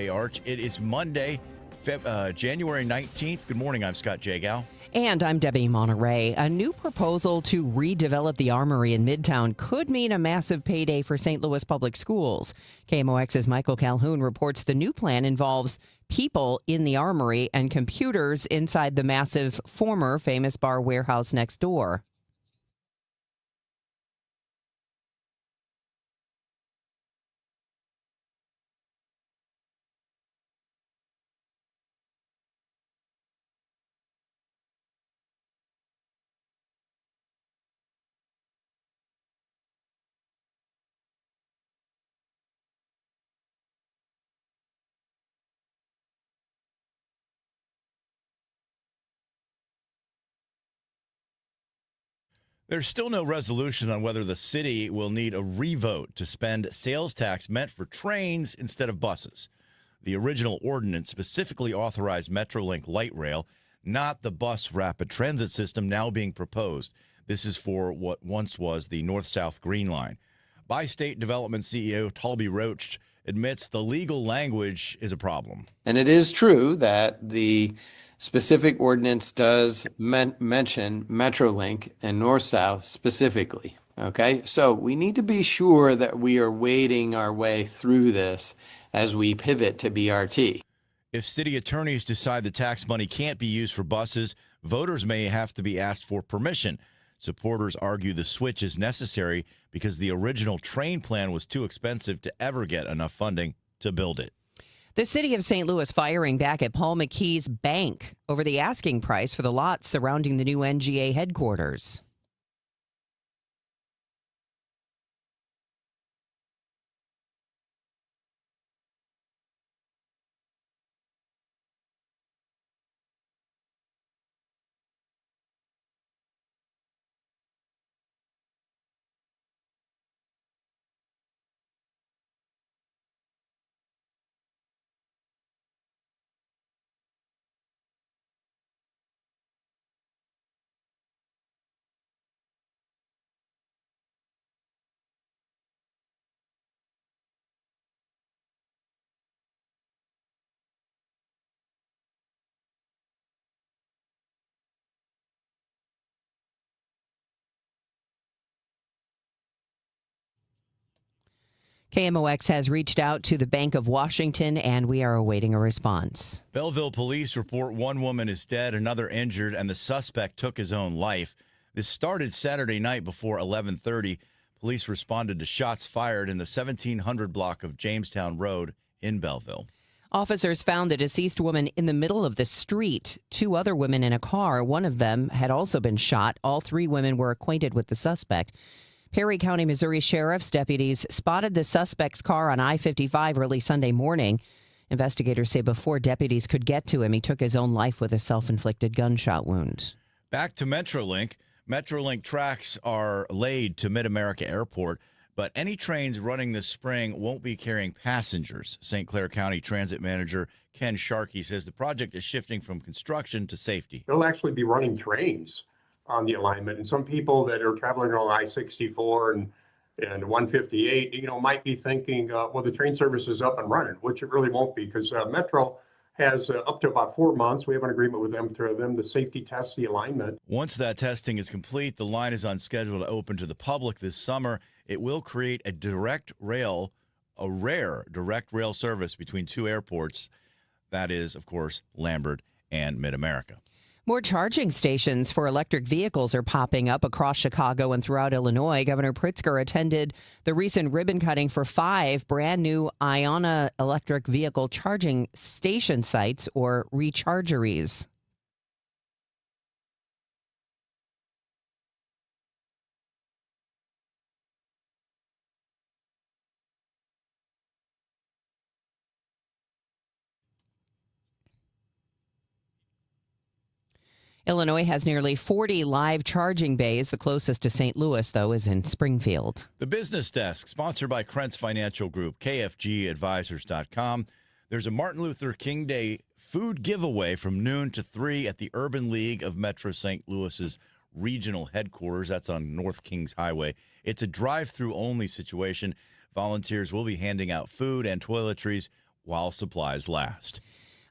Hey, Arch. It is Monday, January 19th. Good morning. I'm Scott Jagow. And I'm Debbie Monterey. A new proposal to redevelop the Armory in Midtown could mean a massive payday for St. Louis public schools. KMOX's Michael Calhoun reports the new plan involves people in the Armory and computers inside the massive former Famous Bar warehouse next door. There's still no resolution on whether the city will need a revote to spend sales tax meant for trains instead of buses. The original ordinance specifically authorized Metrolink light rail, not the bus rapid transit system now being proposed. This is for what once was the North-South Green Line. Bi-State Development CEO Talby Roach admits the legal language is a problem. And it is true that the specific ordinance does mention Metrolink and North-South specifically. Okay, so we need to be sure that we are wading our way through this as we pivot to BRT. If city attorneys decide the tax money can't be used for buses, voters may have to be asked for permission. Supporters argue the switch is necessary because the original train plan was too expensive to ever get enough funding to build it. The city of St. Louis firing back at Paul McKee's bank over the asking price for the lots surrounding the new NGA headquarters. KMOX has reached out to the Bank of Washington, and we are awaiting a response. Belleville police report one woman is dead, another injured, and the suspect took his own life. This started Saturday night before 11:30. Police responded to shots fired in the 1700 block of Jamestown Road in Belleville. Officers found the deceased woman in the middle of the street. Two other women in a car. One of them had also been shot. All three women were acquainted with the suspect. Perry County, Missouri Sheriff's deputies spotted the suspect's car on I-55 early Sunday morning. Investigators say before deputies could get to him, he took his own life with a self-inflicted gunshot wound. Back to Metrolink. Metrolink tracks are laid to Mid-America Airport, but any trains running this spring won't be carrying passengers. St. Clair County Transit Manager Ken Sharkey says the project is shifting from construction to safety. They'll actually be running trains on the alignment, and some people that are traveling along I-64 and 158, might be thinking, well, the train service is up and running, which it really won't be, because Metro has up to about 4 months. We have an agreement with them to safety test the alignment. Once that testing is complete, the line is on schedule to open to the public this summer. It will create a rare direct rail service between two airports. That is, of course, Lambert and Mid-America. More charging stations for electric vehicles are popping up across Chicago and throughout Illinois. Governor Pritzker attended the recent ribbon cutting for 5 brand new Iona electric vehicle charging station sites, or rechargeries. Illinois has nearly 40 live charging bays. The closest to St. Louis, though, is in Springfield. The Business Desk, sponsored by Krentz Financial Group, KFGadvisors.com. There's a Martin Luther King Day food giveaway from noon to 3 at the Urban League of Metro St. Louis's regional headquarters. That's on North Kings Highway. It's a drive-through only situation. Volunteers will be handing out food and toiletries while supplies last.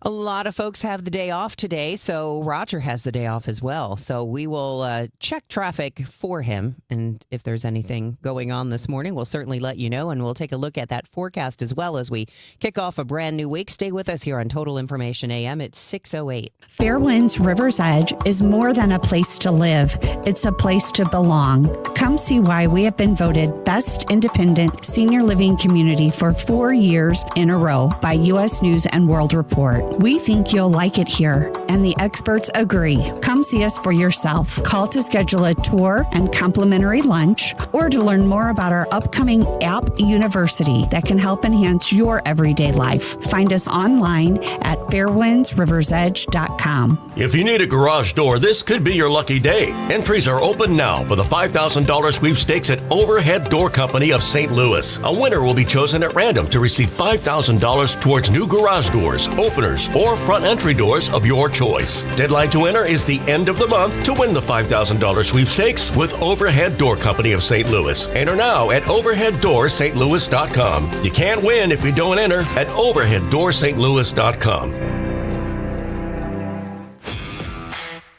A lot of folks have the day off today, so Roger has the day off as well. So we will check traffic for him. And if there's anything going on this morning, we'll certainly let you know. And we'll take a look at that forecast as well as we kick off a brand new week. Stay with us here on Total Information AM at 6:08. Fairwinds River's Edge is more than a place to live. It's a place to belong. Come see why we have been voted Best Independent Senior Living Community for 4 years in a row by U.S. News and World Report. We think you'll like it here, and the experts agree. Come see us for yourself. Call to schedule a tour and complimentary lunch, or to learn more about our upcoming app university that can help enhance your everyday life. Find us online at fairwindsriversedge.com. If you need a garage door, this could be your lucky day. Entries are open now for the $5,000 sweepstakes at Overhead Door Company of St. Louis. A winner will be chosen at random to receive $5,000 towards new garage doors, openers, or front entry doors of your choice. Deadline to enter is the end of the month to win the $5,000 sweepstakes with Overhead Door Company of St. Louis. Enter now at overheaddoorstlouis.com. You can't win if you don't enter at overheaddoorstlouis.com.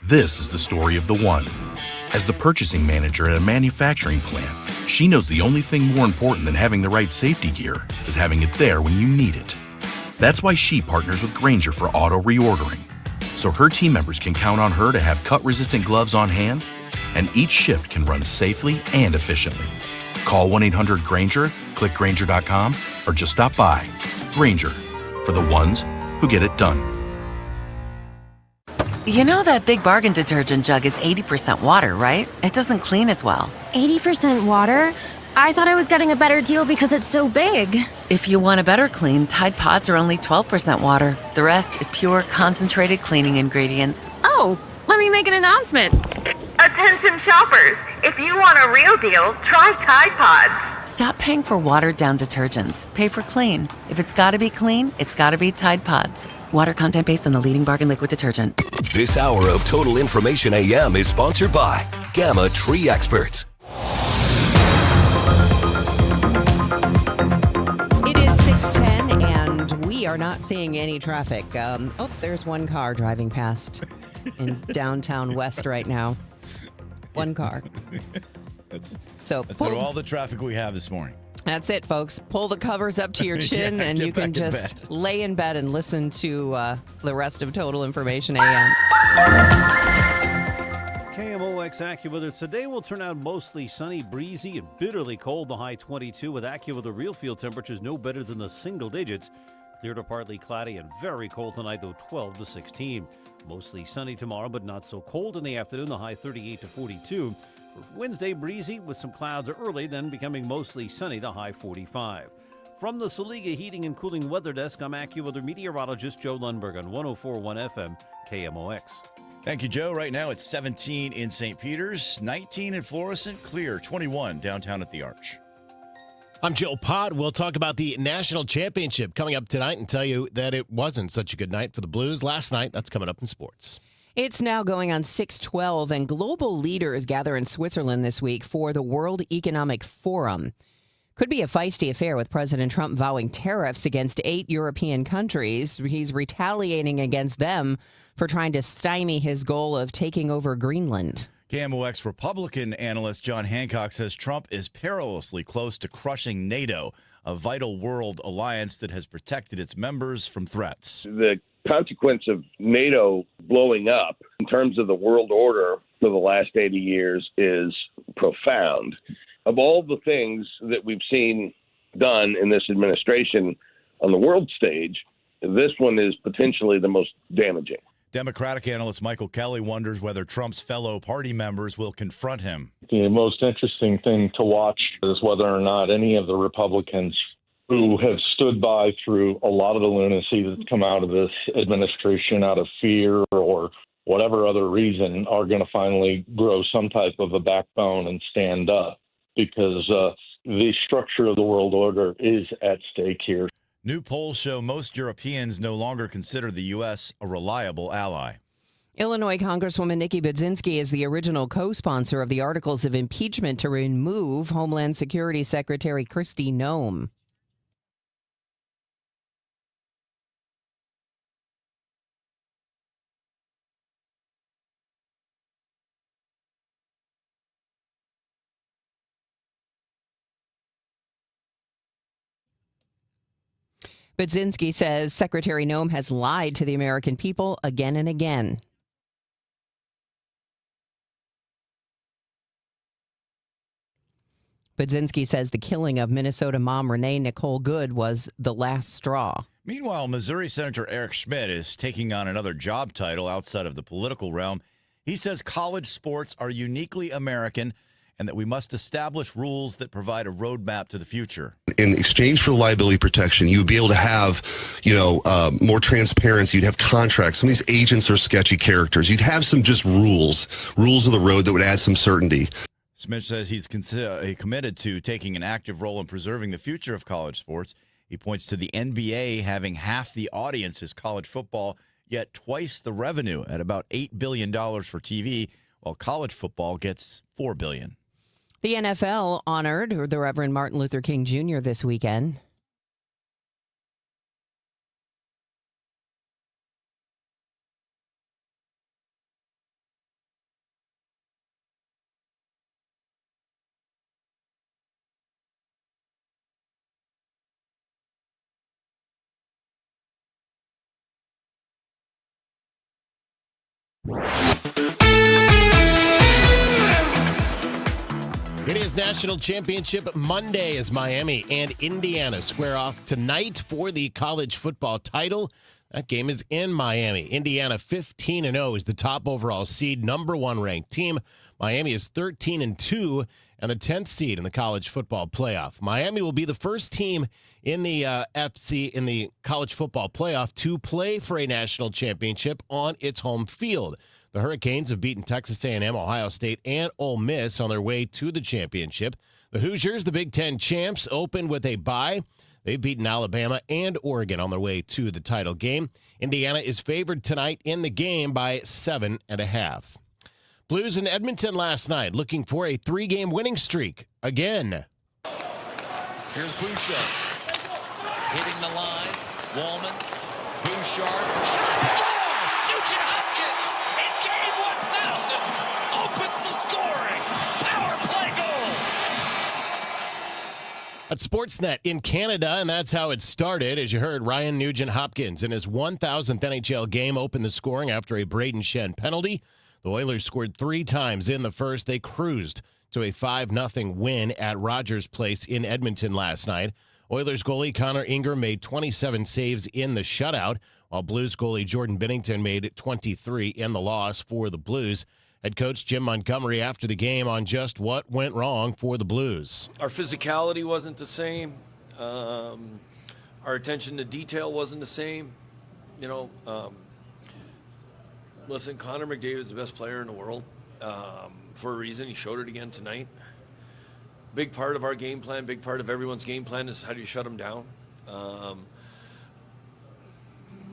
This is the story of the one. As the purchasing manager at a manufacturing plant, she knows the only thing more important than having the right safety gear is having it there when you need it. That's why she partners with Grainger for auto reordering, so her team members can count on her to have cut-resistant gloves on hand, and each shift can run safely and efficiently. Call 1-800-GRAINGER, click Grainger.com, or just stop by. Grainger, for the ones who get it done. You know that Big Bargain detergent jug is 80% water, right? It doesn't clean as well. 80% water? I thought I was getting a better deal because it's so big. If you want a better clean, Tide Pods are only 12% water. The rest is pure, concentrated cleaning ingredients. Oh, let me make an announcement. Attention shoppers, if you want a real deal, try Tide Pods. Stop paying for watered-down detergents. Pay for clean. If it's gotta be clean, it's gotta be Tide Pods. Water content based on the leading bargain liquid detergent. This hour of Total Information AM is sponsored by Gamma Tree Experts. It is 6:10, and we are not seeing any traffic. There's one car driving past in downtown West right now. One car. That's pull all the traffic we have this morning. That's it, folks. Pull the covers up to your chin, and you can just lay in bed and listen to the rest of Total Information AM. KMOX AccuWeather. Today will turn out mostly sunny, breezy, and bitterly cold. The high 22 with AccuWeather real field temperatures no better than the single digits. Clear to partly cloudy and very cold tonight, though 12 to 16. Mostly sunny tomorrow, but not so cold in the afternoon. The high 38 to 42. Wednesday, breezy with some clouds early, then becoming mostly sunny, the high 45. From the Saliga Heating and Cooling Weather Desk, I'm AccuWeather meteorologist Joe Lundberg on 104.1 FM KMOX. Thank you, Joe. Right now it's 17 in St. Peters, 19 in Florissant, clear 21 downtown at the Arch. I'm Joe Pott. We'll talk about the national championship coming up tonight and tell you that it wasn't such a good night for the Blues last night. That's coming up in sports. It's now going on 6:12, and global leaders gather in Switzerland this week for the World Economic Forum. Could be a feisty affair with President Trump vowing tariffs against 8 European countries. He's retaliating against them for trying to stymie his goal of taking over Greenland. KMOX Republican analyst John Hancock says Trump is perilously close to crushing NATO, a vital world alliance that has protected its members from threats. The consequence of NATO blowing up in terms of the world order for the last 80 years is profound. Of all the things that we've seen done in this administration on the world stage, this one is potentially the most damaging. Democratic analyst Michael Kelly wonders whether Trump's fellow party members will confront him. The most interesting thing to watch is whether or not any of the Republicans who have stood by through a lot of the lunacy that's come out of this administration out of fear or whatever other reason are going to finally grow some type of a backbone and stand up, because the structure of the world order is at stake here. New polls show most Europeans no longer consider the U.S. a reliable ally. Illinois Congresswoman Nikki Budzinski is the original co-sponsor of the articles of impeachment to remove Homeland Security Secretary Kristi Noem. Budzinski says Secretary Noem has lied to the American people again and again. Budzinski says the killing of Minnesota mom Renee Nicole Good was the last straw. Meanwhile, Missouri Senator Eric Schmidt is taking on another job title outside of the political realm. He says college sports are uniquely American and that we must establish rules that provide a roadmap to the future. In exchange for liability protection, you'd be able to have, more transparency. You'd have contracts. Some of these agents are sketchy characters. You'd have some just rules of the road that would add some certainty. Smith says he's committed to taking an active role in preserving the future of college sports. He points to the NBA having half the audience as college football, yet twice the revenue at about $8 billion for TV, while college football gets $4 billion. The NFL honored the Reverend Martin Luther King Jr. this weekend. It is National Championship Monday as Miami and Indiana square off tonight for the college football title. That game is in Miami. Indiana 15-0 is the top overall seed, number one ranked team. Miami is 13-2 and the 10th seed in the college football playoff. Miami will be the first team in the in the college football playoff to play for a national championship on its home field. The Hurricanes have beaten Texas A&M, Ohio State, and Ole Miss on their way to the championship. The Hoosiers, the Big Ten champs, opened with a bye. They've beaten Alabama and Oregon on their way to the title game. Indiana is favored tonight in the game by 7.5. Blues in Edmonton last night looking for a 3-game winning streak again. Here's Bouchard hitting the line. Wallman, Bouchard, score! Nugent Hopkins in game 1,000 opens the scoring. Power play goal. At Sportsnet in Canada, and that's how it started. As you heard, Ryan Nugent Hopkins in his 1,000th NHL game opened the scoring after a Braden Shen penalty. The Oilers scored 3 times in the first. They cruised to a 5-0 win at Rogers Place in Edmonton last night. Oilers goalie Connor Ingram made 27 saves in the shutout, while Blues goalie Jordan Binnington made 23 in the loss for the Blues. Head coach Jim Montgomery after the game on just what went wrong for the Blues. Our physicality wasn't the same. Our attention to detail wasn't the same. Listen, Connor McDavid's the best player in the world for a reason. He showed it again tonight. Big part of our game plan, big part of everyone's game plan is how do you shut him down.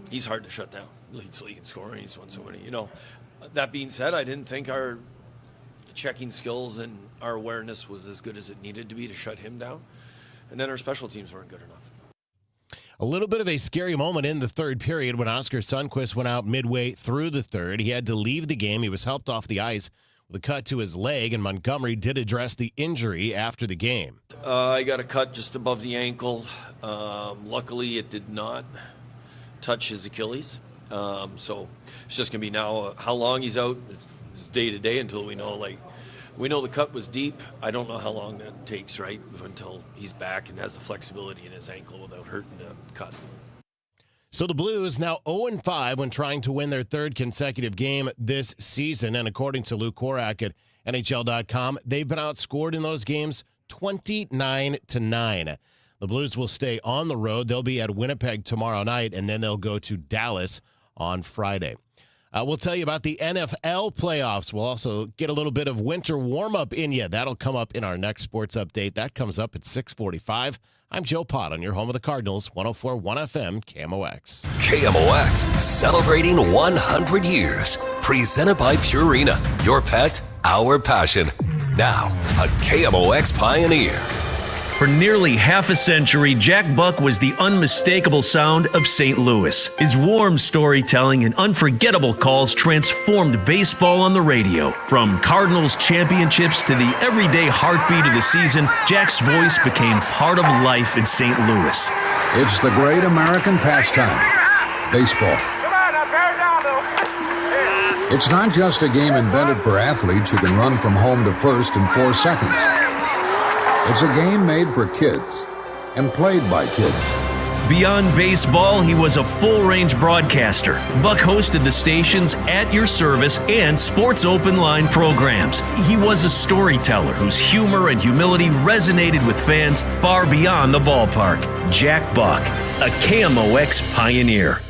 He's hard to shut down. Leads league in scoring. He's won so many. That being said, I didn't think our checking skills and our awareness was as good as it needed to be to shut him down. And then our special teams weren't good enough. A little bit of a scary moment in the third period when Oscar Sundqvist went out midway through the third. He had to leave the game. He was helped off the ice with a cut to his leg, and Montgomery did address the injury after the game. I got a cut just above the ankle. Luckily, it did not touch his Achilles. So it's just going to be now how long he's out. It's day to day until we know. We know the cut was deep. I don't know how long that takes, right, until he's back and has the flexibility in his ankle without hurting the cut. So the Blues now 0-5 when trying to win their third consecutive game this season. And according to Luke Korak at NHL.com, they've been outscored in those games 29-9. The Blues will stay on the road. They'll be at Winnipeg tomorrow night, and then they'll go to Dallas on Friday. We'll tell you about the NFL playoffs. We'll also get a little bit of winter warm-up in you. That'll come up in our next sports update. That comes up at 6:45. I'm Joe Pott on your home of the Cardinals, 104.1 FM, KMOX. KMOX, celebrating 100 years. Presented by Purina, your pet, our passion. Now, a KMOX pioneer. For nearly half a century, Jack Buck was the unmistakable sound of St. Louis. His warm storytelling and unforgettable calls transformed baseball on the radio. From Cardinals championships to the everyday heartbeat of the season, Jack's voice became part of life in St. Louis. It's the great American pastime, baseball. It's not just a game invented for athletes who can run from home to first in 4 seconds. It's a game made for kids and played by kids. Beyond baseball, he was a full-range broadcaster. Buck hosted the station's At Your Service and Sports Open Line programs. He was a storyteller whose humor and humility resonated with fans far beyond the ballpark. Jack Buck, a KMOX pioneer.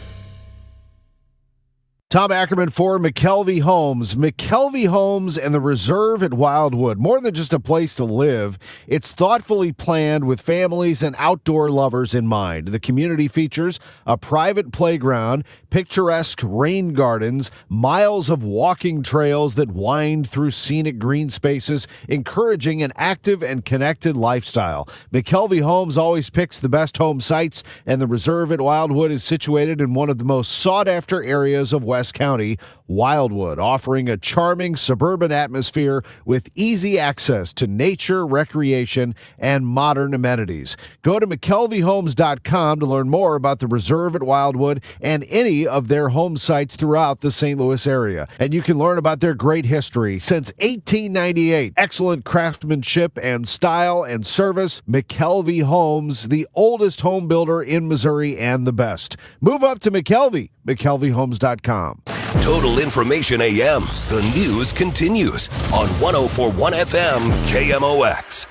Tom Ackerman for McKelvey Homes. McKelvey Homes and the Reserve at Wildwood. More than just a place to live, it's thoughtfully planned with families and outdoor lovers in mind. The community features a private playground, picturesque rain gardens, miles of walking trails that wind through scenic green spaces, encouraging an active and connected lifestyle. McKelvey Homes always picks the best home sites, and the Reserve at Wildwood is situated in one of the most sought-after areas of West County, Wildwood, offering a charming suburban atmosphere with easy access to nature, recreation, and modern amenities. Go to McKelveyHomes.com to learn more about the Reserve at Wildwood and any of their home sites throughout the St. Louis area. And you can learn about their great history since 1898. Excellent craftsmanship and style and service. McKelvey Homes, the oldest home builder in Missouri and the best. Move up to McKelvey, McKelveyHomes.com. Total Information AM. The news continues on 104.1 FM KMOX.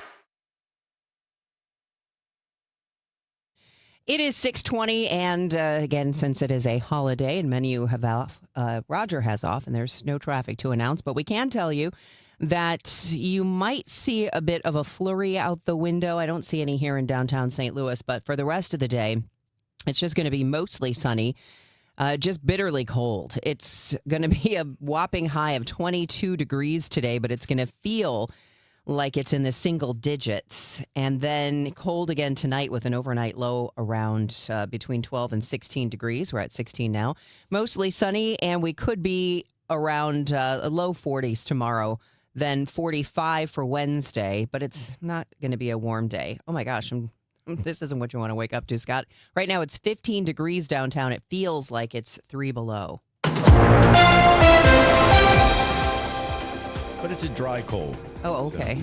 It is 6:20, and again, since it is a holiday and many of you have off, Roger has off, and there's no traffic to announce, but we can tell you that you might see a bit of a flurry out the window. I don't see any here in downtown St. Louis, but for the rest of the day, it's just going to be mostly sunny. Just bitterly cold. It's going to be a whopping high of 22 degrees today, but it's going to feel like it's in the single digits. And then cold again tonight with an overnight low around between 12 and 16 degrees. We're at 16 now. Mostly sunny, and we could be around low 40s tomorrow, then 45 for Wednesday, but it's not going to be a warm day. Oh my gosh, this isn't what you want to wake up to, Scott. Right now, it's 15 degrees downtown. It feels like it's 3 below. But it's a dry cold. Oh, okay.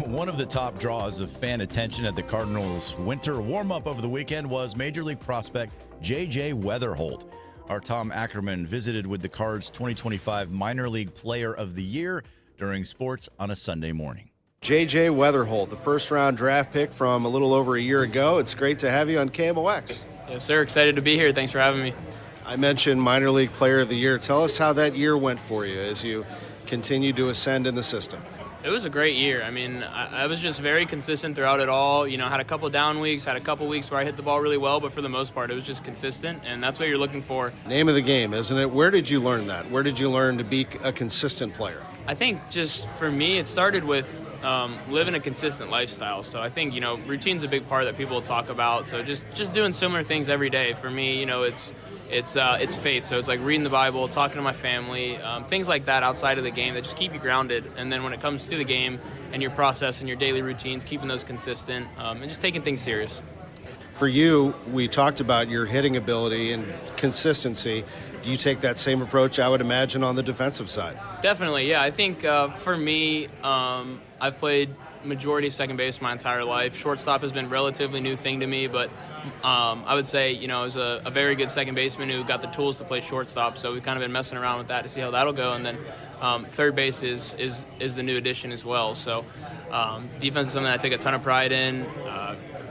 One of the top draws of fan attention at the Cardinals' winter warm-up over the weekend was Major League prospect J.J. Weatherholt. Our Tom Ackerman visited with the Cards' 2025 Minor League Player of the Year during Sports on a Sunday morning. J.J. Weatherholt, the first-round draft pick from a little over a year ago. It's great to have you on KMOX. Yes, sir. Excited to be here. Thanks for having me. I mentioned Minor League Player of the Year. Tell us how that year went for you as you continue to ascend in the system. It was a great year. I mean, I was just very consistent throughout it all. You know, had a couple down weeks, had a couple weeks where I hit the ball really well, but for the most part, it was just consistent, and that's what you're looking for. Name of the game, isn't it? Where did you learn that? Where did you learn to be a consistent player? I think just for me, it started with living a consistent lifestyle. So I think, you know, routine's a big part that people talk about. So just doing similar things every day. For me, you know, it's faith. So it's like reading the Bible, talking to my family, things like that outside of the game that just keep you grounded. And then when it comes to the game and your process and your daily routines, keeping those consistent and just taking things serious. For you, we talked about your hitting ability and consistency. Do you take that same approach, I would imagine, on the defensive side? Definitely, yeah. I think for me, I've played majority second base my entire life. Shortstop has been a relatively new thing to me, but I would say, you know, I was a very good second baseman who got the tools to play shortstop, so we've kind of been messing around with that to see how that'll go. And then third base is the new addition as well. So defense is something I take a ton of pride in.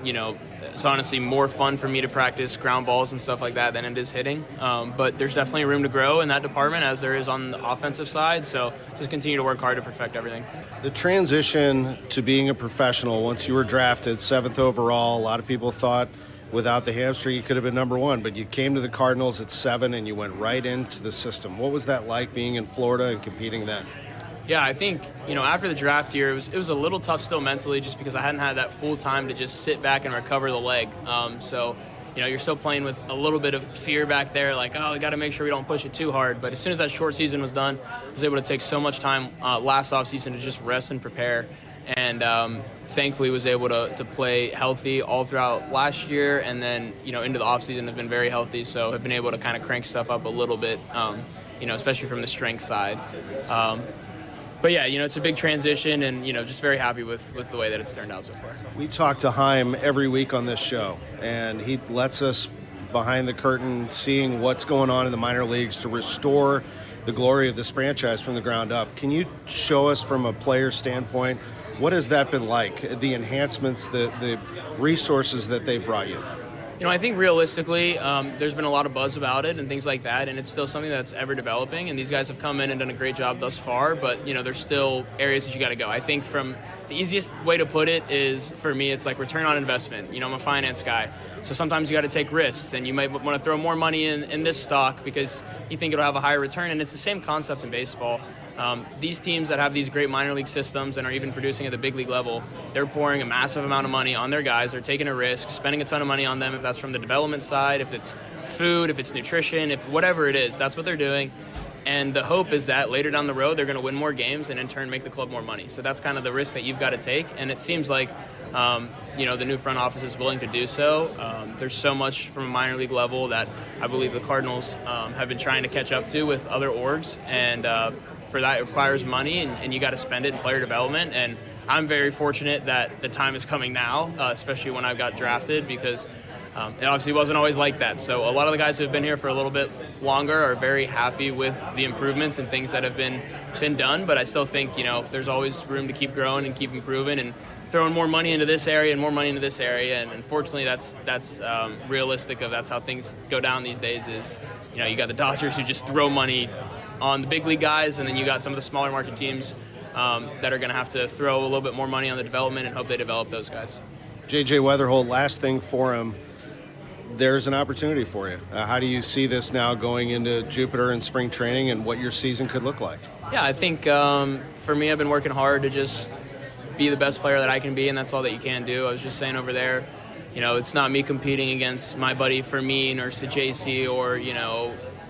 You know, it's honestly more fun for me to practice ground balls and stuff like that than it is hitting. But there's definitely room to grow in that department as there is on the offensive side. So just continue to work hard to perfect everything. The transition to being a professional, once you were drafted 7th overall, a lot of people thought without the hamstring you could have been number 1, but you came to the Cardinals at 7 and you went right into the system. What was that like being in Florida and competing then? Yeah, I think, you know, after the draft year, it was a little tough still mentally just because I hadn't had that full time to just sit back and recover the leg. So, you know, you're still playing with a little bit of fear back there, like, oh, we got to make sure we don't push it too hard. But as soon as that short season was done, I was able to take so much time last offseason to just rest and prepare. and thankfully was able to play healthy all throughout last year, and then into the offseason have been very healthy, so have been able to kind of crank stuff up a little bit, especially from the strength side. But yeah, it's a big transition, and just very happy with the way that it's turned out so far. We talk to Chaim every week on this show, and he lets us behind the curtain seeing what's going on in the minor leagues to restore the glory of this franchise from the ground up. Can you show us from a player standpoint, what has that been like? The enhancements, the resources that they've brought you? I think realistically, there's been a lot of buzz about it and things like that, and it's still something that's ever developing, and these guys have come in and done a great job thus far, but, there's still areas that you got to go. I think from the easiest way to put it is, for me, it's like return on investment. I'm a finance guy, so sometimes you got to take risks, and you might want to throw more money in this stock because you think it'll have a higher return, and it's the same concept in baseball. These teams that have these great minor league systems and are even producing at the big league level, they're pouring a massive amount of money on their guys. They're taking a risk, spending a ton of money on them, if that's from the development side, if it's food, if it's nutrition, if whatever it is, that's what they're doing. And the hope is that later down the road, they're going to win more games and in turn make the club more money. So that's kind of the risk that you've got to take. And it seems like, the new front office is willing to do so. There's so much from a minor league level that I believe the Cardinals have been trying to catch up to with other orgs. And for that, it requires money, and you got to spend it in player development. And I'm very fortunate that the time is coming now, especially when I got drafted, because it obviously wasn't always like that. So a lot of the guys who have been here for a little bit longer are very happy with the improvements and things that have been done. But I still think, there's always room to keep growing and keep improving and throwing more money into this area and more money into this area. And unfortunately, that's realistic of that's how things go down these days is, you got the Dodgers who just throw money on the big league guys, and then you got some of the smaller market teams that are going to have to throw a little bit more money on the development and hope they develop those guys. JJ Weatherholt, last thing for him. There's an opportunity for you. How do you see this now going into Jupiter and spring training and what your season could look like? Yeah, I think for me, I've been working hard to just be the best player that I can be, and that's all that you can do. I was just saying over there, it's not me competing against my buddy Fermin or Sajaci or,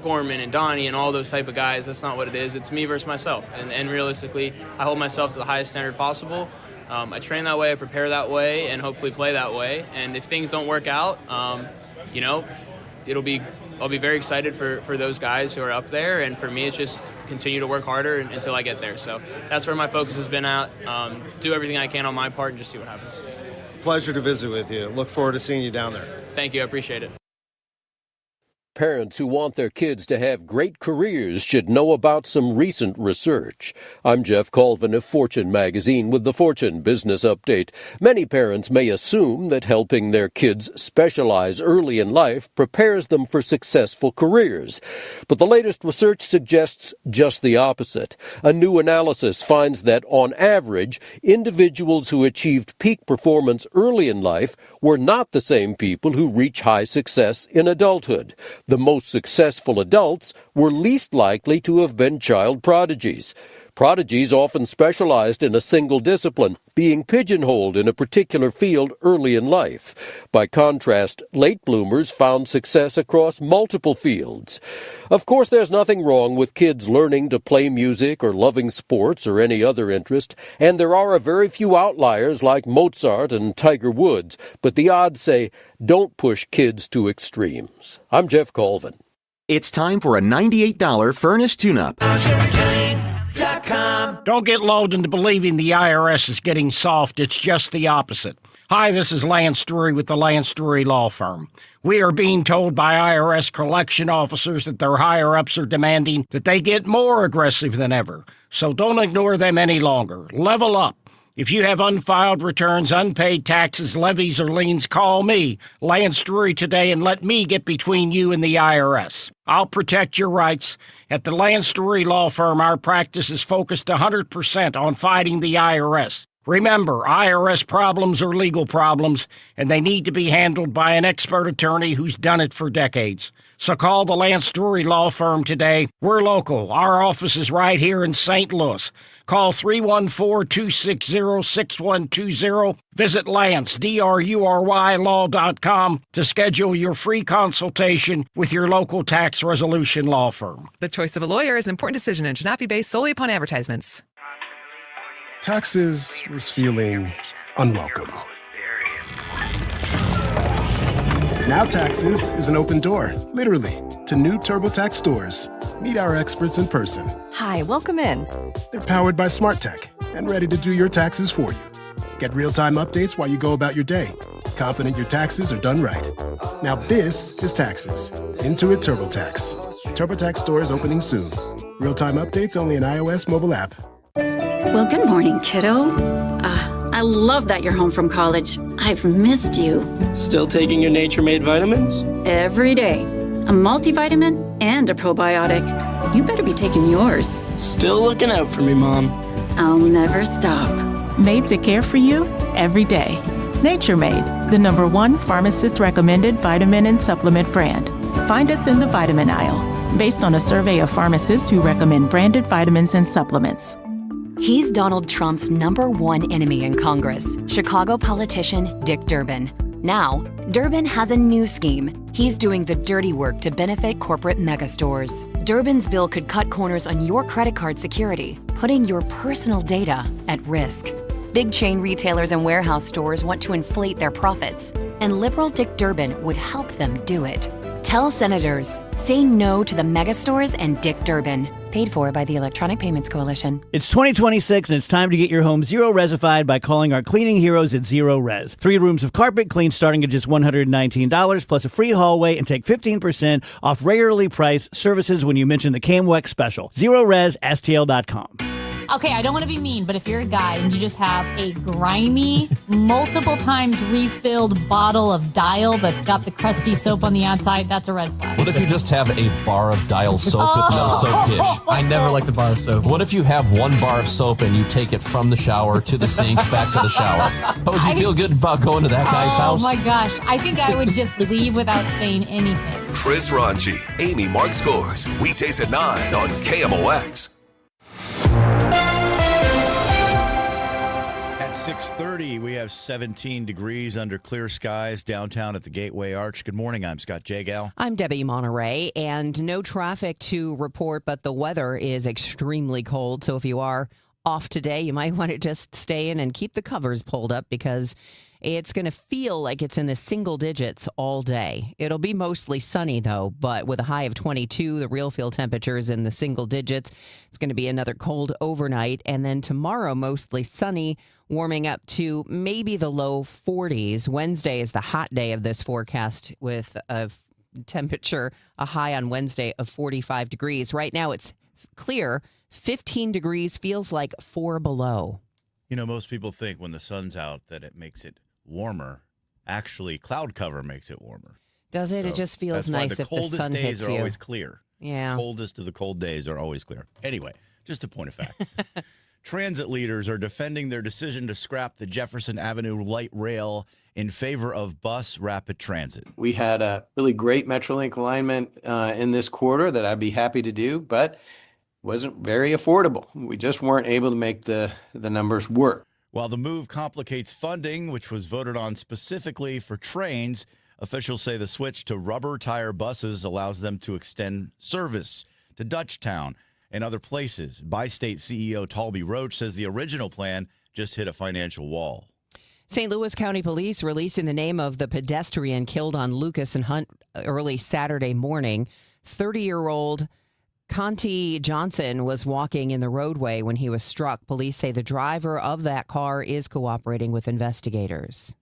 Gorman and Donnie and all those type of guys. That's not what it is. It's me versus myself. And realistically, I hold myself to the highest standard possible. I train that way, I prepare that way, and hopefully play that way. And if things don't work out, I'll be very excited for those guys who are up there. And for me, it's just continue to work harder until I get there. So that's where my focus has been at. Do everything I can on my part and just see what happens. Pleasure to visit with you. Look forward to seeing you down there. Thank you. I appreciate it. Parents who want their kids to have great careers should know about some recent research. I'm Jeff Colvin of Fortune magazine with the Fortune Business Update. Many parents may assume that helping their kids specialize early in life prepares them for successful careers. But the latest research suggests just the opposite. A new analysis finds that, on average, individuals who achieved peak performance early in life were not the same people who reach high success in adulthood. The most successful adults were least likely to have been child prodigies. Prodigies often specialized in a single discipline, being pigeonholed in a particular field early in life. By contrast, late bloomers found success across multiple fields. Of course, there's nothing wrong with kids learning to play music or loving sports or any other interest, and there are a very few outliers like Mozart and Tiger Woods, but the odds say don't push kids to extremes. I'm Jeff Colvin. It's time for a $98 furnace tune-up. Don't get lulled into believing the IRS is getting soft. It's just the opposite. Hi, this is Lance Drury with the Lance Drury Law Firm. We are being told by IRS collection officers that their higher-ups are demanding that they get more aggressive than ever. So don't ignore them any longer. Level up. If you have unfiled returns, unpaid taxes, levies, or liens, call me, Lance Drury, today and let me get between you and the IRS. I'll protect your rights. At the Lance Drury Law Firm, our practice is focused 100% on fighting the IRS. Remember, IRS problems are legal problems, and they need to be handled by an expert attorney who's done it for decades. So call the Lance Drury Law Firm today. We're local. Our office is right here in St. Louis. Call 314-260-6120. Visit Lance, DRURYlaw.com to schedule your free consultation with your local tax resolution law firm. The choice of a lawyer is an important decision and should not be based solely upon advertisements. Taxes was feeling unwelcome. Now Taxes is an open door, literally, to new TurboTax stores. Meet our experts in person. Hi, welcome in. They're powered by smart tech and ready to do your taxes for you. Get real-time updates while you go about your day. Confident your taxes are done right. Now this is Taxes. Intuit TurboTax. TurboTax stores opening soon. Real-time updates only in iOS mobile app. Well, good morning, kiddo. I love that you're home from college. I've missed you. Still taking your Nature Made vitamins? Every day. A multivitamin and a probiotic. You better be taking yours. Still looking out for me, Mom. I'll never stop. Made to care for you every day. Nature Made, the #1 pharmacist-recommended vitamin and supplement brand. Find us in the vitamin aisle, based on a survey of pharmacists who recommend branded vitamins and supplements. He's Donald Trump's #1 enemy in Congress, Chicago politician Dick Durbin. Now, Durbin has a new scheme. He's doing the dirty work to benefit corporate megastores. Durbin's bill could cut corners on your credit card security, putting your personal data at risk. Big chain retailers and warehouse stores want to inflate their profits, and liberal Dick Durbin would help them do it. Tell senators, say no to the megastores and Dick Durbin. Paid for by the Electronic Payments Coalition. It's 2026 and it's time to get your home zero-resified by calling our cleaning heroes at Zero Res. 3 rooms of carpet clean starting at just $119 plus a free hallway, and take 15% off regularly priced services when you mention the KMWX special. ZeroResSTL.com. Okay, I don't want to be mean, but if you're a guy and you just have a grimy, multiple times refilled bottle of Dial that's got the crusty soap on the outside, that's a red flag. What if you just have a bar of Dial soap with no soap dish? I never like the bar of soap. What if you have 1 bar of soap and you take it from the shower to the sink, back to the shower? How would you feel good about going to that guy's house? Oh my gosh, I think I would just leave without saying anything. Chris Ranji, Amy Mark Scores. Weekdays at 9 on KMOX. At 6:30, we have 17 degrees under clear skies downtown at the Gateway Arch. Good morning. I'm Scott Jagal. I'm Debbie Monterey, and no traffic to report, but the weather is extremely cold. So if you are off today, you might want to just stay in and keep the covers pulled up, because it's going to feel like it's in the single digits all day. It'll be mostly sunny, though, but with a high of 22, the real feel temperature is in the single digits. It's going to be another cold overnight, and then tomorrow, mostly sunny, warming up to maybe the low 40s. Wednesday is the hot day of this forecast, with a temperature, a high on Wednesday of 45 degrees. Right now, it's clear. 15 degrees feels like 4 below. You know, most people think when the sun's out that it makes it warmer. Actually, cloud cover makes it warmer. Does it? So it just feels nice if the sun hits you. coldest days are always clear. Yeah. Coldest of the cold days are always clear. Anyway, just a point of fact. Transit leaders are defending their decision to scrap the Jefferson Avenue light rail in favor of bus rapid transit. We had a really great Metrolink alignment in this quarter that I'd be happy to do, but wasn't very affordable. We just weren't able to make the numbers work. While the move complicates funding, which was voted on specifically for trains, officials say the switch to rubber tire buses allows them to extend service to Dutchtown and other places. Bi-State CEO Talby Roach says the original plan just hit a financial wall. St. Louis County Police releasing the name of the pedestrian killed on Lucas and Hunt early Saturday morning. 30-year-old Conti Johnson was walking in the roadway when he was struck. Police say the driver of that car is cooperating with investigators.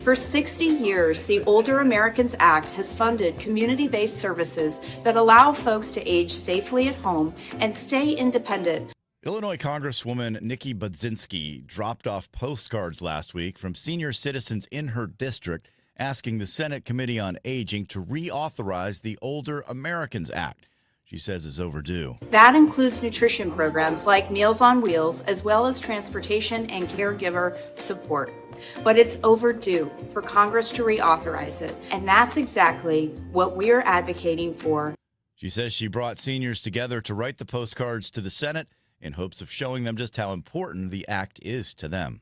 For 60 years, the Older Americans Act has funded community-based services that allow folks to age safely at home and stay independent. Illinois Congresswoman Nikki Budzinski dropped off postcards last week from senior citizens in her district asking the Senate Committee on Aging to reauthorize the Older Americans Act. She says it's overdue. That includes nutrition programs like Meals on Wheels, as well as transportation and caregiver support. But it's overdue for Congress to reauthorize it, and that's exactly what we're advocating for. She says she brought seniors together to write the postcards to the Senate in hopes of showing them just how important the act is to them.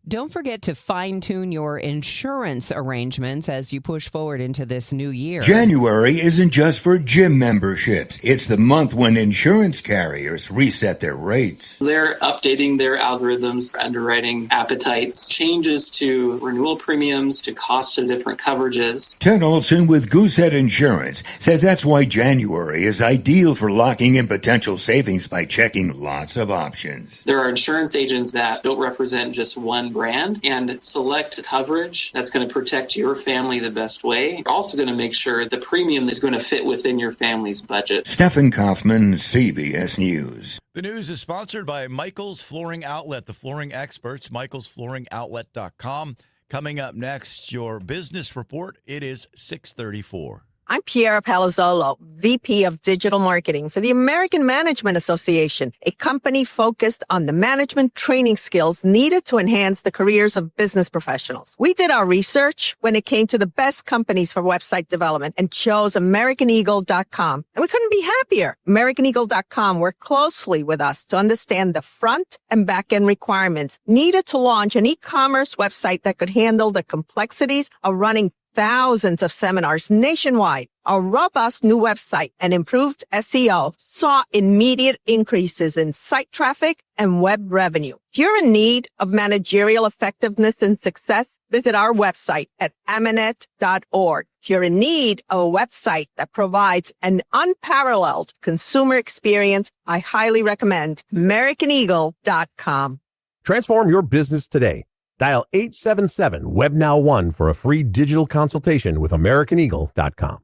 Don't forget to fine-tune your insurance arrangements as you push forward into this new year. January isn't just for gym memberships. It's the month when insurance carriers reset their rates. They're updating their algorithms, underwriting appetites, changes to renewal premiums, to cost of different coverages. Ted Olson with Goosehead Insurance says that's why January is ideal for locking in potential savings by checking lots of options. There are insurance agents that don't represent just one brand and select coverage that's going to protect your family the best way. You're also going to make sure the premium is going to fit within your family's budget. Stephen Kaufman, CBS News. The news is sponsored by Michael's Flooring Outlet, the flooring experts, michaelsflooringoutlet.com. Coming up next, your business report. It is 6:34. I'm Piera Palazzolo, VP of Digital Marketing for the American Management Association, a company focused on the management training skills needed to enhance the careers of business professionals. We did our research when it came to the best companies for website development and chose AmericanEagle.com. And we couldn't be happier. AmericanEagle.com worked closely with us to understand the front and back end requirements needed to launch an e-commerce website that could handle the complexities of running thousands of seminars nationwide. Our robust new website and improved SEO saw immediate increases in site traffic and web revenue. If you're in need of managerial effectiveness and success, visit our website at Amanet.org. If you're in need of a website that provides an unparalleled consumer experience, I highly recommend AmericanEagle.com. Transform your business today. Dial 877-WebNow1 for a free digital consultation with AmericanEagle.com.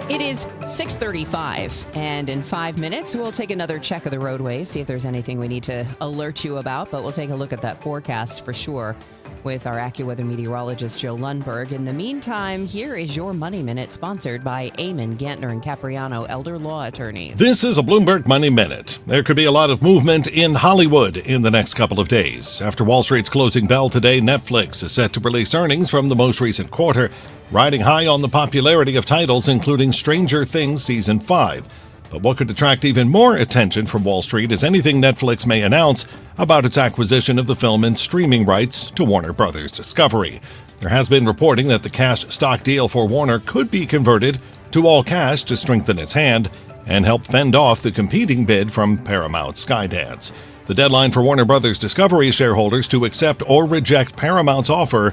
It is 6:35, and in 5 minutes, we'll take another check of the roadways, see if there's anything we need to alert you about, but we'll take a look at that forecast for sure with our AccuWeather meteorologist, Joe Lundberg. In the meantime, here is your Money Minute, sponsored by Eamon, Gantner, and Capriano, elder law attorneys. This is a Bloomberg Money Minute. There could be a lot of movement in Hollywood in the next couple of days. After Wall Street's closing bell today, Netflix is set to release earnings from the most recent quarter, riding high on the popularity of titles including Stranger Things Season 5. But what could attract even more attention from Wall Street is anything Netflix may announce about its acquisition of the film and streaming rights to Warner Brothers Discovery. There has been reporting that the cash stock deal for Warner could be converted to all cash to strengthen its hand and help fend off the competing bid from Paramount Skydance. The deadline for Warner Brothers Discovery shareholders to accept or reject Paramount's offer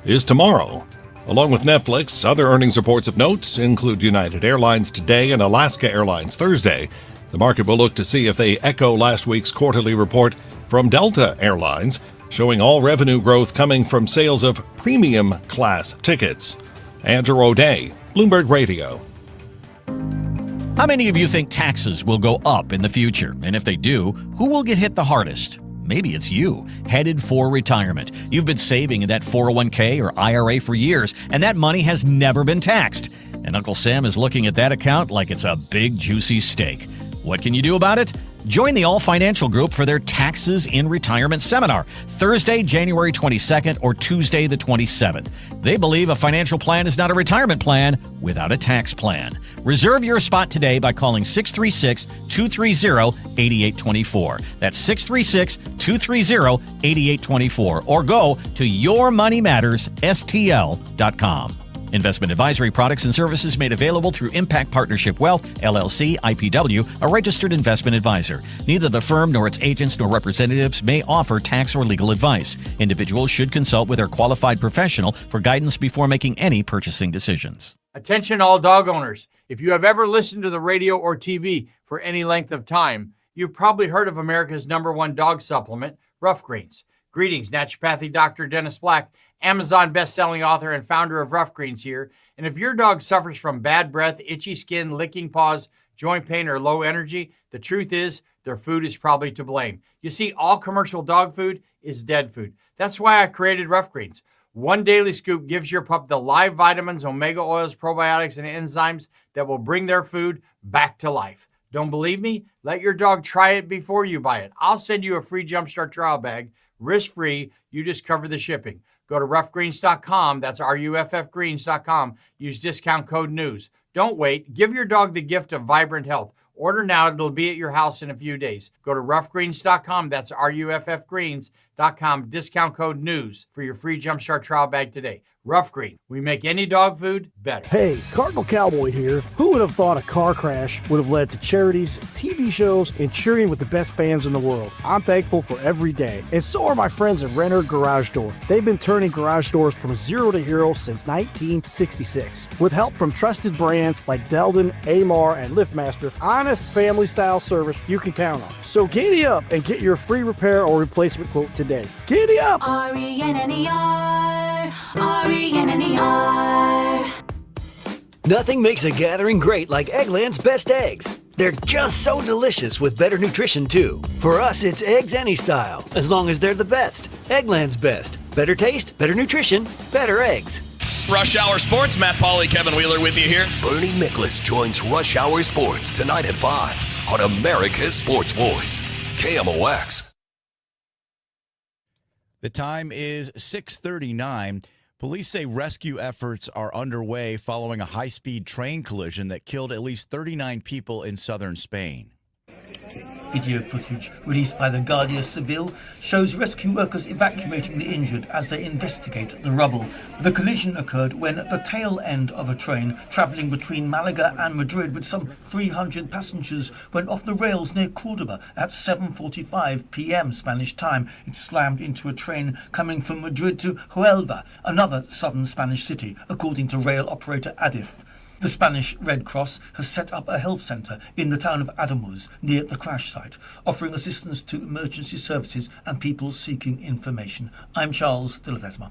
is tomorrow. Along with Netflix, other earnings reports of note include United Airlines today and Alaska Airlines Thursday. The market will look to see if they echo last week's quarterly report from Delta Airlines, showing all revenue growth coming from sales of premium class tickets. Andrew O'Day, Bloomberg Radio. How many of you think taxes will go up in the future? And if they do, who will get hit the hardest? Maybe it's you, headed for retirement. You've been saving in that 401k or IRA for years, and that money has never been taxed. And Uncle Sam is looking at that account like it's a big, juicy steak. What can you do about it? Join the All Financial Group for their Taxes in Retirement seminar, Thursday, January 22nd or Tuesday the 27th. They believe a financial plan is not a retirement plan without a tax plan. Reserve your spot today by calling 636-230-8824. That's 636-230-8824. Or go to yourmoneymattersstl.com. Investment advisory products and services made available through Impact Partnership Wealth, LLC, IPW, a registered investment advisor. Neither the firm nor its agents nor representatives may offer tax or legal advice. Individuals should consult with their qualified professional for guidance before making any purchasing decisions. Attention all dog owners. If you have ever listened to the radio or TV for any length of time, you've probably heard of America's #1 dog supplement, Rough Greens. Greetings, naturopathy Dr. Dennis Black, Amazon best-selling author and founder of Rough Greens here. And if your dog suffers from bad breath, itchy skin, licking paws, joint pain, or low energy, the truth is their food is probably to blame. You see, all commercial dog food is dead food. That's why I created Rough Greens. One daily scoop gives your pup the live vitamins, omega oils, probiotics, and enzymes that will bring their food back to life. Don't believe me? Let your dog try it before you buy it. I'll send you a free Jumpstart trial bag, risk-free. You just cover the shipping. Go to roughgreens.com. That's RUFFgreens.com. Use discount code NEWS. Don't wait. Give your dog the gift of vibrant health. Order now. It'll be at your house in a few days. Go to roughgreens.com. That's RUFFgreens.com. Discount code NEWS for your free Jumpstart trial bag today. Rough Green. We make any dog food better. Hey, Cardinal Cowboy here. Who would have thought a car crash would have led to charities, TV shows, and cheering with the best fans in the world? I'm thankful for every day. And so are my friends at Renner Garage Door. They've been turning garage doors from zero to hero since 1966. With help from trusted brands like Delden, Amar, and LiftMaster, honest family-style service you can count on. So giddy up and get your free repair or replacement quote today. Giddy up! R-E-N-N-E-R, R-E-N-N-E-R. Nothing makes a gathering great like Eggland's Best Eggs. They're just so delicious with better nutrition, too. For us, it's eggs any style, as long as they're the best. Eggland's Best. Better taste, better nutrition, better eggs. Rush Hour Sports, Matt Pauley, Kevin Wheeler with you here. Bernie Miklasz joins Rush Hour Sports tonight at 5 on America's Sports Voice, KMOX. The time is 6:39. Police say rescue efforts are underway following a high-speed train collision that killed at least 39 people in southern Spain. Video footage released by the Guardia Civil shows rescue workers evacuating the injured as they investigate the rubble. The collision occurred when the tail end of a train travelling between Malaga and Madrid with some 300 passengers went off the rails near Cordoba at 7:45 p.m. Spanish time. It slammed into a train coming from Madrid to Huelva, another southern Spanish city, according to rail operator Adif. The Spanish Red Cross has set up a health centre in the town of Ademuz near the crash site, offering assistance to emergency services and people seeking information. I'm Charles de Ledesma.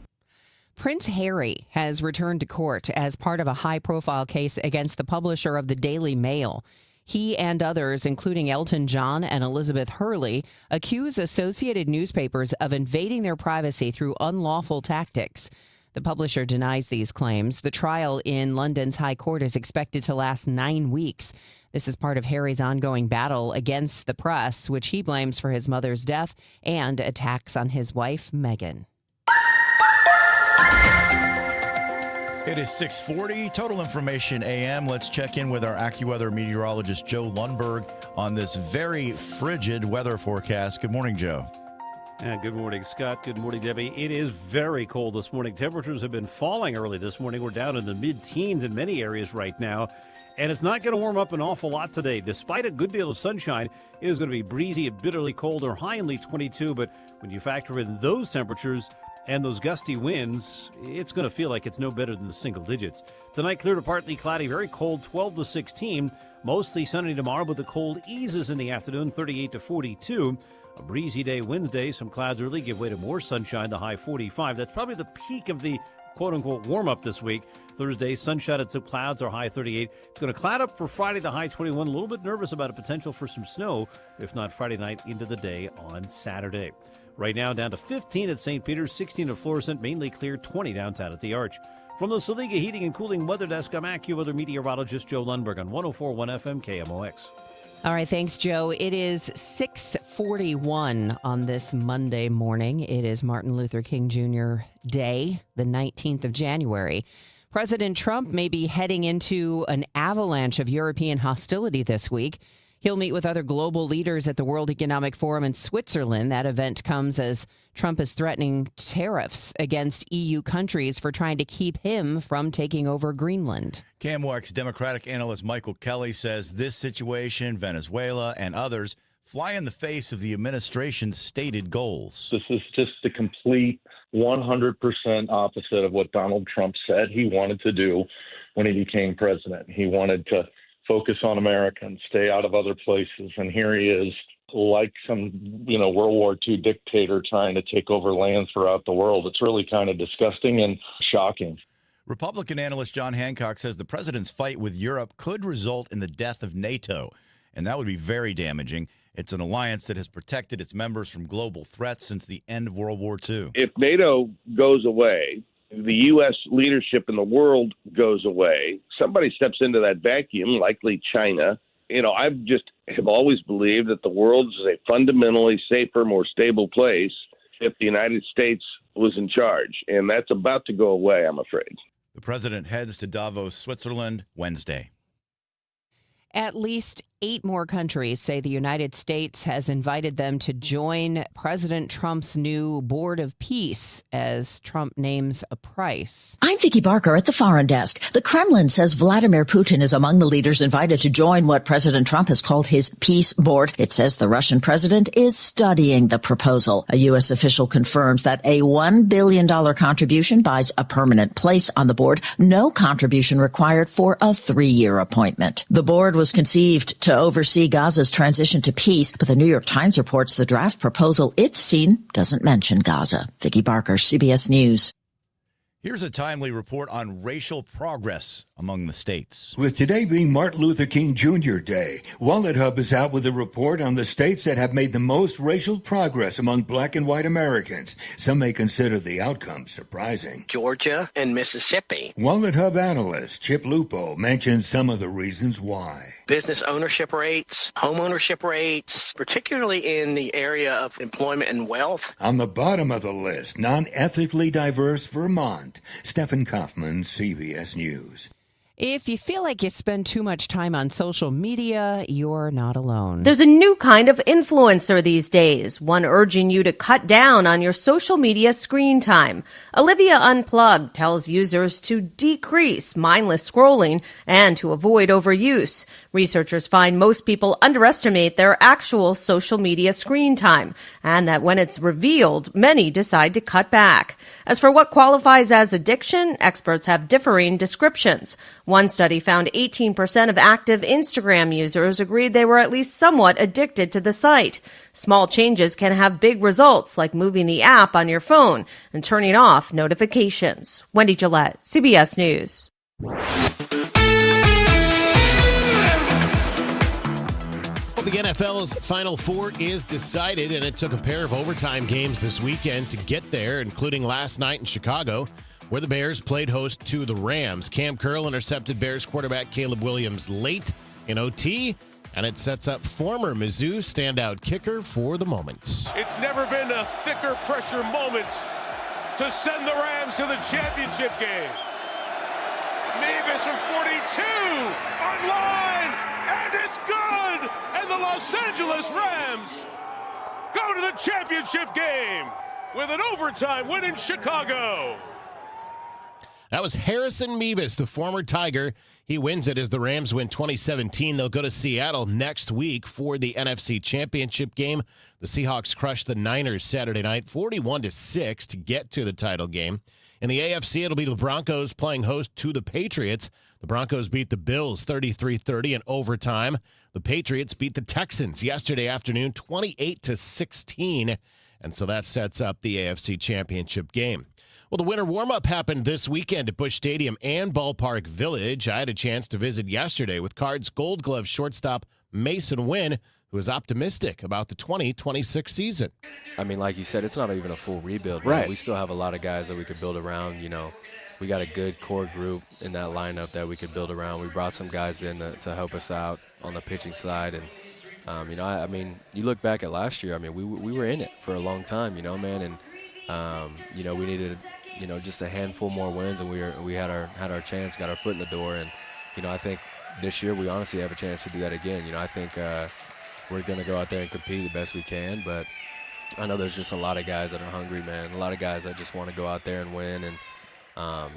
Prince Harry has returned to court as part of a high-profile case against the publisher of the Daily Mail. He and others, including Elton John and Elizabeth Hurley, accuse associated newspapers of invading their privacy through unlawful tactics. The publisher denies these claims. The trial in London's High Court is expected to last 9 weeks. This is part of Harry's ongoing battle against the press, which he blames for his mother's death and attacks on his wife, Meghan. It is 6:40. Total Information AM. Let's check in with our AccuWeather meteorologist, Joe Lundberg, on this very frigid weather forecast. Good morning, Joe. Good morning, Scott. Good morning, Debbie. It is very cold this morning. Temperatures have been falling early this morning. We're down in the mid-teens in many areas right now. And it's not going to warm up an awful lot today. Despite a good deal of sunshine, it is going to be breezy and bitterly cold, or high only 22. But when you factor in those temperatures and those gusty winds, it's going to feel like it's no better than the single digits. Tonight, clear to partly cloudy, very cold, 12 to 16. Mostly sunny tomorrow, but the cold eases in the afternoon, 38 to 42. A breezy day Wednesday. Some clouds early give way to more sunshine, the high 45. That's probably the peak of the quote-unquote warm-up this week. Thursday, sunshine and some clouds, our high 38. It's going to cloud up for Friday, the high 21. A little bit nervous about a potential for some snow, if not Friday night into the day on Saturday. Right now, down to 15 at St. Peter's, 16 at Florissant, mainly clear, 20 downtown at the Arch. From the Saliga Heating and Cooling Weather Desk, I'm AccuWeather meteorologist Joe Lundberg on 104.1 FM KMOX. All right, thanks, Joe. It is 6:41 on this Monday morning. It is Martin Luther King Jr. Day, the 19th of January. President Trump may be heading into an avalanche of European hostility this week. He'll meet with other global leaders at the World Economic Forum in Switzerland. That event comes as Trump is threatening tariffs against EU countries for trying to keep him from taking over Greenland. KMOX Democratic analyst Michael Kelly says this situation, Venezuela, and others fly in the face of the administration's stated goals. This is just the complete 100% opposite of what Donald Trump said he wanted to do when he became president. He wanted to focus on America and stay out of other places. And here he is, like some, World War II dictator trying to take over lands throughout the world. It's really kind of disgusting and shocking. Republican analyst John Hancock says the president's fight with Europe could result in the death of NATO, and that would be very damaging. It's an alliance that has protected its members from global threats since the end of World War II. If NATO goes away, the U.S. leadership in the world goes away, somebody steps into that vacuum, likely China. I have always believed that the world is a fundamentally safer, more stable place if the United States was in charge. And that's about to go away, I'm afraid. The president heads to Davos, Switzerland, Wednesday. At least 8 more countries say the United States has invited them to join President Trump's new Board of Peace as Trump names a price. I'm Vicki Barker at the Foreign Desk. The Kremlin says Vladimir Putin is among the leaders invited to join what President Trump has called his peace board. It says the Russian president is studying the proposal. A U.S. official confirms that a $1 billion contribution buys a permanent place on the board. No contribution required for a 3-year appointment. The board was conceived to oversee Gaza's transition to peace, but the New York Times reports the draft proposal it's seen doesn't mention Gaza. Vicki Barker, CBS News. Here's a timely report on racial progress among the states. With today being Martin Luther King Jr. Day, Wallet Hub is out with a report on the states that have made the most racial progress among black and white Americans. Some may consider the outcome surprising. Georgia and Mississippi. Wallet Hub analyst Chip Lupo mentions some of the reasons why. Business ownership rates, home ownership rates, particularly in the area of employment and wealth. On the bottom of the list, non-ethically diverse Vermont. Stephen Kaufman, CBS News. If you feel like you spend too much time on social media, you're not alone. There's a new kind of influencer these days, one urging you to cut down on your social media screen time. Olivia Unplugged tells users to decrease mindless scrolling and to avoid overuse. Researchers find most people underestimate their actual social media screen time, and that when it's revealed, many decide to cut back. As for what qualifies as addiction, experts have differing descriptions. One study found 18% of active Instagram users agreed they were at least somewhat addicted to the site. Small changes can have big results, like moving the app on your phone and turning off notifications. Wendy Gillette, CBS News. The NFL's Final Four is decided, and it took a pair of overtime games this weekend to get there, including last night in Chicago, where the Bears played host to the Rams. Cam Curl intercepted Bears quarterback Caleb Williams late in OT, and it sets up former Mizzou standout kicker for the moment. It's never been a thicker pressure moment to send the Rams to the championship game. Mavis from 42 online, and it's good! And the Los Angeles Rams go to the championship game with an overtime win in Chicago. That was Harrison Mevis, the former Tiger. He wins it as the Rams win 2017. They'll go to Seattle next week for the NFC Championship game. The Seahawks crushed the Niners Saturday night, 41-6 to get to the title game. In the AFC, it'll be the Broncos playing host to the Patriots. The Broncos beat the Bills 33-30 in overtime. The Patriots beat the Texans yesterday afternoon 28-16, and so that sets up the AFC Championship game. Well, the winter warm-up happened this weekend at Busch Stadium and Ballpark Village. I had a chance to visit yesterday with Cards Gold Glove shortstop Mason Wynn, who is optimistic about the 2026 season. I mean, like you said, it's not even a full rebuild. Right. We still have a lot of guys that we could build around. You know, we got a good core group in that lineup that we could build around. We brought some guys in to help us out on the pitching side. And, you know, I mean, you look back at last year, I mean, we were in it for a long time, you know, man. And, you know, we needed, you know, just a handful more wins, and we had our chance, got our foot in the door. And, you know, I think this year we honestly have a chance to do that again. You know, I think we're going to go out there and compete the best we can, but I know there's just a lot of guys that are hungry, man. A lot of guys that just want to go out there and win and,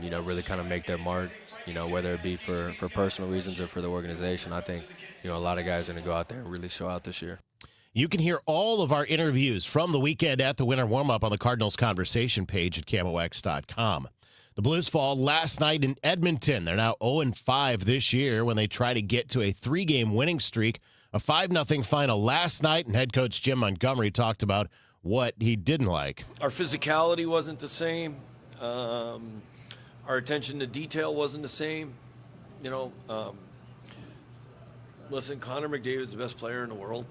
you know, really kind of make their mark, you know, whether it be for personal reasons or for the organization. I think, you know, a lot of guys are going to go out there and really show out this year. You can hear all of our interviews from the weekend at the winter warm-up on the Cardinals Conversation page at KMOX.com. The Blues fall last night in Edmonton. They're now 0-5 this year when they try to get to a 3-game winning streak. A 5-0 final last night, and head coach Jim Montgomery talked about what he didn't like. Our physicality wasn't the same. Our attention to detail wasn't the same. You know, listen, Connor McDavid's the best player in the world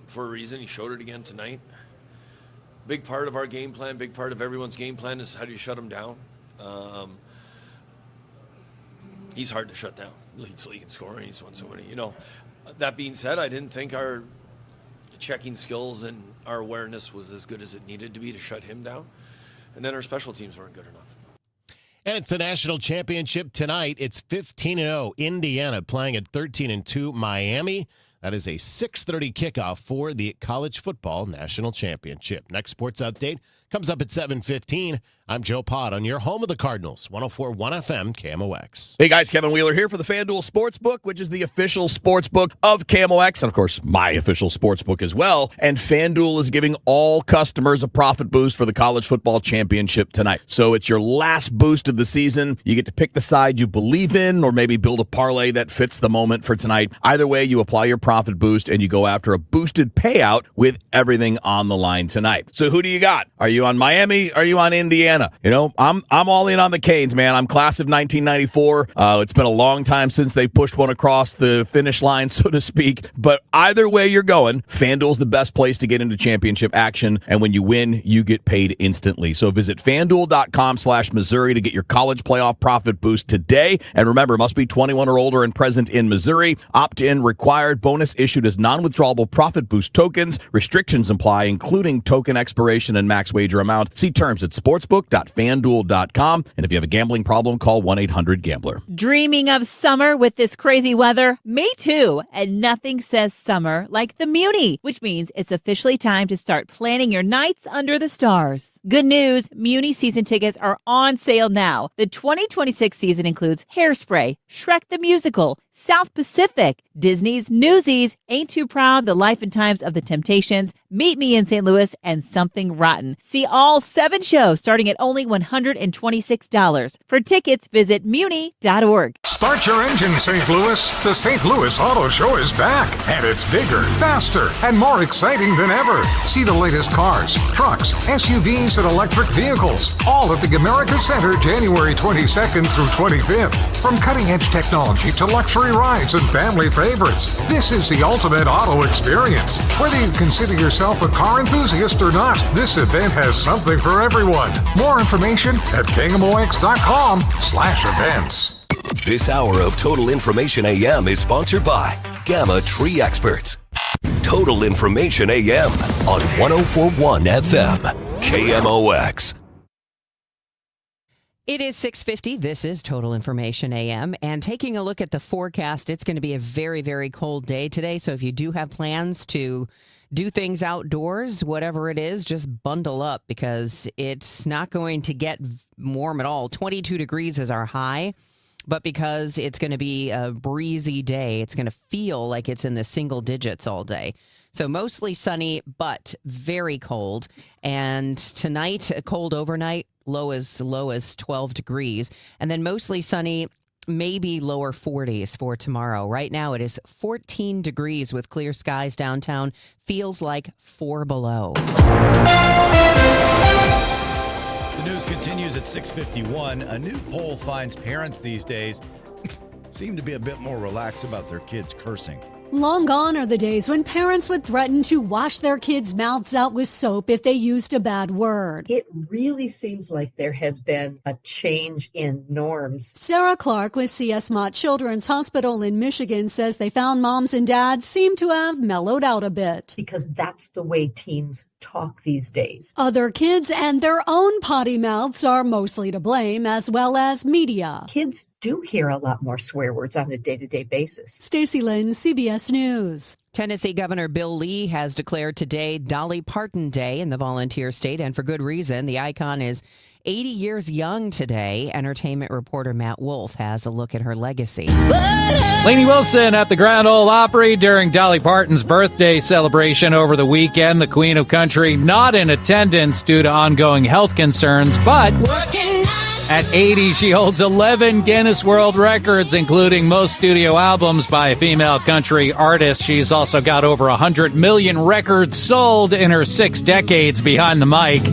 for a reason. He showed it again tonight. Big part of our game plan, big part of everyone's game plan is how do you shut him down. He's hard to shut down. Leads the league in scoring. He's won so many. You know, that being said, I didn't think our checking skills and our awareness was as good as it needed to be to shut him down. And then our special teams weren't good enough. And it's the national championship tonight. It's 15-0 Indiana playing at 13-2 Miami. That is a 6:30 kickoff for the college football national championship. Next sports update comes up at 7:15. I'm Joe Pott on your home of the Cardinals, 104.1 FM KMOX. Hey guys, Kevin Wheeler here for the FanDuel Sportsbook, which is the official sportsbook of KMOX, and of course, my official sportsbook as well. And FanDuel is giving all customers a profit boost for the college football championship tonight. So it's your last boost of the season. You get to pick the side you believe in, or maybe build a parlay that fits the moment for tonight. Either way, you apply your profit boost and you go after a boosted payout with everything on the line tonight. So who do you got? Are you on Miami? Are you on Indiana? You know, I'm all in on the Canes, man. I'm class of 1994. It's been a long time since they've pushed one across the finish line, so to speak. But either way you're going, FanDuel's the best place to get into championship action. And when you win, you get paid instantly. So visit FanDuel.com/Missouri to get your college playoff profit boost today. And remember, must be 21 or older and present in Missouri. Opt-in required. Bonus issued as non-withdrawable profit boost tokens. Restrictions apply, including token expiration and max wager amount. See terms at sportsbook.fanduel.com. And if you have a gambling problem, call 1-800-GAMBLER. Dreaming of summer with this crazy weather? Me too. And nothing says summer like the Muni, which means it's officially time to start planning your nights under the stars. Good news, Muni season tickets are on sale now. The 2026 season includes Hairspray, Shrek the Musical, South Pacific, Disney's Newsies, Ain't Too Proud, The Life and Times of the Temptations, Meet Me in St. Louis, and Something Rotten. See all 7 shows starting at only $126. For tickets, visit muni.org. Start your engine, St. Louis. The St. Louis Auto Show is back, and it's bigger, faster, and more exciting than ever. See the latest cars, trucks, SUVs, and electric vehicles, all at the America Center January 22nd through 25th. From cutting-edge technology to luxury rides and family favorites, this is the ultimate auto experience. Whether you consider yourself a car enthusiast or not, this event has something for everyone. More information at KMOX.com/events. This hour of Total Information AM is sponsored by Gamma Tree Experts. Total Information AM on 104.1 FM KMOX. It is 6:50. This is Total Information AM. And taking a look at the forecast, it's going to be a very, very cold day today. So if you do have plans to do things outdoors, whatever it is, just bundle up because it's not going to get warm at all. 22 degrees is our high. But because it's going to be a breezy day, it's going to feel like it's in the single digits all day. So mostly sunny, but very cold. And tonight, a cold overnight, low as 12 degrees. And then mostly sunny, maybe lower 40s for tomorrow. Right now, it is 14 degrees with clear skies downtown. Feels like 4 below. The news continues at 6:51. A new poll finds parents these days seem to be a bit more relaxed about their kids cursing. Long gone are the days when parents would threaten to wash their kids' mouths out with soap if they used a bad word. It really seems like there has been a change in norms. Sarah Clark with C.S. Mott Children's Hospital in Michigan says they found moms and dads seem to have mellowed out a bit. Because that's the way teens talk these days. Other kids and their own potty mouths are mostly to blame, as well as media. Kids do hear a lot more swear words on a day-to-day basis. Stacey Lynn, CBS News. Tennessee Governor Bill Lee has declared today Dolly Parton Day in the volunteer state, and for good reason. The icon is 80 years young today. Entertainment reporter Matt Wolf has a look at her legacy. Lainey Wilson at the Grand Ole Opry during Dolly Parton's birthday celebration over the weekend. The Queen of Country not in attendance due to ongoing health concerns, but at 80, she holds 11 Guinness World Records, including most studio albums by a female country artist. She's also got over 100 million records sold in her 6 decades behind the mic.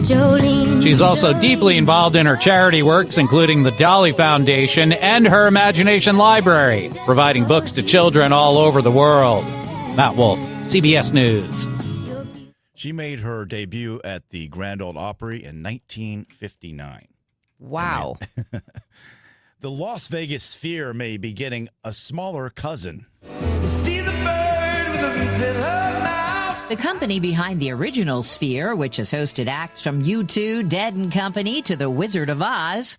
She's also deeply involved in her charity works, including the Dolly Foundation and her Imagination Library, providing books to children all over the world. Matt Wolf, CBS News. She made her debut at the Grand Ole Opry in 1959. Wow. The Las Vegas Sphere may be getting a smaller cousin. The company behind the original Sphere, which has hosted acts from U2, Dead & Company to The Wizard of Oz,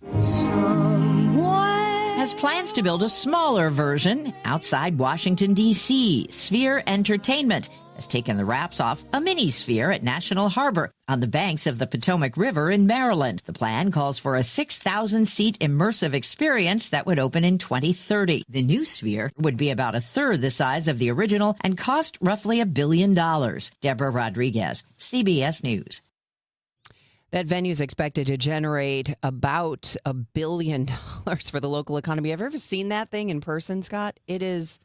has plans to build a smaller version outside Washington, D.C. Sphere Entertainment has taken the wraps off a mini Sphere at National Harbor on the banks of the Potomac River in Maryland. The plan calls for a 6,000-seat immersive experience that would open in 2030. The new Sphere would be about a third the size of the original and cost roughly $1 billion. Deborah Rodriguez, CBS News. That venue is expected to generate about $1 billion for the local economy. Have you ever seen that thing in person, Scott? It is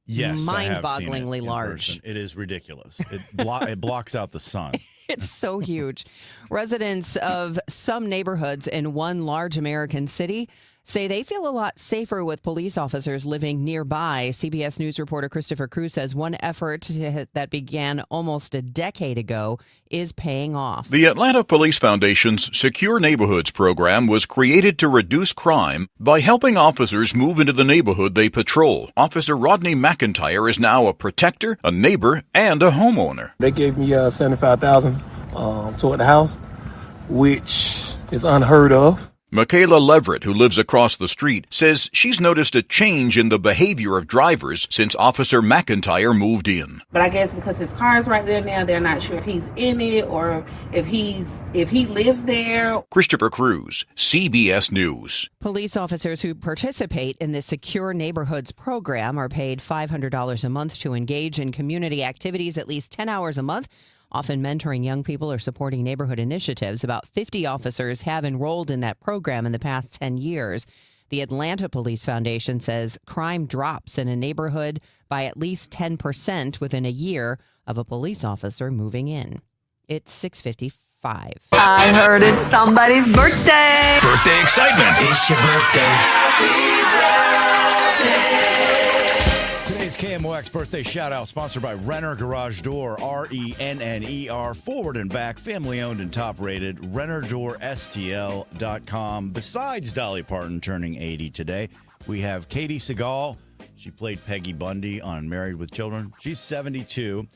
mind-bogglingly large. It is ridiculous. It blocks out the sun. It's so huge. Residents of some neighborhoods in one large American city say they feel a lot safer with police officers living nearby. CBS News reporter Christopher Cruz says one effort that began almost a decade ago is paying off. The Atlanta Police Foundation's Secure Neighborhoods program was created to reduce crime by helping officers move into the neighborhood they patrol. Officer Rodney McIntyre is now a protector, a neighbor, and a homeowner. They gave me $75,000 toward the house, which is unheard of. Michaela Leverett, who lives across the street, says she's noticed a change in the behavior of drivers since Officer McIntyre moved in. But I guess because his car's right there now, they're not sure if he's in it or if he lives there. Christopher Cruz, CBS News. Police officers who participate in the Secure Neighborhoods program are paid $500 a month to engage in community activities at least 10 hours a month, often mentoring young people or supporting neighborhood initiatives. About 50 officers have enrolled in that program in the past 10 years. The Atlanta Police Foundation says crime drops in a neighborhood by at least 10% within a year of a police officer moving in. It's 6:55. I heard it's somebody's birthday. Birthday excitement. It's your birthday. Today's KMOX birthday shout-out sponsored by Renner Garage Door, RENNER, forward and back, family-owned and top-rated, RennerDoorSTL.com. Besides Dolly Parton turning 80 today, we have Katie Seagal. She played Peggy Bundy on Married with Children. She's 72.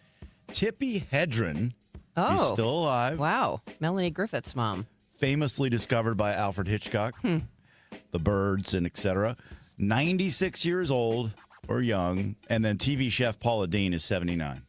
Tippi Hedren. Oh. She's still alive. Wow. Melanie Griffith's mom. Famously discovered by Alfred Hitchcock. The Birds and etc. 96 years old. Or young, and then TV chef Paula Deen is 79.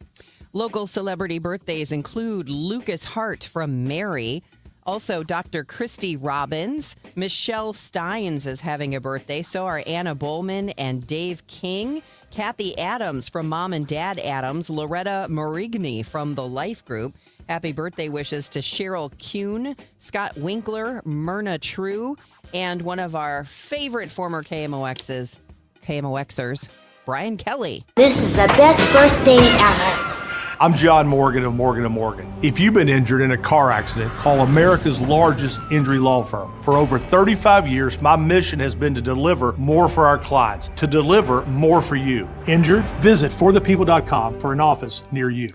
Local celebrity birthdays include Lucas Hart from Mary. Also, Dr. Christy Robbins. Michelle Steins is having a birthday. So are Anna Bowman and Dave King. Kathy Adams from Mom and Dad Adams. Loretta Morigny from The Life Group. Happy birthday wishes to Cheryl Kuhn, Scott Winkler, Myrna True, and one of our favorite former KMOXers, Brian Kelly. This is the best birthday ever. I'm John Morgan of Morgan & Morgan. If you've been injured in a car accident, call America's largest injury law firm. For over 35 years, my mission has been to deliver more for our clients, to deliver more for you. Injured? Visit forthepeople.com for an office near you.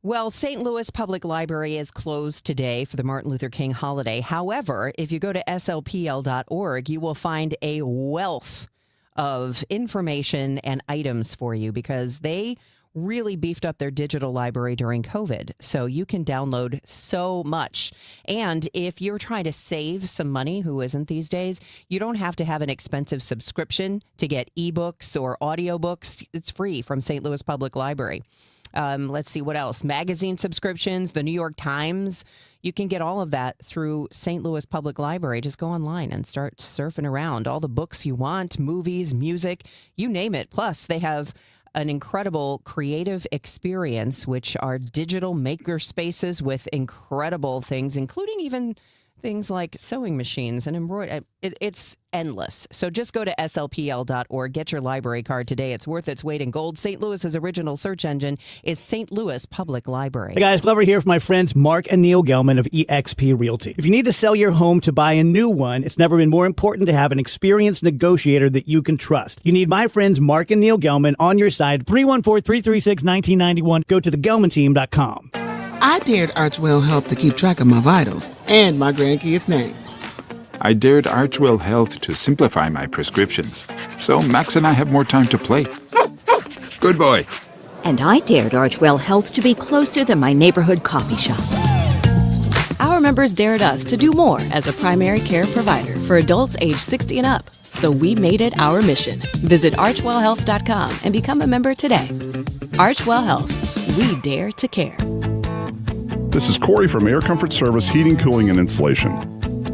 Well, St. Louis Public Library is closed today for the Martin Luther King holiday. However, if you go to slpl.org, you will find a wealth of information and items for you because they really beefed up their digital library during COVID. So you can download so much. And if you're trying to save some money, who isn't these days, you don't have to have an expensive subscription to get ebooks or audiobooks. It's free from St. Louis Public Library. Let's see what else. Magazine subscriptions, the New York Times. You can get all of that through St. Louis Public Library. Just go online and start surfing around. All the books you want, movies, music, you name it. Plus, they have an incredible creative experience, which are digital maker spaces with incredible things, including even things like sewing machines and embroidery. It's endless. So just go to slpl.org. Get your library card today. It's worth its weight in gold. St. Louis's original search engine is St. Louis Public Library. Hey guys, Glover here with my friends Mark and Neil Gelman of eXp Realty. If you need to sell your home to buy a new one, it's never been more important to have an experienced negotiator that you can trust. You need my friends Mark and Neil Gelman on your side. 314-336-1991. Go to thegelmanteam.com. I dared Archwell Health to keep track of my vitals and my grandkids' names. I dared Archwell Health to simplify my prescriptions, so Max and I have more time to play. Good boy. And I dared Archwell Health to be closer than my neighborhood coffee shop. Our members dared us to do more as a primary care provider for adults age 60 and up. So we made it our mission. Visit archwellhealth.com and become a member today. Archwell Health. We dare to care. This is Corey from Air Comfort Service Heating, Cooling, and Insulation.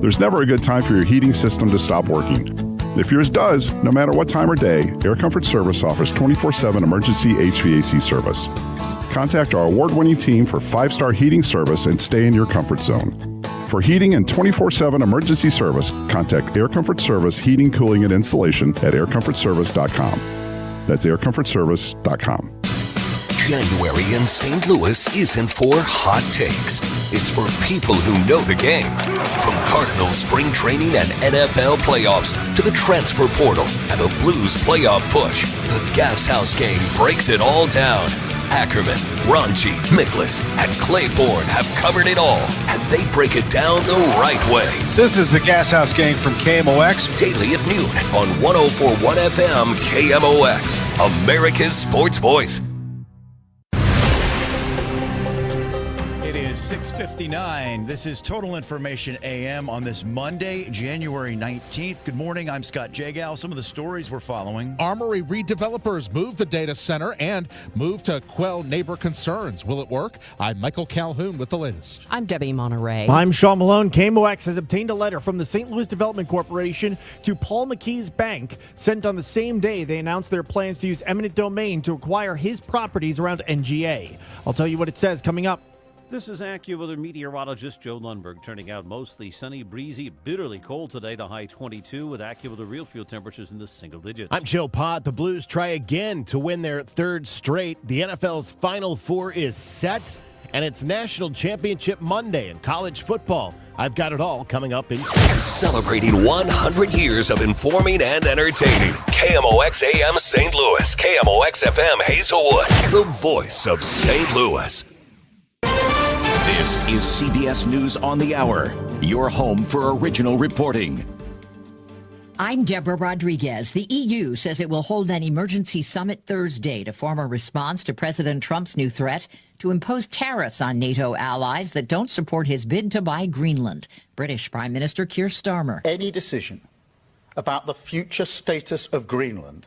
There's never a good time for your heating system to stop working. If yours does, no matter what time or day, Air Comfort Service offers 24/7 emergency HVAC service. Contact our award-winning team for 5-star heating service and stay in your comfort zone. For heating and 24/7 emergency service, contact Air Comfort Service Heating, Cooling, and Insulation at aircomfortservice.com. That's aircomfortservice.com. January in St. Louis isn't for hot takes. It's for people who know the game. From Cardinals spring training and NFL playoffs to the transfer portal and the Blues playoff push, the Gas House Gang breaks it all down. Ackerman, Ranchi, Miklas, and Claiborne have covered it all, and they break it down the right way. This is the Gas House Gang from KMOX. Daily at noon on 104.1 FM KMOX, America's sports voice. It is 6:59. This is Total Information AM on this Monday, January 19th. Good morning. I'm Scott Jagow. Some of the stories we're following. Armory redevelopers move the data center and move to quell neighbor concerns. Will it work? I'm Michael Calhoun with the latest. I'm Debbie Monterey. I'm Sean Malone. KMOX has obtained a letter from the St. Louis Development Corporation to Paul McKee's bank, sent on the same day they announced their plans to use eminent domain to acquire his properties around NGA. I'll tell you what it says coming up. This is AccuWeather meteorologist Joe Lundberg. Turning out mostly sunny, breezy, bitterly cold today. The high 22 with AccuWeather real fuel temperatures in the single digits. I'm Joe Pott. The Blues try again to win their third straight. The NFL's Final Four is set, and it's National Championship Monday in college football. I've got it all coming up in Celebrating 100 years of informing and entertaining. KMOX AM St. Louis, KMOX FM Hazelwood, the voice of St. Louis. This is CBS News on the Hour, your home for original reporting. I'm Deborah Rodriguez. The EU says it will hold an emergency summit Thursday to form a response to President Trump's new threat to impose tariffs on NATO allies that don't support his bid to buy Greenland. British Prime Minister Keir Starmer. Any decision about the future status of Greenland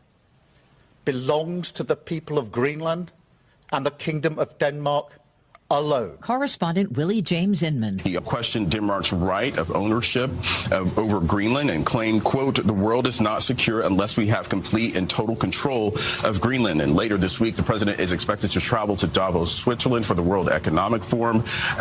belongs to the people of Greenland and the Kingdom of Denmark alone. Correspondent Willie James Inman. He questioned Denmark's right of ownership over Greenland and claimed, quote, the world is not secure unless we have complete and total control of Greenland. And later this week, the president is expected to travel to Davos, Switzerland for the World Economic Forum,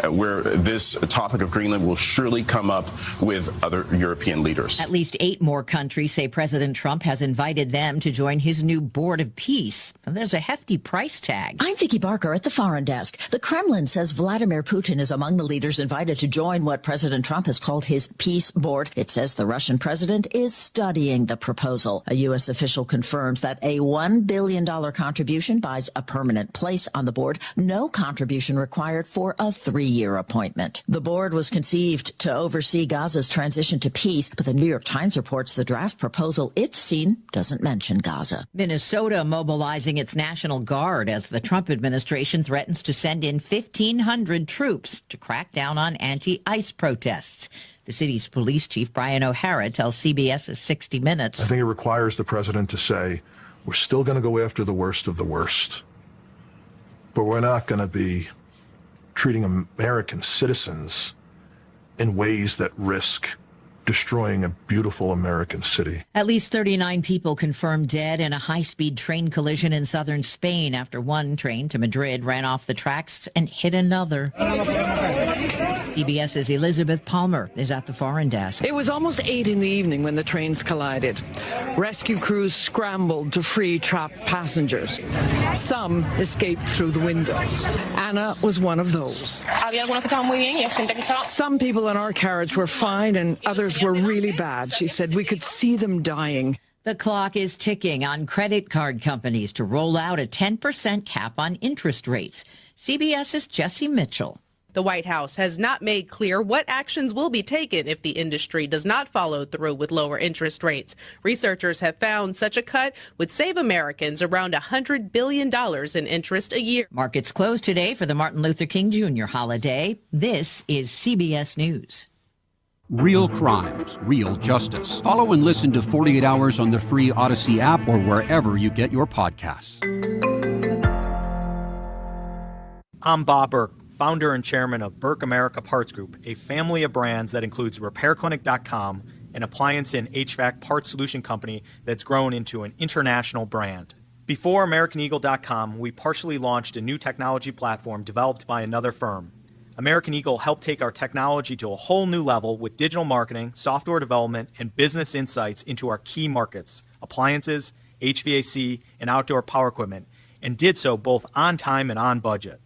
where this topic of Greenland will surely come up with other European leaders. At least 8 more countries say President Trump has invited them to join his new Board of Peace. And there's a hefty price tag. I'm Vicki Barker at the Foreign Desk. The Kremlin says Vladimir Putin is among the leaders invited to join what President Trump has called his peace board. It says the Russian president is studying the proposal. A U.S. official confirms that a $1 billion contribution buys a permanent place on the board. No contribution required for a 3-year appointment. The board was conceived to oversee Gaza's transition to peace, but the New York Times reports the draft proposal it's seen doesn't mention Gaza. Minnesota mobilizing its National Guard as the Trump administration threatens to send in 1,500 troops to crack down on anti-ICE protests. The city's police chief, Brian O'Hara, tells CBS's 60 Minutes. I think it requires the president to say, we're still going to go after the worst of the worst, but we're not going to be treating American citizens in ways that risk destroying a beautiful American city. At least 39 people confirmed dead in a high-speed train collision in southern Spain after one train to Madrid ran off the tracks and hit another. CBS's Elizabeth Palmer is at the Foreign Desk. It was almost 8 in the evening when the trains collided. Rescue crews scrambled to free trapped passengers. Some escaped through the windows. Anna was one of those. Some people in our carriage were fine and others were really bad. She said we could see them dying. The clock is ticking on credit card companies to roll out a 10% cap on interest rates. CBS's Jesse Mitchell. The White House has not made clear what actions will be taken if the industry does not follow through with lower interest rates. Researchers have found such a cut would save Americans around $100 billion in interest a year. Markets closed today for the Martin Luther King Jr. holiday. This is CBS News. Real crimes, real justice. Follow and listen to 48 Hours on the free Odyssey app or wherever you get your podcasts. I'm Bob Burke, founder and chairman of Burke America Parts Group, a family of brands that includes RepairClinic.com, an appliance and HVAC parts solution company that's grown into an international brand. Before AmericanEagle.com, we partially launched a new technology platform developed by another firm. American Eagle helped take our technology to a whole new level with digital marketing, software development, and business insights into our key markets, appliances, HVAC, and outdoor power equipment, and did so both on time and on budget.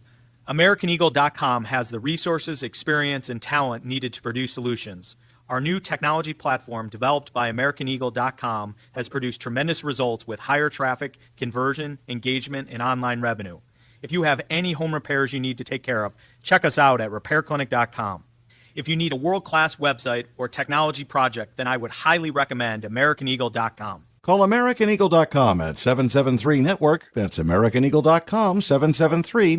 AmericanEagle.com has the resources, experience, and talent needed to produce solutions. Our new technology platform, developed by AmericanEagle.com, has produced tremendous results with higher traffic, conversion, engagement, and online revenue. If you have any home repairs you need to take care of, check us out at RepairClinic.com. If you need a world-class website or technology project, then I would highly recommend AmericanEagle.com. Call AmericanEagle.com at 773-NETWORK. That's AmericanEagle.com, 773.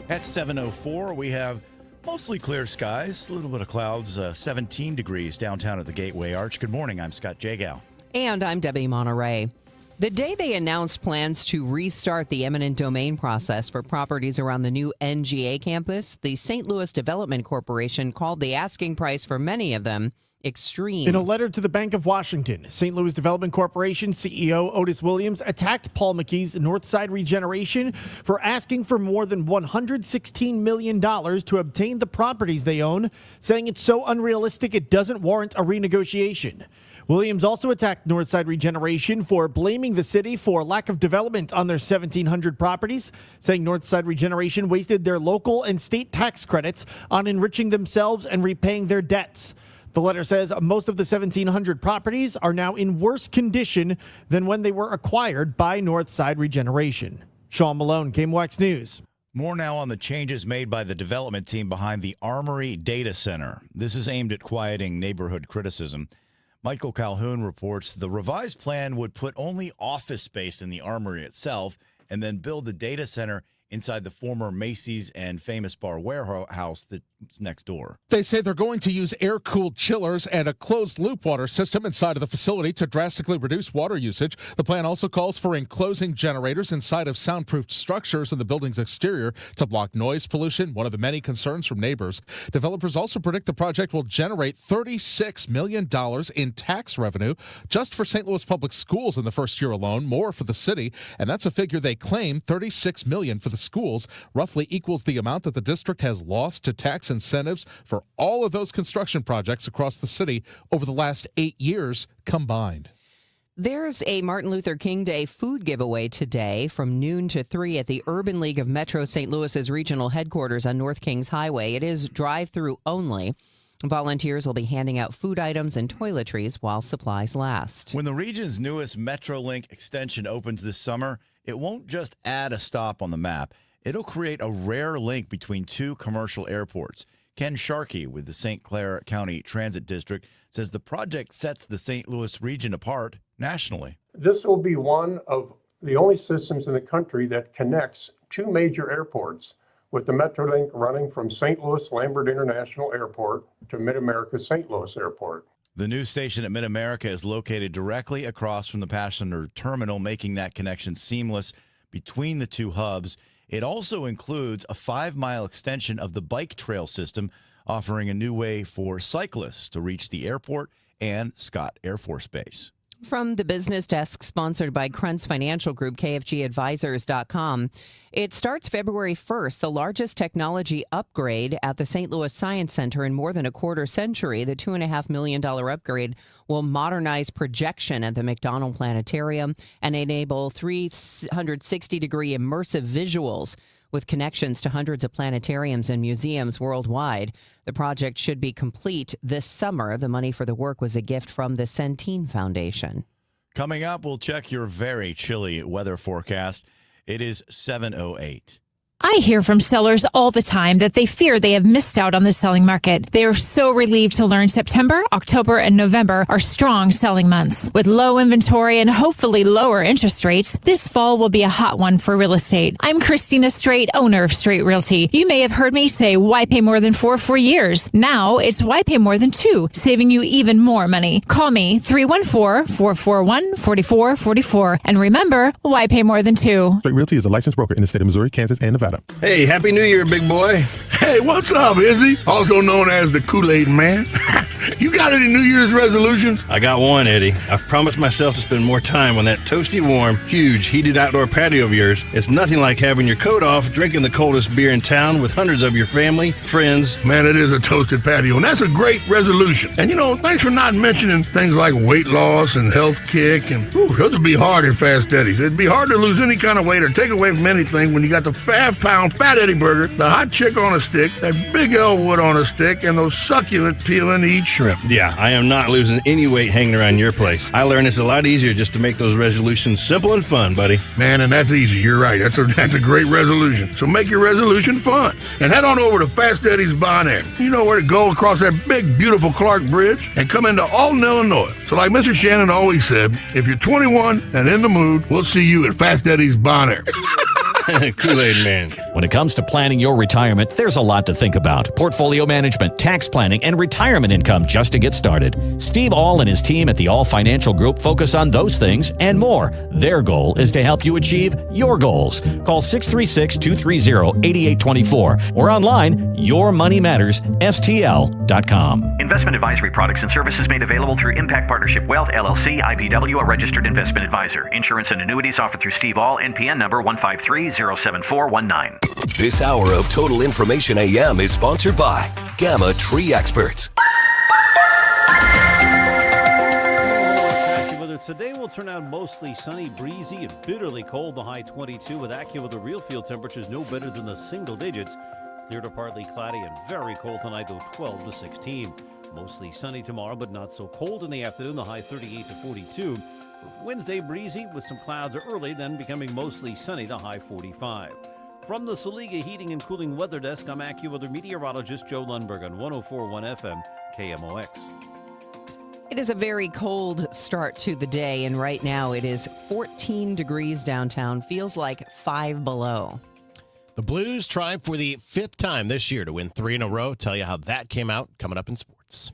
At 7:04, we have mostly clear skies, a little bit of clouds, 17 degrees downtown at the Gateway Arch. Good morning. I'm Scott Jagow. And I'm Debbie Monterey. The day they announced plans to restart the eminent domain process for properties around the new NGA campus, the St. Louis Development Corporation called the asking price for many of them extreme. In a letter to the Bank of Washington, St. Louis Development Corporation CEO Otis Williams attacked Paul McKee's Northside Regeneration for asking for more than $116 million to obtain the properties they own, saying it's so unrealistic it doesn't warrant a renegotiation. Williams also attacked Northside Regeneration for blaming the city for lack of development on their 1,700 properties, saying Northside Regeneration wasted their local and state tax credits on enriching themselves and repaying their debts. The letter says most of the 1,700 properties are now in worse condition than when they were acquired by Northside Regeneration. Sean Malone, KMOX News. More now on the changes made by the development team behind the Armory Data Center. This is aimed at quieting neighborhood criticism. Michael Calhoun reports the revised plan would put only office space in the Armory itself and then build the data center inside the former Macy's and Famous Bar warehouse that's next door. They say they're going to use air-cooled chillers and a closed-loop water system inside of the facility to drastically reduce water usage. The plan also calls for enclosing generators inside of soundproofed structures in the building's exterior to block noise pollution, one of the many concerns from neighbors. Developers also predict the project will generate $36 million in tax revenue just for St. Louis Public Schools in the first year alone, more for the city, and that's a figure they claim, $36 million for the schools, roughly equals the amount that the district has lost to tax incentives for all of those construction projects across the city over the last 8 years combined. There's a Martin Luther King Day food giveaway today from noon to 3 at the Urban League of Metro St. Louis's regional headquarters on North Kings Highway. It is drive-through only. Volunteers will be handing out food items and toiletries while supplies last. When the region's newest MetroLink extension opens this summer, it won't just add a stop on the map. It'll create a rare link between two commercial airports. Ken Sharkey with the St. Clair County Transit District says the project sets the St. Louis region apart nationally. This will be one of the only systems in the country that connects two major airports, with the MetroLink running from St. Louis Lambert International Airport to Mid-America St. Louis Airport. The new station at Mid-America is located directly across from the passenger terminal, making that connection seamless between the two hubs. It also includes a 5-mile extension of the bike trail system, offering a new way for cyclists to reach the airport and Scott Air Force Base. From the business desk sponsored by Krentz Financial Group, KFGadvisors.com. It starts February 1st, the largest technology upgrade at the St. Louis Science Center in more than a quarter century. The $2.5 million upgrade will modernize projection at the McDonald Planetarium and enable 360-degree immersive visuals with connections to hundreds of planetariums and museums worldwide. The project should be complete this summer. The money for the work was a gift from the Centene Foundation. Coming up, we'll check your very chilly weather forecast. It is 7:08. I hear from sellers all the time that they fear they have missed out on the selling market. They are so relieved to learn September, October, and November are strong selling months. With low inventory and hopefully lower interest rates, this fall will be a hot one for real estate. I'm Christina Straight, owner of Straight Realty. You may have heard me say, why pay more than 4 for years? Now it's why pay more than 2, saving you even more money. Call me 314-441-4444. And remember, why pay more than 2? Straight Realty is a licensed broker in the state of Missouri, Kansas, and Nevada. Hey, Happy New Year, big boy. Hey, what's up, Izzy? Also known as the Kool-Aid Man. You got any New Year's resolutions? I got one, Eddie. I've promised myself to spend more time on that toasty, warm, huge, heated outdoor patio of yours. It's nothing like having your coat off, drinking the coldest beer in town with hundreds of your family, friends. Man, it is a toasted patio, and that's a great resolution. And thanks for not mentioning things like weight loss and health kick. And those would be hard in Fast Eddie's. It'd be hard to lose any kind of weight or take away from anything when you got the 5-pound Fat Eddie burger, the hot chick on a stick, that Big Elwood on a stick, and those succulent peel and eat shrimp. Yeah, I am not losing any weight hanging around your place. I learned it's a lot easier just to make those resolutions simple and fun, buddy. Man, and that's easy. You're right. That's a great resolution. So make your resolution fun. And head on over to Fast Eddie's Bon Air. You know where to go across that big, beautiful Clark Bridge and come into Alton, Illinois. So like Mr. Shannon always said, if you're 21 and in the mood, we'll see you at Fast Eddie's Bon Air. Kool-Aid Man. When it comes to planning your retirement, there's a lot to think about. Portfolio management, tax planning, and retirement income just to get started. Steve All and his team at the All Financial Group focus on those things and more. Their goal is to help you achieve your goals. Call 636-230-8824 or online, yourmoneymattersstl.com. Investment advisory products and services made available through Impact Partnership Wealth, LLC, IBW, a registered investment advisor. Insurance and annuities offered through Steve All, NPN number 153-07419. This hour of Total Information AM is sponsored by Gamma Tree Experts. Weather today will turn out mostly sunny, breezy, and bitterly cold. The high 22 with AccuWeather real field temperatures no better than the single digits. Clear to partly cloudy and very cold tonight, though 12 to 16. Mostly sunny tomorrow, but not so cold in the afternoon. The high 38 to 42. Wednesday, breezy with some clouds early, then becoming mostly sunny, the high 45. From the Saliga Heating and Cooling Weather Desk, I'm AccuWeather meteorologist Joe Lundberg on 104.1 FM KMOX. It is a very cold start to the day, and right now it is 14 degrees downtown. Feels like 5 below. The Blues try for the 5th time this year to win 3 in a row. Tell you how that came out coming up in sports.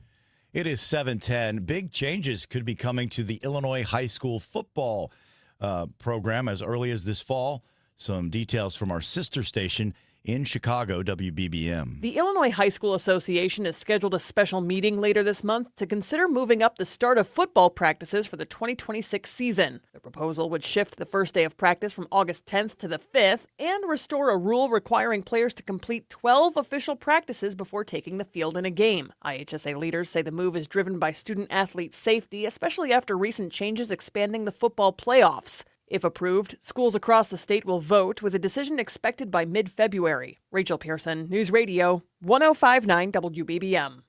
It is 7:10. Big changes could be coming to the Illinois high school football program as early as this fall. Some details from our sister station in Chicago, WBBM. The Illinois High School Association has scheduled a special meeting later this month to consider moving up the start of football practices for the 2026 season. The proposal would shift the first day of practice from August 10th to the 5th and restore a rule requiring players to complete 12 official practices before taking the field in a game. IHSA leaders say the move is driven by student-athlete safety, especially after recent changes expanding the football playoffs. If approved, schools across the state will vote, with a decision expected by mid-February. Rachel Pearson, News Radio, 105.9 WBBM.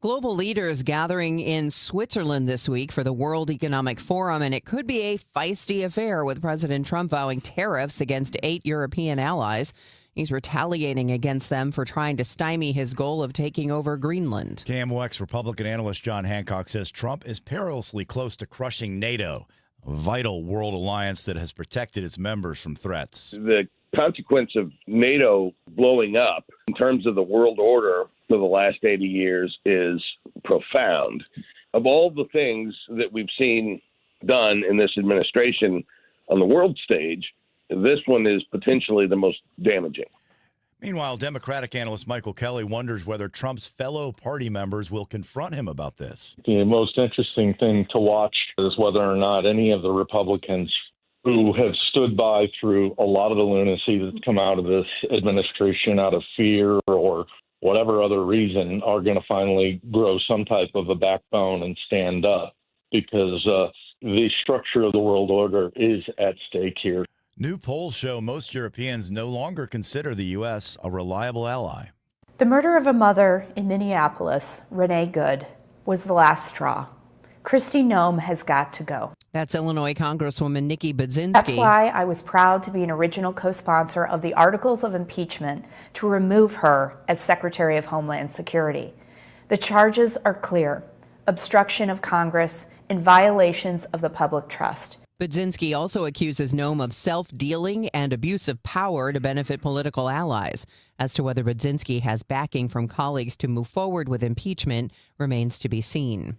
Global leaders gathering in Switzerland this week for the World Economic Forum, and it could be a feisty affair with President Trump vowing tariffs against 8 European allies. He's retaliating against them for trying to stymie his goal of taking over Greenland. KMOX Republican analyst John Hancock says Trump is perilously close to crushing NATO, a vital world alliance that has protected its members from threats. The consequence of NATO blowing up in terms of the world order for the last 80 years is profound. Of all the things that we've seen done in this administration on the world stage, this one is potentially the most damaging. Meanwhile, Democratic analyst Michael Kelly wonders whether Trump's fellow party members will confront him about this. The most interesting thing to watch is whether or not any of the Republicans who have stood by through a lot of the lunacy that's come out of this administration out of fear or whatever other reason are going to finally grow some type of a backbone and stand up, because the structure of the world order is at stake here. New polls show most Europeans no longer consider the U.S. a reliable ally. The murder of a mother in Minneapolis, Renee Good, was the last straw. Kristi Noem has got to go. That's Illinois Congresswoman Nikki Budzinski. That's why I was proud to be an original co-sponsor of the articles of impeachment to remove her as Secretary of Homeland Security. The charges are clear: obstruction of Congress and violations of the public trust. Budzinski also accuses Noem of self-dealing and abuse of power to benefit political allies. As to whether Budzinski has backing from colleagues to move forward with impeachment remains to be seen.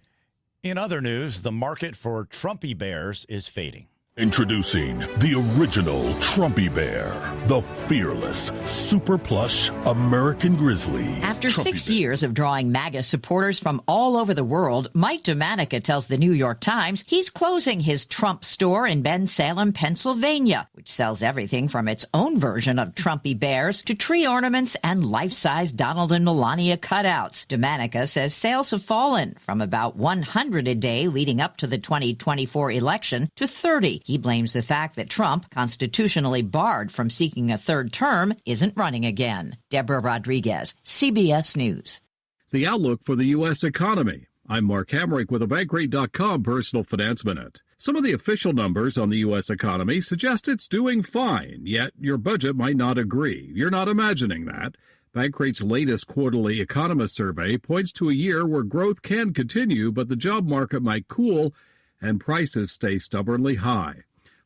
In other news, the market for Trumpy bears is fading. Introducing the original Trumpy Bear, the fearless, super plush American Grizzly. After Trumpy 6 Bear. years of drawing MAGA supporters from all over the world, Mike DeManica tells the New York Times he's closing his Trump store in Bensalem, Pennsylvania, which sells everything from its own version of Trumpy bears to tree ornaments and life-size Donald and Melania cutouts. DeManica says sales have fallen from about 100 a day leading up to the 2024 election to 30. He blames the fact that Trump, constitutionally barred from seeking a third term, isn't running again. Deborah Rodriguez, CBS News. The outlook for the U.S. economy. I'm Mark Hamrick with a Bankrate.com Personal Finance Minute. Some of the official numbers on the U.S. economy suggest it's doing fine, yet your budget might not agree. You're not imagining that. Bankrate's latest quarterly economist survey points to a year where growth can continue, but the job market might cool and prices stay stubbornly high.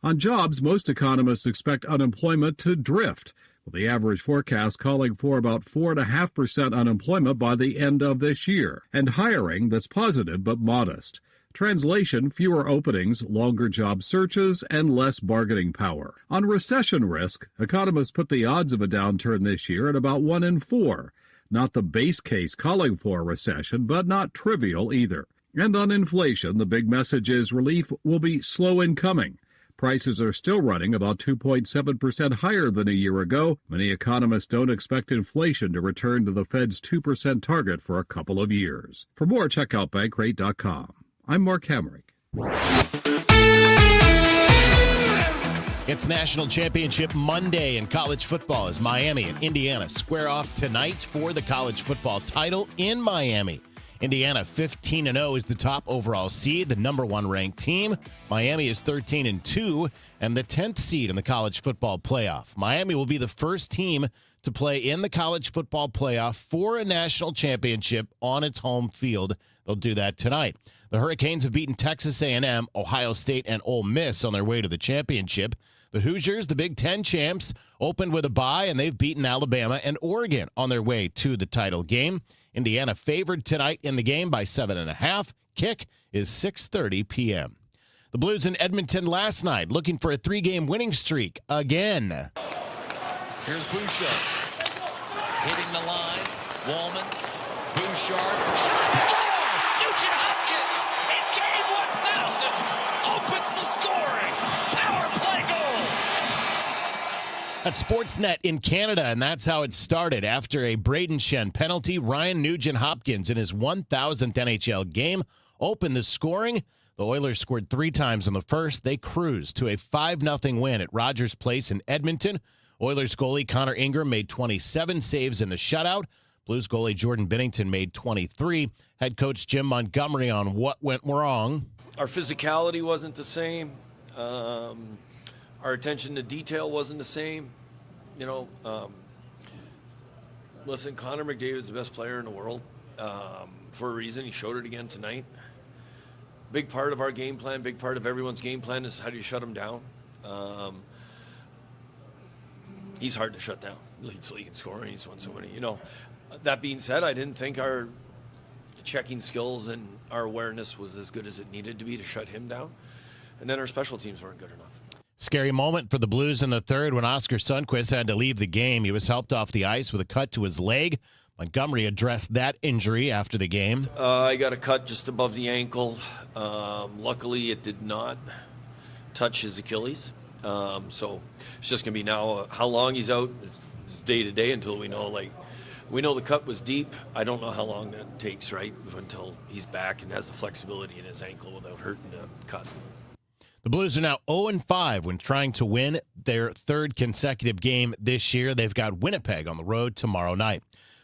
On jobs, most economists expect unemployment to drift, with the average forecast calling for about 4.5% unemployment by the end of this year, and hiring that's positive but modest. Translation, fewer openings, longer job searches, and less bargaining power. On recession risk, economists put the odds of a downturn this year at about 1 in 4. Not the base case calling for a recession, but not trivial either. And on inflation, the big message is relief will be slow in coming. Prices are still running about 2.7% higher than a year ago. Many economists don't expect inflation to return to the Fed's 2% target for a couple of years. For more, check out Bankrate.com. I'm Mark Hamrick. It's National Championship Monday in college football as Miami and Indiana square off tonight for the college football title in Miami. Indiana 15-0 is the top overall seed, the number one ranked team. Miami is 13-2 and the 10th seed in the college football playoff. Miami will be the first team to play in the college football playoff for a national championship on its home field. They'll do that tonight. The Hurricanes have beaten Texas A&M, Ohio State, and Ole Miss on their way to the championship. The Hoosiers, the Big Ten champs, opened with a bye, and they've beaten Alabama and Oregon on their way to the title game. Indiana favored tonight in the game by 7.5. Kick is 6:30 p.m. The Blues in Edmonton last night looking for a 3-game winning streak again. Here's Bouchard hitting the line. Wallman, Bouchard, score! Nugent Hopkins in game 1,000 opens the scoring. Power play goal. That's Sportsnet in Canada, and that's how it started. After a Braden Shen penalty, Ryan Nugent-Hopkins in his 1,000th NHL game opened the scoring. The Oilers scored 3 times in the first. They cruised to a 5-0 win at Rogers Place in Edmonton. Oilers goalie Connor Ingram made 27 saves in the shutout. Blues goalie Jordan Binnington made 23. Head coach Jim Montgomery on what went wrong. Our physicality wasn't the same. Our attention to detail wasn't the same. Listen, Connor McDavid's the best player in the world for a reason. He showed it again tonight. Big part of our game plan, big part of everyone's game plan is how do you shut him down. He's hard to shut down. Leads the league in scoring. He's won so many. That being said, I didn't think our checking skills and our awareness was as good as it needed to be to shut him down. And then our special teams weren't good enough. Scary moment for the Blues in the third when Oscar Sundqvist had to leave the game. He was helped off the ice with a cut to his leg. Montgomery addressed that injury after the game. I got a cut just above the ankle. Luckily, it did not touch his Achilles. So it's just going to be now how long he's out. It's day to day until we know. We know the cut was deep. I don't know how long that takes, right, until he's back and has the flexibility in his ankle without hurting the cut. The Blues are now 0-5 when trying to win their third consecutive game this year. They've got Winnipeg on the road tomorrow night.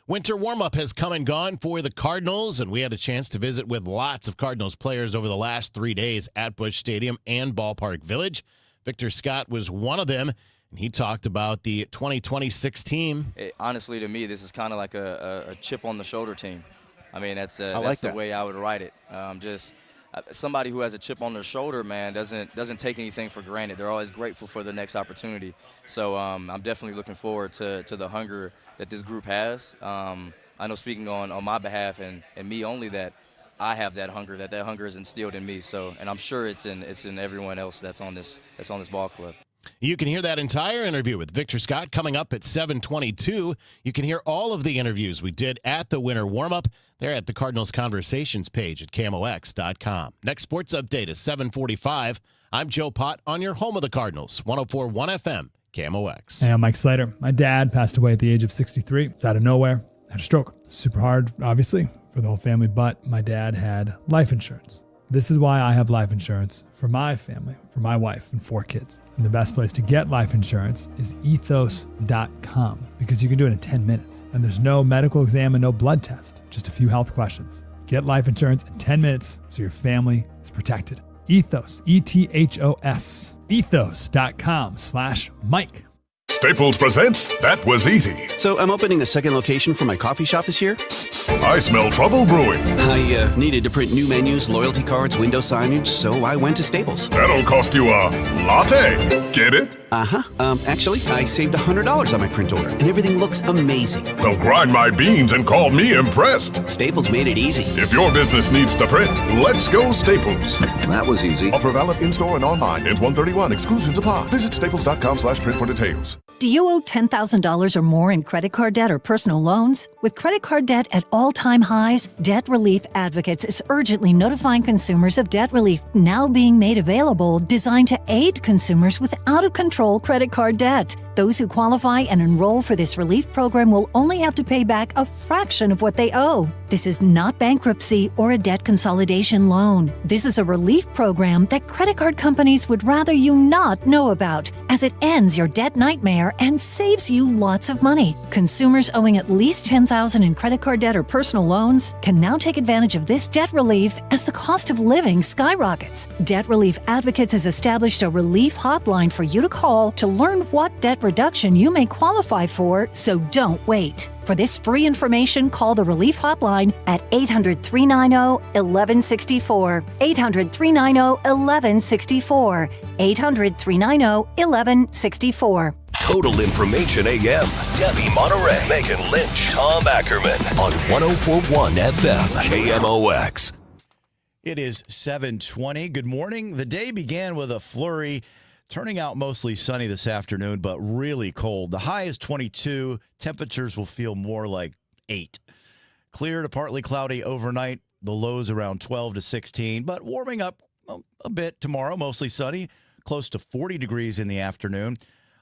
Winter warm-up has come and gone for the Cardinals, and we had a chance to visit with lots of Cardinals players over the last 3 days at Busch Stadium and Ballpark Village. Victor Scott was one of them, and he talked about the 2026 team. Honestly, to me, this is kind of like a chip on the shoulder team. I mean, that's like the way I would write it. Somebody who has a chip on their shoulder, man, doesn't take anything for granted. They're always grateful for the next opportunity. So I'm definitely looking forward to the hunger that this group has. I know, speaking on my behalf and me only, that I have that hunger. That hunger is instilled in me. So, and I'm sure it's in everyone else that's on this ball club. You can hear that entire interview with Victor Scott coming up at 7:22. You can hear all of the interviews we did at the winter warm-up. They're at the Cardinals Conversations page at KMOX.com. Next sports update is 7:45. I'm Joe Pott on your home of the Cardinals, 104.1 FM, KMOX. Hey, I'm Mike Slater. My dad passed away at the age of 63. It's out of nowhere. Had a stroke. Super hard, obviously, for the whole family, but my dad had life insurance. This is why I have life insurance for my family, for my wife and 4 kids. And the best place to get life insurance is ethos.com, because you can do it in 10 minutes. And there's no medical exam and no blood test, just a few health questions. Get life insurance in 10 minutes so your family is protected. Ethos, ETHOS, ethos.com/Mike. Staples presents That Was Easy. So I'm opening a second location for my coffee shop this year. I smell trouble brewing. I needed to print new menus, loyalty cards, window signage, so I went to Staples. That'll cost you a latte. Get it? Uh-huh. Actually, I saved $100 on my print order, and everything looks amazing. Well, grind my beans and call me impressed. Staples made it easy. If your business needs to print, let's go Staples. That was easy. Offer valid in-store and online. Ends 1/31. Exclusions apply. Visit staples.com/print for details. Do you owe $10,000 or more in credit card debt or personal loans? With credit card debt at all-time highs, Debt Relief Advocates is urgently notifying consumers of debt relief now being made available, designed to aid consumers with out-of-control credit card debt. Those who qualify and enroll for this relief program will only have to pay back a fraction of what they owe. This is not bankruptcy or a debt consolidation loan. This is a relief program that credit card companies would rather you not know about, as it ends your debt nightmare and saves you lots of money. Consumers owing at least $10,000 in credit card debt or personal loans can now take advantage of this debt relief as the cost of living skyrockets. Debt Relief Advocates has established a relief hotline for you to call to learn what debt reduction you may qualify for, so don't wait. For this free information, call the Relief Hotline at 800-390-1164. 800-390-1164. 800-390-1164. Total Information AM. Debbie Monterey, Megan Lynch, Tom Ackerman on 104.1 FM, KMOX. It is 7:20. Good morning. The day began with a flurry, turning out mostly sunny this afternoon, but really cold. The high is 22. Temperatures will feel more like 8. Clear to partly cloudy overnight. The lows around 12 to 16, but warming up a bit tomorrow. Mostly sunny, close to 40 degrees in the afternoon.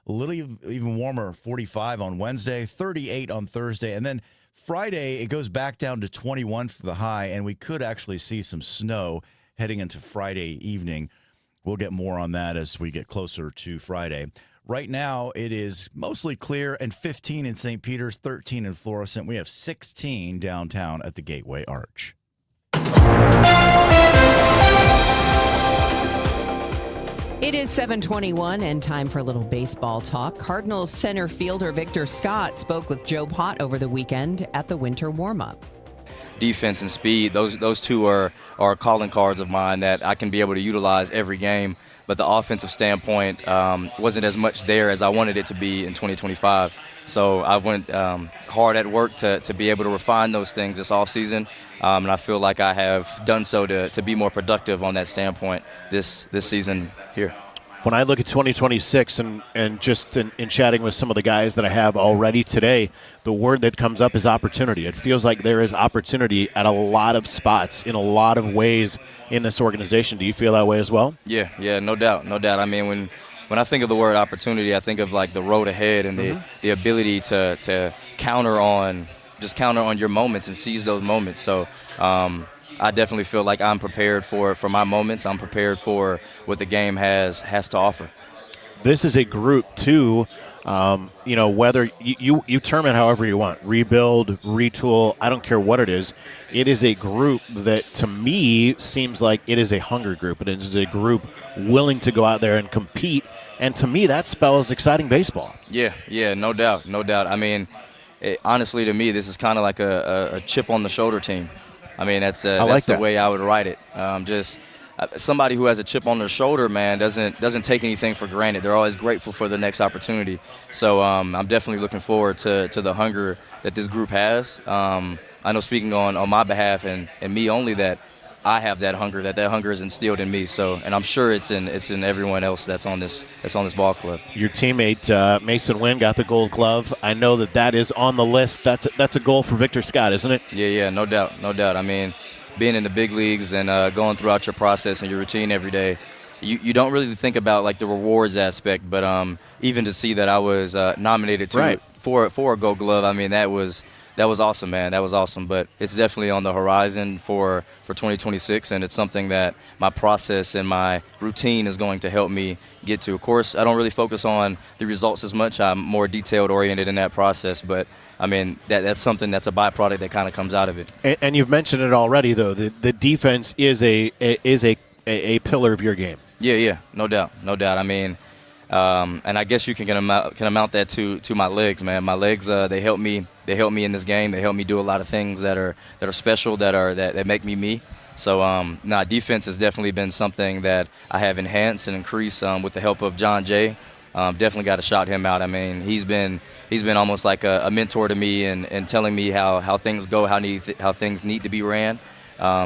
A little even warmer, 45 on Wednesday, 38 on Thursday. And then Friday, it goes back down to 21 for the high, and we could actually see some snow heading into Friday evening. We'll get more on that as we get closer to Friday. Right now, it is mostly clear and 15 in St. Peter's, 13 in Florissant. We have 16 downtown at the Gateway Arch. It is 7:21 and time for a little baseball talk. Cardinals center fielder Victor Scott spoke with Joe Pott over the weekend at the winter warm-up. Defense and speed, those two are calling cards of mine that I can be able to utilize every game. But the offensive standpoint wasn't as much there as I wanted it to be in 2025. So I went hard at work to be able to refine those things this offseason. And I feel like I have done so to be more productive on that standpoint this season here. When I look at 2026 and just in chatting with some of the guys that I have already today, the word that comes up is opportunity. It feels like there is opportunity at a lot of spots in a lot of ways in this organization. Do you feel that way as well? Yeah, no doubt. I mean, when I think of the word opportunity, I think of like the road ahead and the ability to counter on your moments and seize those moments. So I definitely feel like I'm prepared for my moments. I'm prepared for what the game has to offer. This is a group, too, Whether you term it however you want, rebuild, retool, I don't care what it is a group that to me seems like it is a hunger group. It is a group willing to go out there and compete, and to me that spells exciting baseball. Yeah, no doubt. I mean, honestly, to me, this is kind of like a chip on the shoulder team. I mean, that's the way I would write it. Somebody who has a chip on their shoulder, man, doesn't take anything for granted. They're always grateful for the next opportunity. So I'm definitely looking forward to the hunger that this group has. I know, speaking on my behalf and me only, that I have that hunger. That hunger is instilled in me. So, and I'm sure it's in everyone else that's on this ball club. Your teammate Mason Wynn got the Gold Glove. I know that is on the list. That's a goal for Victor Scott, isn't it? Yeah, no doubt. I mean, being in the big leagues and going throughout your process and your routine every day, you don't really think about like the rewards aspect. But even to see that I was nominated for a Gold Glove, I mean, that was awesome, man. That was awesome. But it's definitely on the horizon for 2026, and it's something that my process and my routine is going to help me get to. Of course, I don't really focus on the results as much. I'm more detailed oriented in that process, but I mean, that's something that's a byproduct that kind of comes out of it. And you've mentioned it already, though. The defense is a pillar of your game. Yeah, no doubt. I mean, and I guess you can amount that to my legs, man. My legs, they help me. They help me in this game. They help me do a lot of things that are special, that make me. So, defense has definitely been something that I have enhanced and increased with the help of John Jay. Definitely got to shout him out. I mean, he's been almost like a mentor to me and telling me how things go, how things need to be ran.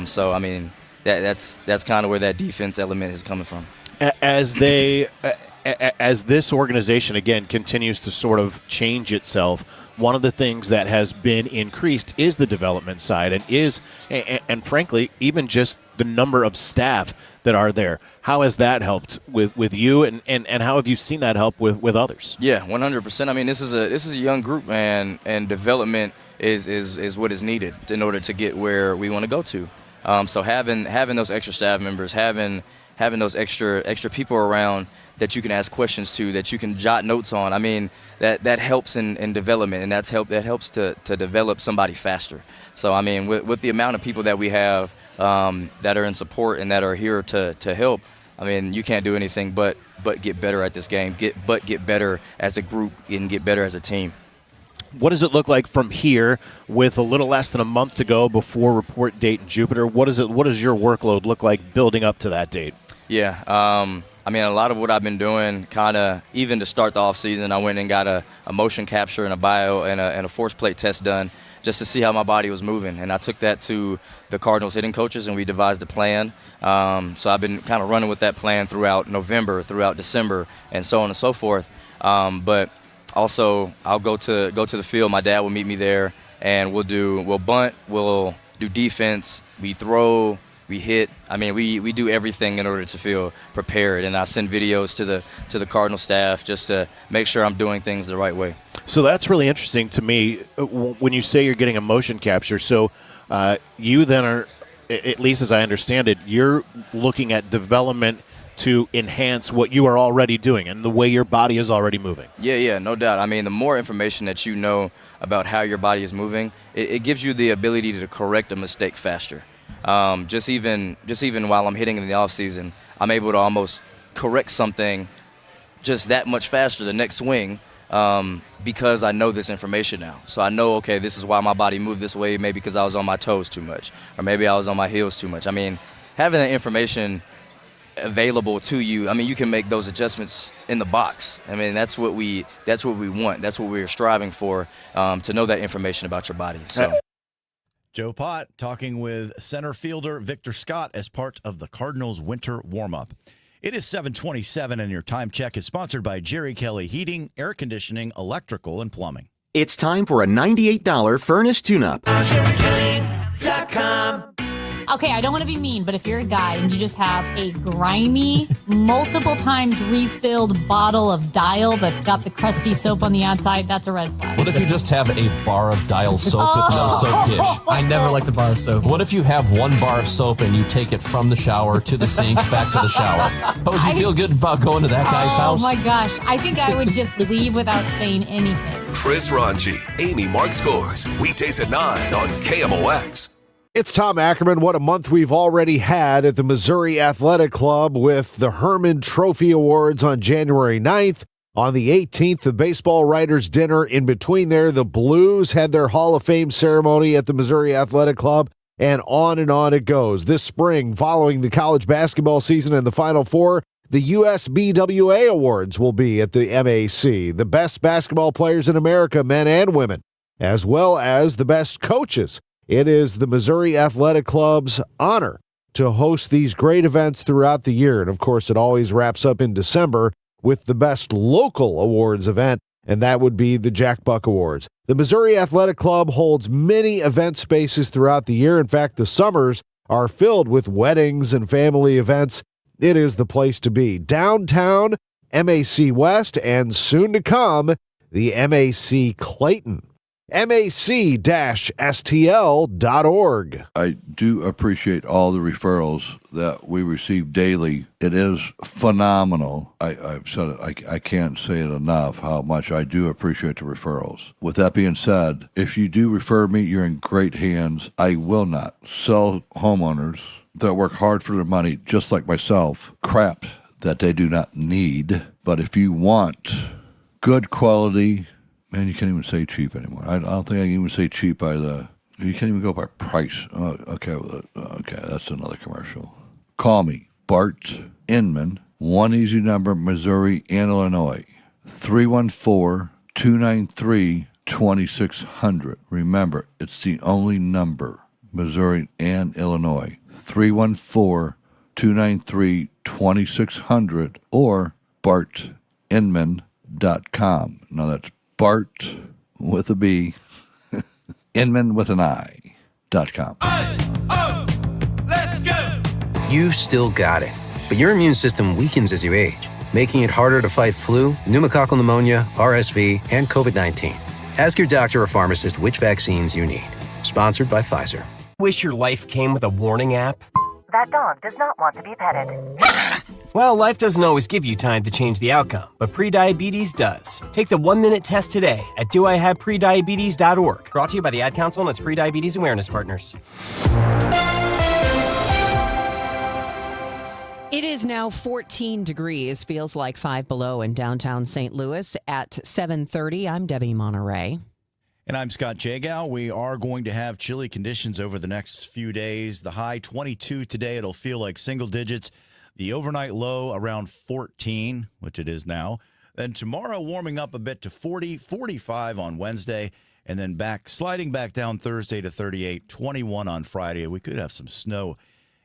So, I mean, that's kind of where that defense element is coming from. As this organization, again, continues to sort of change itself, one of the things that has been increased is the development side and frankly, even just the number of staff that are there. How has that helped with you, and how have you seen that help with others? Yeah, 100%. I mean, this is a young group, man, and development is what is needed in order to get where we want to go to. So having those extra staff members, having those extra people around that you can ask questions to, that you can jot notes on. I mean, that helps in development, and that helps to develop somebody faster. So, I mean, with the amount of people that we have that are in support and that are here to help, I mean, you can't do anything but get better at this game, get better as a group and get better as a team. What does it look like from here with a little less than a month to go before report date in Jupiter? What does your workload look like building up to that date? Yeah, I mean, a lot of what I've been doing, kind of even to start the off season, I went and got a motion capture and a bio and a force plate test done just to see how my body was moving. And I took that to the Cardinals hitting coaches, and we devised a plan. So I've been kind of running with that plan throughout November, throughout December, and so on and so forth. But also, I'll go to the field. My dad will meet me there, and we'll bunt, we'll do defense, we throw, we hit. I mean, we do everything in order to feel prepared, and I send videos to the Cardinal staff just to make sure I'm doing things the right way. So that's really interesting to me when you say you're getting a motion capture. So you then are, at least as I understand it, you're looking at development to enhance what you are already doing and the way your body is already moving. Yeah, no doubt. I mean, the more information that you know about how your body is moving, it gives you the ability to correct a mistake faster. Just even while I'm hitting in the off season, I'm able to almost correct something just that much faster the next swing because I know this information now. So I know, okay, this is why my body moved this way, maybe because I was on my toes too much, or maybe I was on my heels too much. I mean, having that information available to you, I mean, you can make those adjustments in the box. I mean, that's what we want. That's what we're striving for, to know that information about your body. So. Joe Pott talking with center fielder Victor Scott as part of the Cardinals winter warm-up. It is 7:27, and your time check is sponsored by Jerry Kelly Heating, Air Conditioning, Electrical, and Plumbing. It's time for a $98 furnace tune-up. JerryKelly.com. Okay, I don't want to be mean, but if you're a guy and you just have a grimy, multiple times refilled bottle of Dial that's got the crusty soap on the outside, that's a red flag. What if you just have a bar of Dial soap with no soap dish? I never like the bar of soap. What if you have one bar of soap and you take it from the shower to the sink, back to the shower? How would you feel good about going to that guy's house? Oh my gosh, I think I would just leave without saying anything. Chris Ranji, Amy Mark Scores, weekdays at 9 on KMOX. It's Tom Ackerman. What a month we've already had at the Missouri Athletic Club with the Herman Trophy Awards on January 9th. On the 18th, the Baseball Writers Dinner. In between there, the Blues had their Hall of Fame ceremony at the Missouri Athletic Club, and on it goes. This spring, following the college basketball season and the Final Four, the USBWA Awards will be at the MAC. The best basketball players in America, men and women, as well as the best coaches. It is the Missouri Athletic Club's honor to host these great events throughout the year. And, of course, it always wraps up in December with the best local awards event, and that would be the Jack Buck Awards. The Missouri Athletic Club holds many event spaces throughout the year. In fact, the summers are filled with weddings and family events. It is the place to be. Downtown, MAC West, and soon to come, the MAC Clayton. MAC-STL.org. I do appreciate all the referrals that we receive daily. It is phenomenal. I've said it, I can't say it enough how much I do appreciate the referrals. With that being said, if you do refer me, you're in great hands. I will not sell homeowners that work hard for their money, just like myself, crap that they do not need. But if you want good quality, man, you can't even say cheap anymore. I don't think I can even say cheap by you can't even go by price. Okay, that's another commercial. Call me, Bart Inman, one easy number, Missouri and Illinois, 314-293-2600. Remember, it's the only number, Missouri and Illinois, 314-293-2600 or bartinman.com. Now that's Bart with a B, Inman with an I.com. Let's go! You still got it, but your immune system weakens as you age, making it harder to fight flu, pneumococcal pneumonia, RSV, and COVID-19. Ask your doctor or pharmacist which vaccines you need. Sponsored by Pfizer. Wish your life came with a warning app? That dog does not want to be petted. Well, life doesn't always give you time to change the outcome, but prediabetes does. Take the 1-minute test today at doihaveprediabetes.org. Brought to you by the Ad Council and its Prediabetes Awareness Partners. It is now 14 degrees, feels like 5 below in downtown St. Louis at 7:30. I'm Debbie Monterey. And I'm Scott Jagow. We are going to have chilly conditions over the next few days. The high 22 today. It'll feel like single digits. The overnight low around 14, which it is now. Then tomorrow warming up a bit to 40, 45 on Wednesday, and then sliding back down Thursday to 38, 21 on Friday. We could have some snow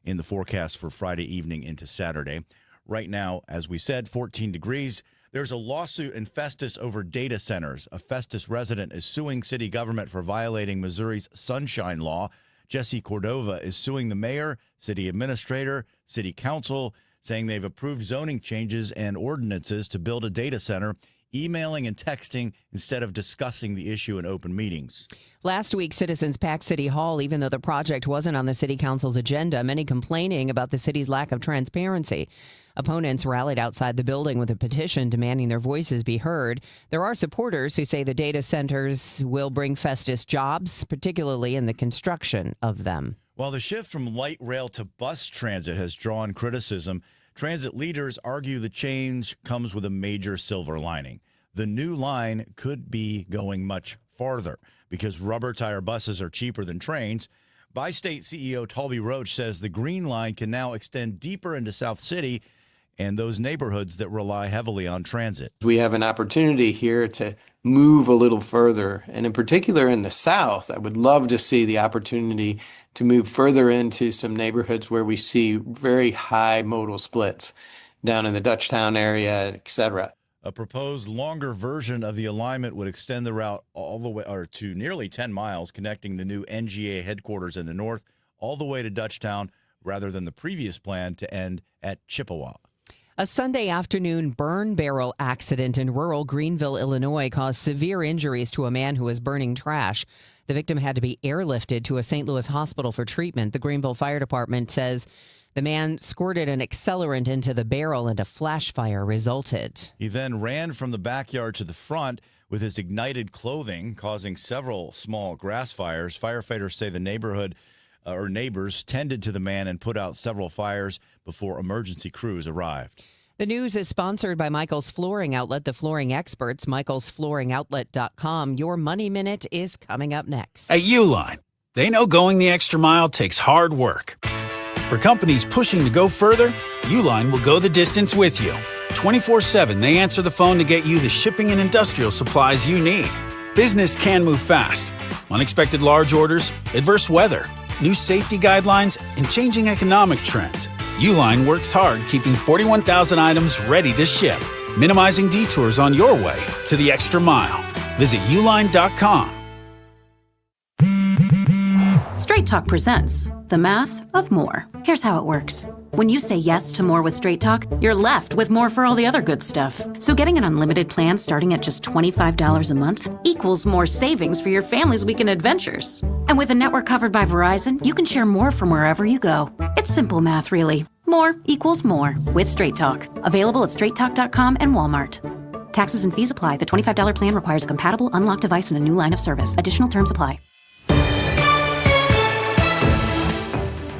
in the forecast for Friday evening into Saturday. Right now, as we said, 14 degrees. There's a lawsuit in Festus over data centers. A Festus resident is suing city government for violating Missouri's Sunshine Law. Jesse Cordova is suing the mayor, city administrator, city council, saying they've approved zoning changes and ordinances to build a data center, emailing and texting instead of discussing the issue in open meetings. Last week, citizens packed City Hall, even though the project wasn't on the city council's agenda, many complaining about the city's lack of transparency. Opponents rallied outside the building with a petition demanding their voices be heard. There are supporters who say the data centers will bring Festus jobs, particularly in the construction of them. While the shift from light rail to bus transit has drawn criticism, transit leaders argue the change comes with a major silver lining. The new line could be going much farther because rubber tire buses are cheaper than trains. Bi-State CEO Talby Roach says the Green Line can now extend deeper into South City and those neighborhoods that rely heavily on transit. We have an opportunity here to move a little further, and in particular in the South, I would love to see the opportunity to move further into some neighborhoods where we see very high modal splits, down in the Dutchtown area, et cetera. A proposed longer version of the alignment would extend the route all the way to nearly 10 miles, connecting the new NGA headquarters in the north all the way to Dutchtown rather than the previous plan to end at Chippewa. A Sunday afternoon burn barrel accident in rural Greenville, Illinois, caused severe injuries to a man who was burning trash. The victim had to be airlifted to a St. Louis hospital for treatment. The Greenville Fire Department says the man squirted an accelerant into the barrel and a flash fire resulted. He then ran from the backyard to the front with his ignited clothing, causing several small grass fires. Firefighters say the neighbors tended to the man and put out several fires before emergency crews arrived. The news is sponsored by Michael's Flooring Outlet, the flooring experts, michaelsflooringoutlet.com. Your Money Minute is coming up next. At Uline, they know going the extra mile takes hard work. For companies pushing to go further, Uline will go the distance with you. 24/7, they answer the phone to get you the shipping and industrial supplies you need. Business can move fast. Unexpected large orders, adverse weather, new safety guidelines, and changing economic trends. Uline works hard keeping 41,000 items ready to ship, minimizing detours on your way to the extra mile. Visit uline.com. Straight Talk presents The Math of More. Here's how it works. When you say yes to more with Straight Talk, you're left with more for all the other good stuff. So getting an unlimited plan starting at just $25 a month equals more savings for your family's weekend adventures. And with a network covered by Verizon, you can share more from wherever you go. It's simple math, really. More equals more with Straight Talk. Available at straighttalk.com and Walmart. Taxes and fees apply. The $25 plan requires a compatible unlocked device and a new line of service. Additional terms apply.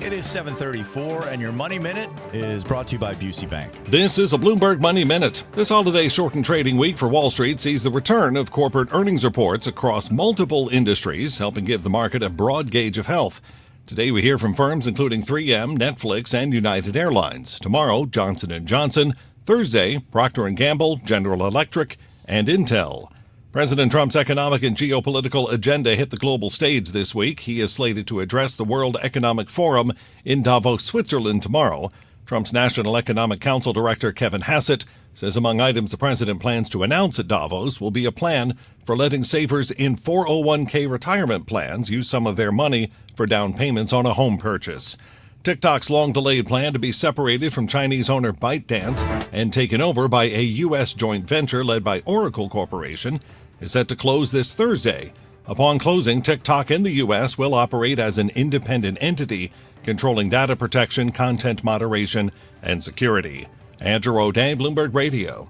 It is 7:34, and your Money Minute is brought to you by Busey Bank. This is a Bloomberg Money Minute. This holiday shortened trading week for Wall Street sees the return of corporate earnings reports across multiple industries, helping give the market a broad gauge of health. Today we hear from firms including 3M, Netflix, and United Airlines. Tomorrow, Johnson & Johnson. Thursday, Procter & Gamble, General Electric, and Intel. President Trump's economic and geopolitical agenda hit the global stage this week. He is slated to address the World Economic Forum in Davos, Switzerland tomorrow. Trump's National Economic Council Director Kevin Hassett says among items the president plans to announce at Davos will be a plan for letting savers in 401k retirement plans use some of their money for down payments on a home purchase. TikTok's long-delayed plan to be separated from Chinese owner ByteDance and taken over by a U.S. joint venture led by Oracle Corporation is set to close this Thursday. Upon closing, TikTok in the U.S. will operate as an independent entity, controlling data protection, content moderation, and security. Andrew O'Day, Bloomberg Radio.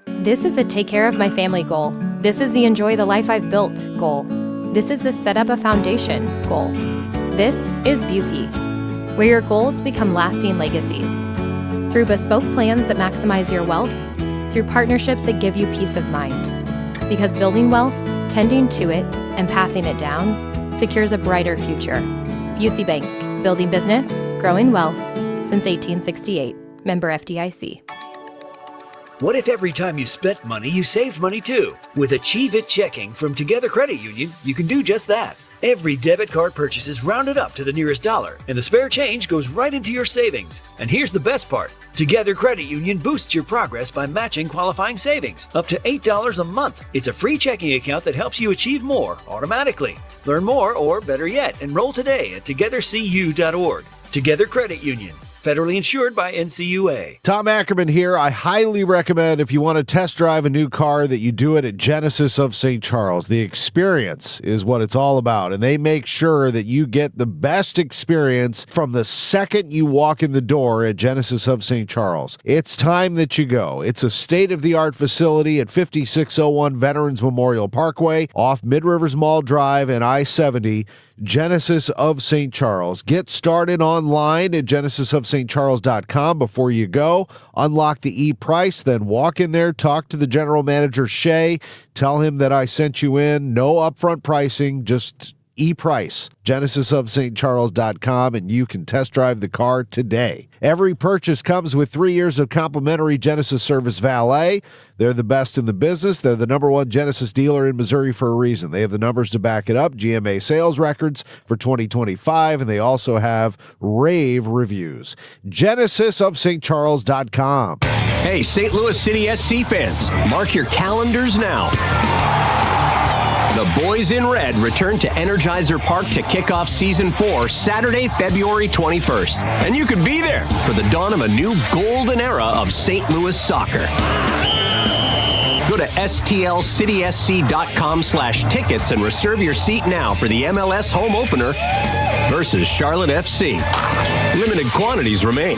This is the take care of my family goal. This is the enjoy the life I've built goal. This is the set up a foundation goal. This is Busey, where your goals become lasting legacies. Through bespoke plans that maximize your wealth, through partnerships that give you peace of mind. Because building wealth, tending to it, and passing it down secures a brighter future. Busey Bank, building business, growing wealth since 1868. Member FDIC. What if every time you spent money, you saved money too? With Achieve It Checking from Together Credit Union, you can do just that. Every debit card purchase is rounded up to the nearest dollar, and the spare change goes right into your savings. And here's the best part. Together Credit Union boosts your progress by matching qualifying savings up to $8 a month. It's a free checking account that helps you achieve more automatically. Learn more, or better yet, enroll today at togethercu.org. Together Credit Union. Federally insured by NCUA. Tom Ackerman here. I highly recommend if you want to test drive a new car that you do it at Genesis of St. Charles. The experience is what it's all about, and they make sure that you get the best experience from the second you walk in the door at Genesis of St. Charles. It's time that you go. It's a state-of-the-art facility at 5601 Veterans Memorial Parkway off Mid-Rivers Mall Drive and I-70. Genesis of St. Charles. Get started online at genesisofstcharles.com before you go. Unlock the e-price, then walk in there, talk to the general manager, Shay. Tell him that I sent you in. No upfront pricing, just e-price. genesisofstcharles.com, and you can test drive the car today. Every purchase comes with 3 years of complimentary Genesis Service Valet. They're the best in the business. They're the #1 Genesis dealer in Missouri for a reason. They have the numbers to back it up, GMA sales records for 2025, and they also have rave reviews. genesisofstcharles.com. Hey, St. Louis City SC fans, mark your calendars now. The Boys in Red return to Energizer Park to kick off Season 4 Saturday, February 21st. And you could be there for the dawn of a new golden era of St. Louis soccer. Go to stlcitysc.com/tickets and reserve your seat now for the MLS home opener versus Charlotte FC. Limited quantities remain.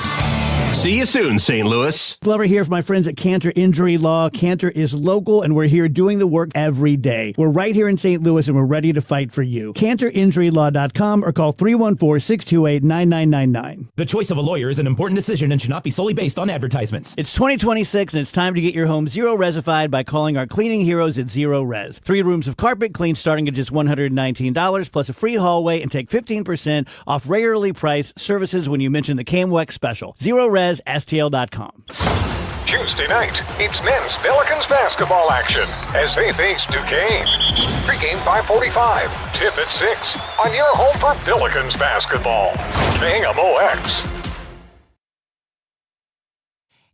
See you soon, St. Louis. Glover here for my friends at Cantor Injury Law. Cantor is local, and we're here doing the work every day. We're right here in St. Louis, and we're ready to fight for you. CantorInjuryLaw.com or call 314-628-9999. The choice of a lawyer is an important decision and should not be solely based on advertisements. It's 2026, and it's time to get your home zero-resified by calling our cleaning heroes at Zero Res. 3 rooms of carpet cleaned starting at just $119, plus a free hallway, and take 15% off regularly priced services when you mention the KMWEX special. Zero Res. STL.com. Tuesday night, it's men's Pelicans basketball action as they face Duquesne. Pre-game 5:45, tip at 6 on your home for Pelicans basketball. KMOX.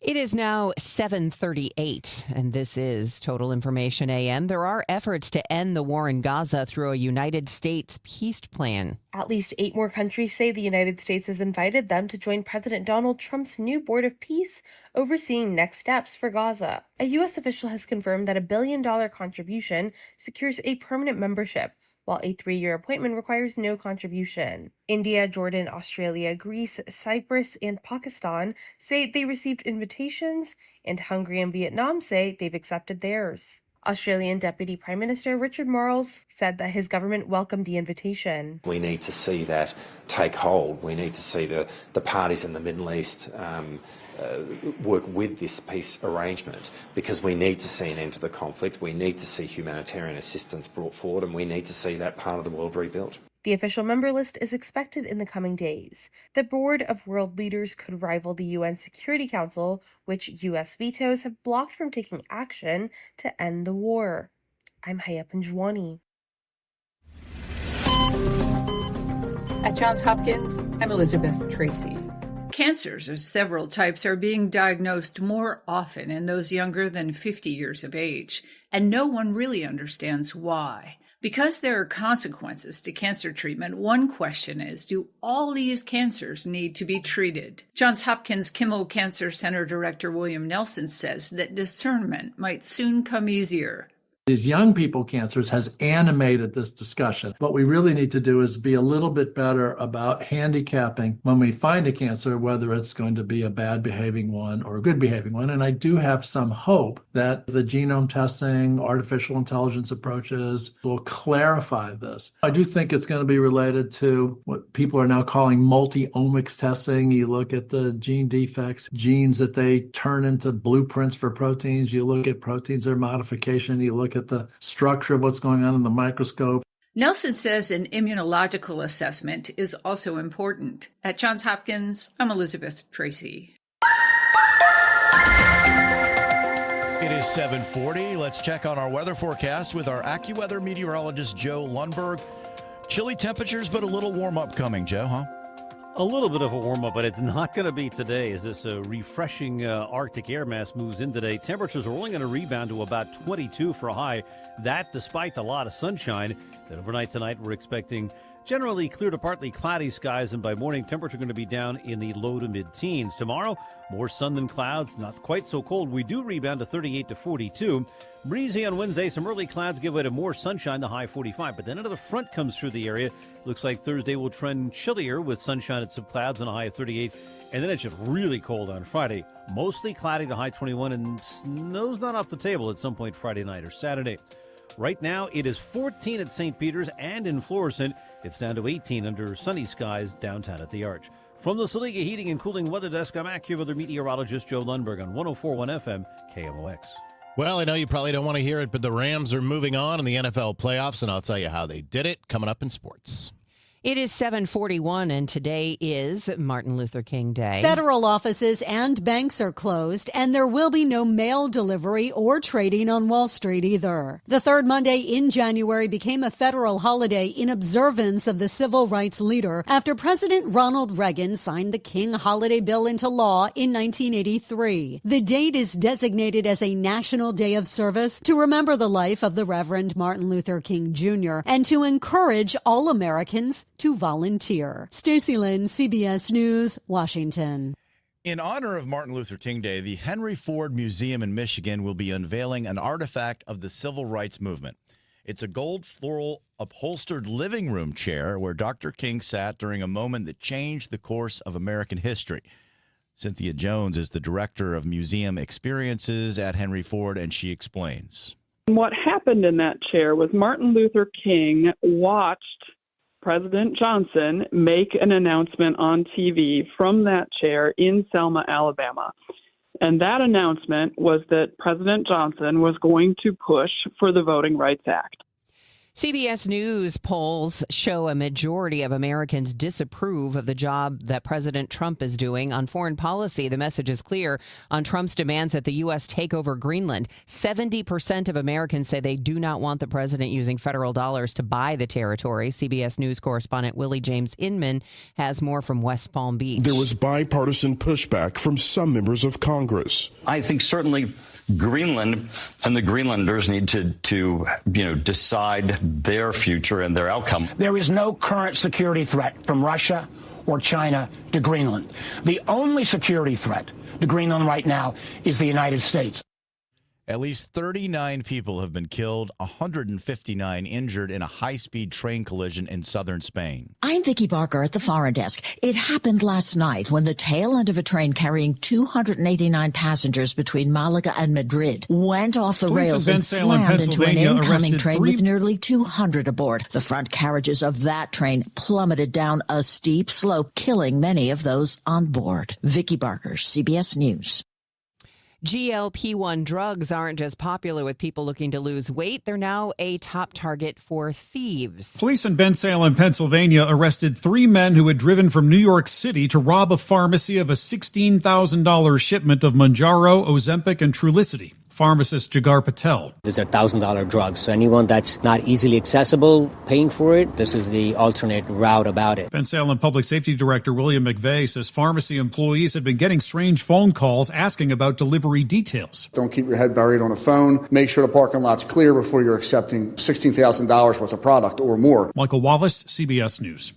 It is now 7:38, and this is Total Information AM. There are efforts to end the war in Gaza through a United States peace plan. At least 8 more countries say the United States has invited them to join President Donald Trump's new Board of Peace overseeing next steps for Gaza. A U.S. official has confirmed that a $1 billion contribution secures a permanent membership, while a 3-year appointment requires no contribution. India, Jordan, Australia, Greece, Cyprus, and Pakistan say they received invitations, and Hungary and Vietnam say they've accepted theirs. Australian Deputy Prime Minister Richard Marles said that his government welcomed the invitation. We need to see that take hold. We need to see the parties in the Middle East work with this peace arrangement, because we need to see an end to the conflict. We need to see humanitarian assistance brought forward, and we need to see that part of the world rebuilt. The official member list is expected in the coming days. The board of world leaders could rival the UN Security Council, which U.S. vetoes have blocked from taking action to end the war. I'm Haya Panjwani. At Johns Hopkins, I'm Elizabeth Tracy. Cancers of several types are being diagnosed more often in those younger than 50 years of age, and no one really understands why. Because there are consequences to cancer treatment, one question is, do all these cancers need to be treated? Johns Hopkins Kimmel Cancer Center Director William Nelson says that discernment might soon come easier. These young people cancers has animated this discussion. What we really need to do is be a little bit better about handicapping when we find a cancer, whether it's going to be a bad behaving one or a good behaving one. And I do have some hope that the genome testing, artificial intelligence approaches will clarify this. I do think it's going to be related to what people are now calling multi-omics testing. You look at the gene defects, genes that they turn into blueprints for proteins. You look at proteins or modification. You look at the structure of what's going on in the microscope. Nelson says an immunological assessment is also important. At Johns Hopkins, I'm Elizabeth Tracy. It is 7:40. Let's check on our weather forecast with our AccuWeather meteorologist, Joe Lundberg. Chilly temperatures, but a little warm-up coming, Joe, huh? A little bit of a warm-up, but it's not going to be today as this refreshing Arctic air mass moves in today. Temperatures are only going to rebound to about 22 for a high. That despite a lot of sunshine. Then overnight tonight, we're expecting generally clear to partly cloudy skies, and by morning, temperature going to be down in the low to mid-teens. Tomorrow, more sun than clouds, not quite so cold. We do rebound to 38 to 42. Breezy on Wednesday, some early clouds give way to more sunshine, the high 45. But then another front comes through the area. Looks like Thursday will trend chillier with sunshine and some clouds and a high of 38. And then it's just really cold on Friday. Mostly cloudy, the high 21, and snow's not off the table at some point Friday night or Saturday. Right now, it is 14 at St. Peter's and in Florissant. It's down to 18 under sunny skies downtown at the Arch. From the Saliga Heating and Cooling Weather Desk, I'm AccuWeather meteorologist Joe Lundberg on 104.1 FM KMOX. Well, I know you probably don't want to hear it, but the Rams are moving on in the NFL playoffs, and I'll tell you how they did it coming up in sports. It is 7:41, and today is Martin Luther King Day. Federal offices and banks are closed, and there will be no mail delivery or trading on Wall Street either. The third Monday in January became a federal holiday in observance of the civil rights leader after President Ronald Reagan signed the King Holiday Bill into law in 1983. The date is designated as a National Day of Service to remember the life of the Reverend Martin Luther King Jr. and to encourage all Americans to volunteer. Stacey Lynn, CBS News, Washington. In honor of Martin Luther King Day, the Henry Ford Museum in Michigan will be unveiling an artifact of the civil rights movement. It's a gold floral upholstered living room chair where Dr. King sat during a moment that changed the course of American history. Cynthia Jones is the director of museum experiences at Henry Ford, and she explains. What happened in that chair was Martin Luther King watched President Johnson make an announcement on TV from that chair in Selma, Alabama. And that announcement was that President Johnson was going to push for the Voting Rights Act. CBS News polls show a majority of Americans disapprove of the job that President Trump is doing on foreign policy. The message is clear on Trump's demands that the U.S. take over Greenland. 70% of Americans say they do not want the president using federal dollars to buy the territory. CBS News correspondent Willie James Inman has more from West Palm Beach. There was bipartisan pushback from some members of Congress. I think certainly Greenland and the Greenlanders need to decide their future and their outcome. There is no current security threat from Russia or China to Greenland. The only security threat to Greenland right now is the United States. At least 39 people have been killed, 159 injured in a high-speed train collision in southern Spain. I'm Vicki Barker at the Foreign Desk. It happened last night when the tail end of a train carrying 289 passengers between Malaga and Madrid went off the rails and slammed into an incoming train with nearly 200 aboard. The front carriages of that train plummeted down a steep slope, killing many of those on board. Vicki Barker, CBS News. GLP-1 drugs aren't just popular with people looking to lose weight. They're now a top target for thieves. Police in Bensalem, Pennsylvania, arrested 3 men who had driven from New York City to rob a pharmacy of a $16,000 shipment of Mounjaro, Ozempic, and Trulicity. Pharmacist Jagar Patel. These are $1,000 drugs, so anyone that's not easily accessible paying for it, this is the alternate route about it. Bensalem Public Safety Director William McVeigh says pharmacy employees have been getting strange phone calls asking about delivery details. Don't keep your head buried on a phone. Make sure the parking lot's clear before you're accepting $16,000 worth of product or more. Michael Wallace, CBS News.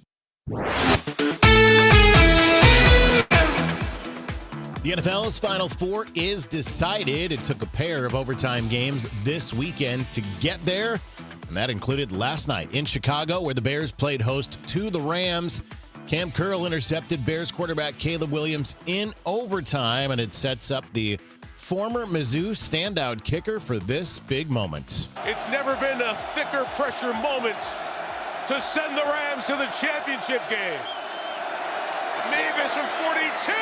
The NFL's Final Four is decided. It took a pair of overtime games this weekend to get there, and that included last night in Chicago, where the Bears played host to the Rams. Cam Curl intercepted Bears quarterback Caleb Williams in overtime, and it sets up the former Mizzou standout kicker for this big moment. It's never been a thicker pressure moment to send the Rams to the championship game. Mavis from 42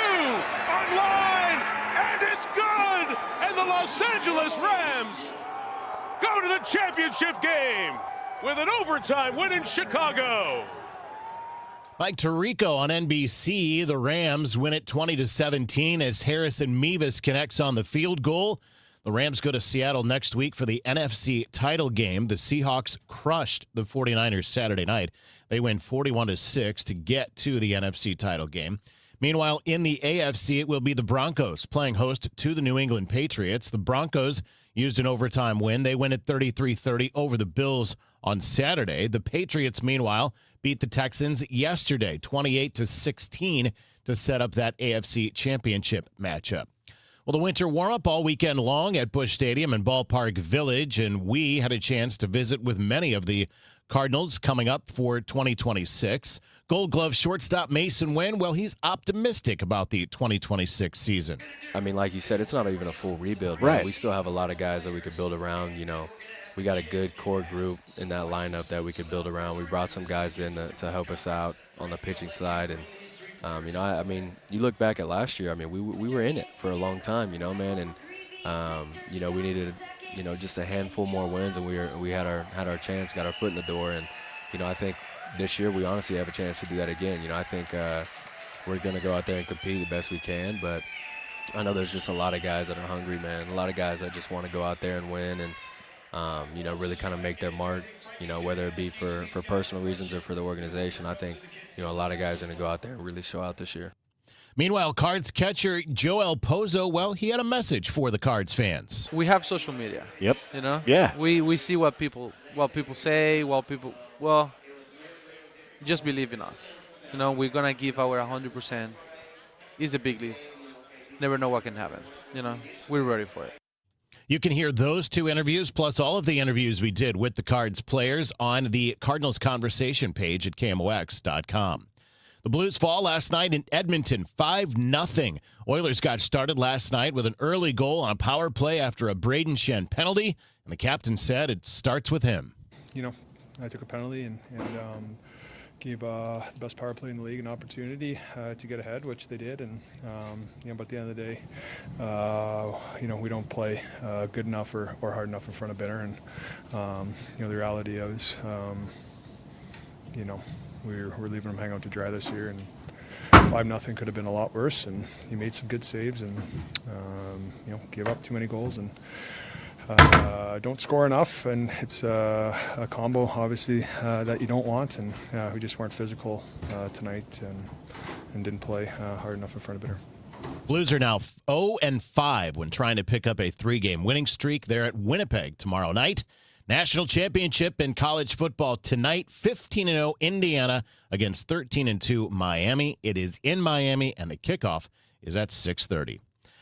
online, and it's good! And the Los Angeles Rams go to the championship game with an overtime win in Chicago. Mike Tirico on NBC. The Rams win it 20-17 as Harrison Mevis connects on the field goal. The Rams go to Seattle next week for the NFC title game. The Seahawks crushed the 49ers Saturday night. They win 41-6 to get to the NFC title game. Meanwhile, in the AFC, it will be the Broncos playing host to the New England Patriots. The Broncos used an overtime win. They win at 33-30 over the Bills on Saturday. The Patriots, meanwhile, beat the Texans yesterday, 28-16, to set up that AFC championship matchup. Well, the winter warm-up all weekend long at Busch Stadium and Ballpark Village, and we had a chance to visit with many of the Cardinals coming up for 2026. Gold Glove shortstop Mason Wynn, well, he's optimistic about the 2026 season. I mean, like you said, it's not even a full rebuild. Right. Man. We still have a lot of guys that we could build around. You know, we got a good core group in that lineup that we could build around. We brought some guys in to help us out on the pitching side. And, I mean, you look back at last year, I mean, we were in it for a long time, man. And, we needed, just a handful more wins, and we had our chance, got our foot in the door. And, I think this year we honestly have a chance to do that again. I think we're going to go out there and compete the best we can, but I know there's just a lot of guys that are hungry, man. A lot of guys that just want to go out there and win and, really kind of make their mark, whether it be for personal reasons or for the organization. I think, a lot of guys are going to go out there and really show out this year. Meanwhile, Cards catcher Joel Pozo, well, he had a message for the Cards fans. We have social media. Yep. Yeah. We see what people say, just believe in us. We're going to give our 100%. It's a big list. Never know what can happen. We're ready for it. You can hear those 2 interviews, plus all of the interviews we did with the Cards players on the Cardinals Conversation page at KMOX.com. The Blues fall last night in Edmonton, 5-0. Oilers got started last night with an early goal on a power play after a Braden Shen penalty, and the captain said it starts with him. I took a penalty and gave the best power play in the league an opportunity to get ahead, which they did. And but at the end of the day, we don't play good enough or hard enough in front of Binner. And the reality is, we're leaving him hang out to dry this year. And 5-0 could have been a lot worse. And he made some good saves and gave up too many goals and don't score enough. And it's a combo, obviously, that you don't want. And we just weren't physical tonight and didn't play hard enough in front of Binner. Blues are now 0-5 when trying to pick up a 3-game winning streak. They're at Winnipeg tomorrow night. National championship in college football tonight. 15-0 Indiana against 13-2 Miami. It is in Miami, and the kickoff is at 6:30.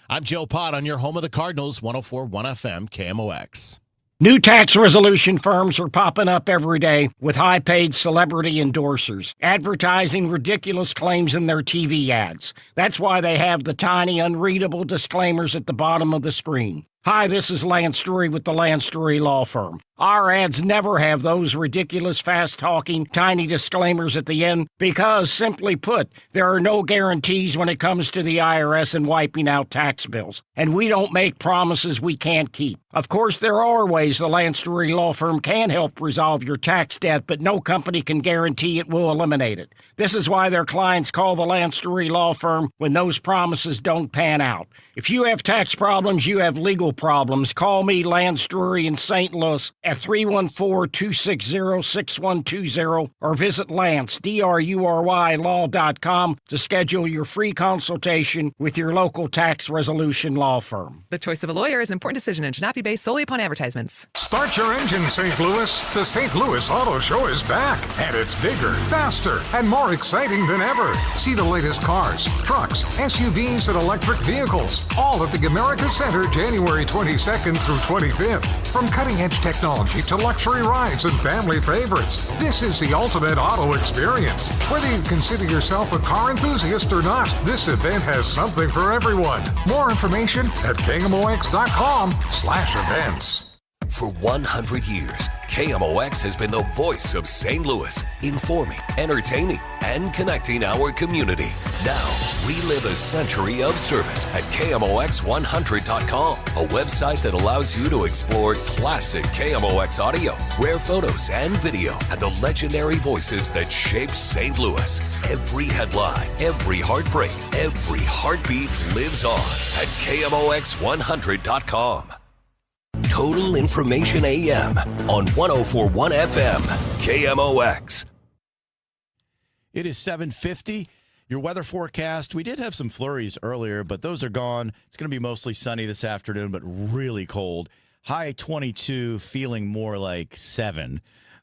I'm Joe Pott on your home of the Cardinals, 104.1 FM KMOX. New tax resolution firms are popping up every day with high-paid celebrity endorsers, advertising ridiculous claims in their TV ads. That's why they have the tiny, unreadable disclaimers at the bottom of the screen. Hi, this is Lance Drury with the Lance Drury Law Firm. Our ads never have those ridiculous, fast-talking, tiny disclaimers at the end because, simply put, there are no guarantees when it comes to the IRS and wiping out tax bills. And we don't make promises we can't keep. Of course, there are ways the Lance Drury Law Firm can help resolve your tax debt, but no company can guarantee it will eliminate it. This is why their clients call the Lance Drury Law Firm when those promises don't pan out. If you have tax problems, you have legal problems, call me, Lance Drury in St. Louis, at 314-260-6120 or visit Lance, D-R-U-R-Y, law.com to schedule your free consultation with your local tax resolution law firm. The choice of a lawyer is an important decision and should not be based solely upon advertisements. Start your engine, St. Louis. The St. Louis Auto Show is back, and it's bigger, faster, and more exciting than ever. See the latest cars, trucks, SUVs, and electric vehicles, all at the America Center January 22nd through 25th. From cutting-edge technology to luxury rides and family favorites, this is the ultimate auto experience. Whether you consider yourself a car enthusiast or not, this event has something for everyone. More information at KMOX.com/events. For 100 years, KMOX has been the voice of St. Louis, informing, entertaining, and connecting our community. Now, relive a century of service at KMOX100.com, a website that allows you to explore classic KMOX audio, rare photos and video, and the legendary voices that shaped St. Louis. Every headline, every heartbreak, every heartbeat lives on at KMOX100.com. Total Information AM on 104.1 FM, KMOX. It is 7:50. Your weather forecast, we did have some flurries earlier, but those are gone. It's going to be mostly sunny this afternoon, but really cold. High 22, feeling more like 7.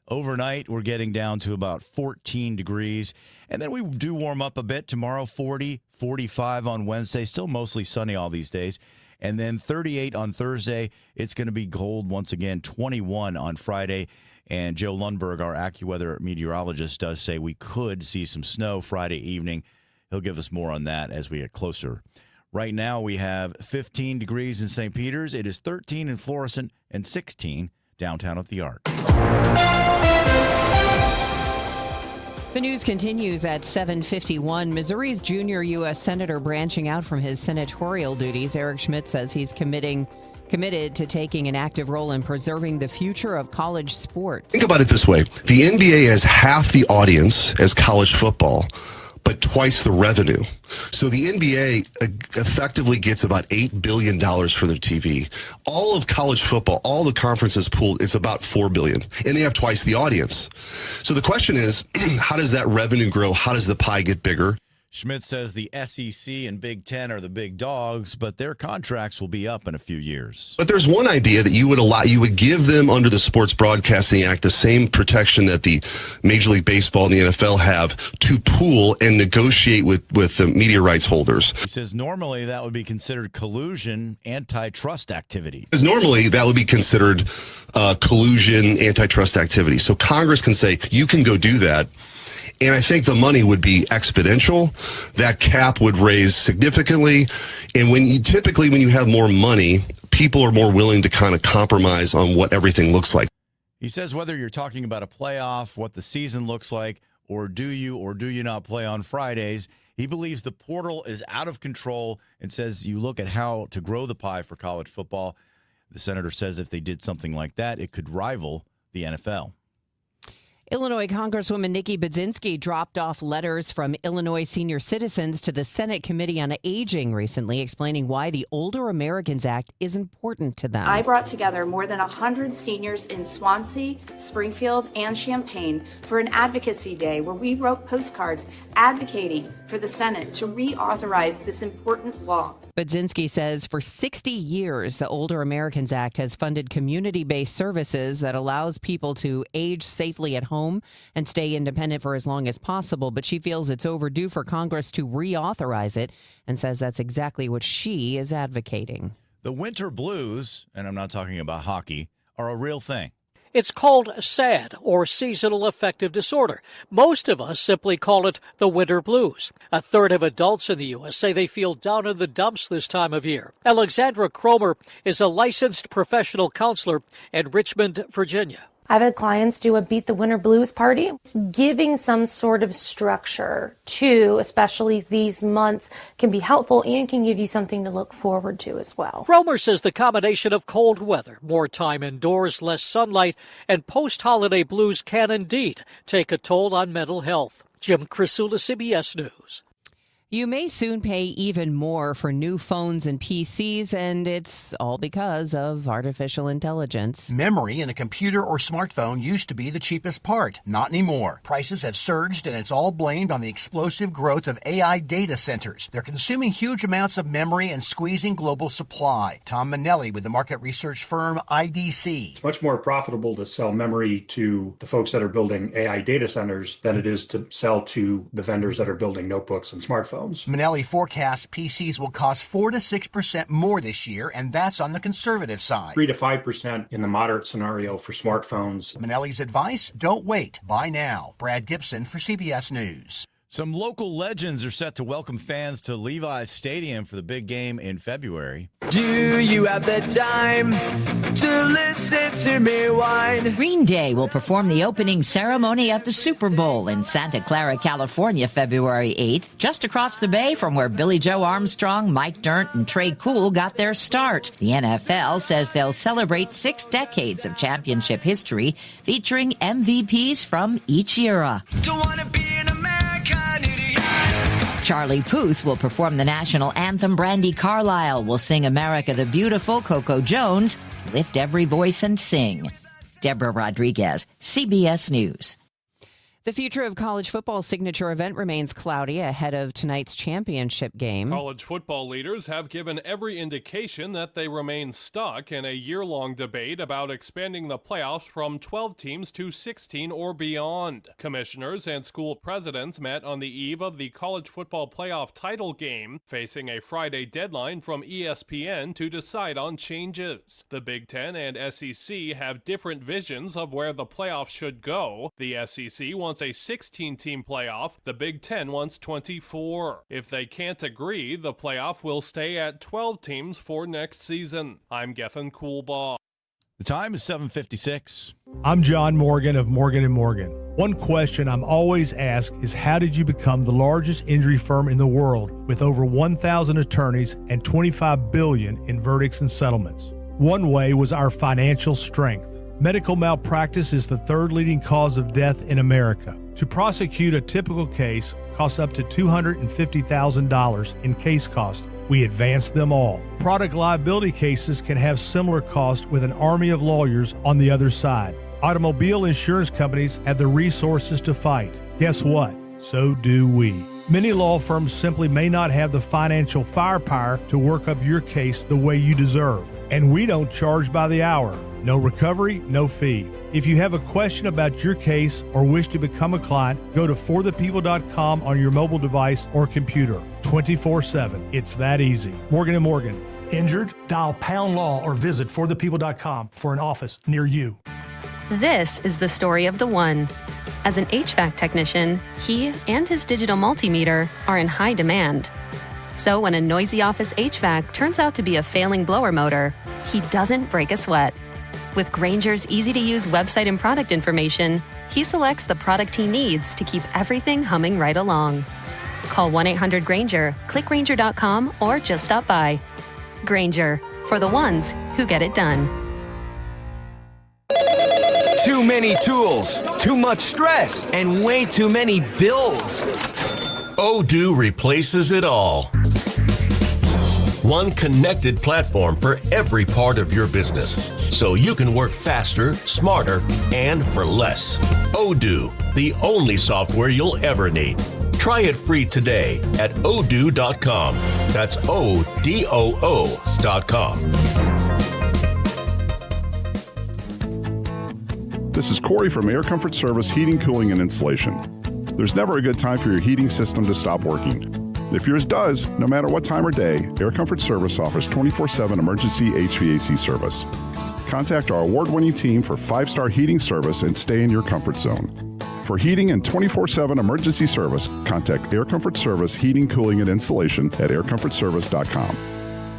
Overnight, we're getting down to about 14 degrees. And then we do warm up a bit. Tomorrow, 40, 45 on Wednesday. Still mostly sunny all these days. And then 38 on Thursday. It's going to be cold once again, 21 on Friday. And Joe Lundberg, our AccuWeather meteorologist, does say we could see some snow Friday evening. He'll give us more on that as we get closer. Right now, we have 15 degrees in St. Peter's. It is 13 in Florissant and 16 downtown at the Arc. The news continues at 7:51. Missouri's junior U.S. Senator branching out from his senatorial duties. Eric Schmidt says he's committing committed to taking an active role in preserving the future of college sports. Think about it this way. The NBA has half the audience as college football, but twice the revenue. So the NBA effectively gets about $8 billion for their TV. All of college football, all the conferences pooled, it's about $4 billion. And they have twice the audience. So the question is, how does that revenue grow? How does the pie get bigger? Schmidt says the SEC and Big Ten are the big dogs, but their contracts will be up in a few years. But there's one idea that you would give them under the Sports Broadcasting Act the same protection that the Major League Baseball and the NFL have to pool and negotiate with the media rights holders. He says normally that would be considered collusion, antitrust activity. Because normally that would be considered collusion, antitrust activity. So Congress can say, you can go do that. And I think the money would be exponential. That cap would raise significantly. And when you have more money, people are more willing to kind of compromise on what everything looks like. He says whether you're talking about a playoff, what the season looks like, or do you not play on Fridays, he believes the portal is out of control and says you look at how to grow the pie for college football. The senator says if they did something like that, it could rival the NFL. Illinois Congresswoman Nikki Budzinski dropped off letters from Illinois senior citizens to the Senate Committee on Aging recently, explaining why the Older Americans Act is important to them. I brought together more than 100 seniors in Swansea, Springfield, and Champaign for an advocacy day where we wrote postcards advocating for the Senate to reauthorize this important law. Budzinski says for 60 years, the Older Americans Act has funded community-based services that allows people to age safely at home and stay independent for as long as possible. But she feels it's overdue for Congress to reauthorize it and says that's exactly what she is advocating. The winter blues, and I'm not talking about hockey, are a real thing. It's called SAD, or seasonal affective disorder. Most of us simply call it the winter blues. A third of adults in the U.S. say they feel down in the dumps this time of year. Alexandra Cromer is a licensed professional counselor in Richmond, Virginia. I've had clients do a Beat the Winter Blues party. Giving some sort of structure to, especially these months, can be helpful and can give you something to look forward to as well. Cromer says the combination of cold weather, more time indoors, less sunlight, and post-holiday blues can indeed take a toll on mental health. Jim Crisula, CBS News. You may soon pay even more for new phones and PCs, and it's all because of artificial intelligence. Memory in a computer or smartphone used to be the cheapest part. Not anymore. Prices have surged, and it's all blamed on the explosive growth of AI data centers. They're consuming huge amounts of memory and squeezing global supply. Tom Manelli with the market research firm IDC. It's much more profitable to sell memory to the folks that are building AI data centers than it is to sell to the vendors that are building notebooks and smartphones. Manelli forecasts PCs will cost 4 to 6% more this year, and that's on the conservative side. 3 to 5% in the moderate scenario for smartphones. Manelli's advice, don't wait, buy now. Brad Gibson for CBS News. Some local legends are set to welcome fans to Levi's Stadium for the big game in February. Do you have the time to listen to me whine? Green Day will perform the opening ceremony at the Super Bowl in Santa Clara, California, February 8th, just across the bay from where Billy Joe Armstrong, Mike Dirnt, and Trey Cool got their start. The NFL says they'll celebrate 6 decades of championship history, featuring MVPs from each era. Don't wanna be an American idiot. Charlie Puth will perform the national anthem. Brandi Carlile will sing America the Beautiful. Coco Jones, Lift Every Voice and Sing. Deborah Rodriguez, CBS News. The future of college football's signature event remains cloudy ahead of tonight's championship game. College football leaders have given every indication that they remain stuck in a year-long debate about expanding the playoffs from 12 teams to 16 or beyond. Commissioners and school presidents met on the eve of the college football playoff title game, facing a Friday deadline from ESPN to decide on changes. The Big Ten and SEC have different visions of where the playoffs should go. The SEC wants a 16-team playoff. The Big Ten wants 24. If they can't agree, the playoff will stay at 12 teams for next season. I'm Gethin Coolbaugh. The time is 7:56. I'm John Morgan of Morgan & Morgan. One question I'm always asked is, how did you become the largest injury firm in the world with over 1,000 attorneys and $25 billion in verdicts and settlements? One way was our financial strength. Medical malpractice is the third leading cause of death in America. To prosecute a typical case costs up to $250,000 in case cost. We advance them all. Product liability cases can have similar costs with an army of lawyers on the other side. Automobile insurance companies have the resources to fight. Guess what? So do we. Many law firms simply may not have the financial firepower to work up your case the way you deserve. And we don't charge by the hour. No recovery, no fee. If you have a question about your case or wish to become a client, go to forthepeople.com on your mobile device or computer. 24/7. It's that easy. Morgan & Morgan. Injured? Dial pound law or visit forthepeople.com for an office near you. This is the story of the one. As an HVAC technician, he and his digital multimeter are in high demand. So when a noisy office HVAC turns out to be a failing blower motor, he doesn't break a sweat. With Grainger's easy-to-use website and product information, he selects the product he needs to keep everything humming right along. Call 1-800-GRAINGER, click Grainger.com, or just stop by. Grainger, for the ones who get it done. Too many tools, too much stress, and way too many bills. Odoo replaces it all. One connected platform for every part of your business, so you can work faster, smarter, and for less. Odoo, the only software you'll ever need. Try it free today at odoo.com. That's ODOO.com. This is Corey from Air Comfort Service Heating, Cooling, and Insulation. There's never a good time for your heating system to stop working. If yours does, no matter what time or day, Air Comfort Service offers 24/7 emergency HVAC service. Contact our award-winning team for 5-star heating service and stay in your comfort zone. For heating and 24/7 emergency service, contact Air Comfort Service Heating, Cooling, and Insulation at aircomfortservice.com.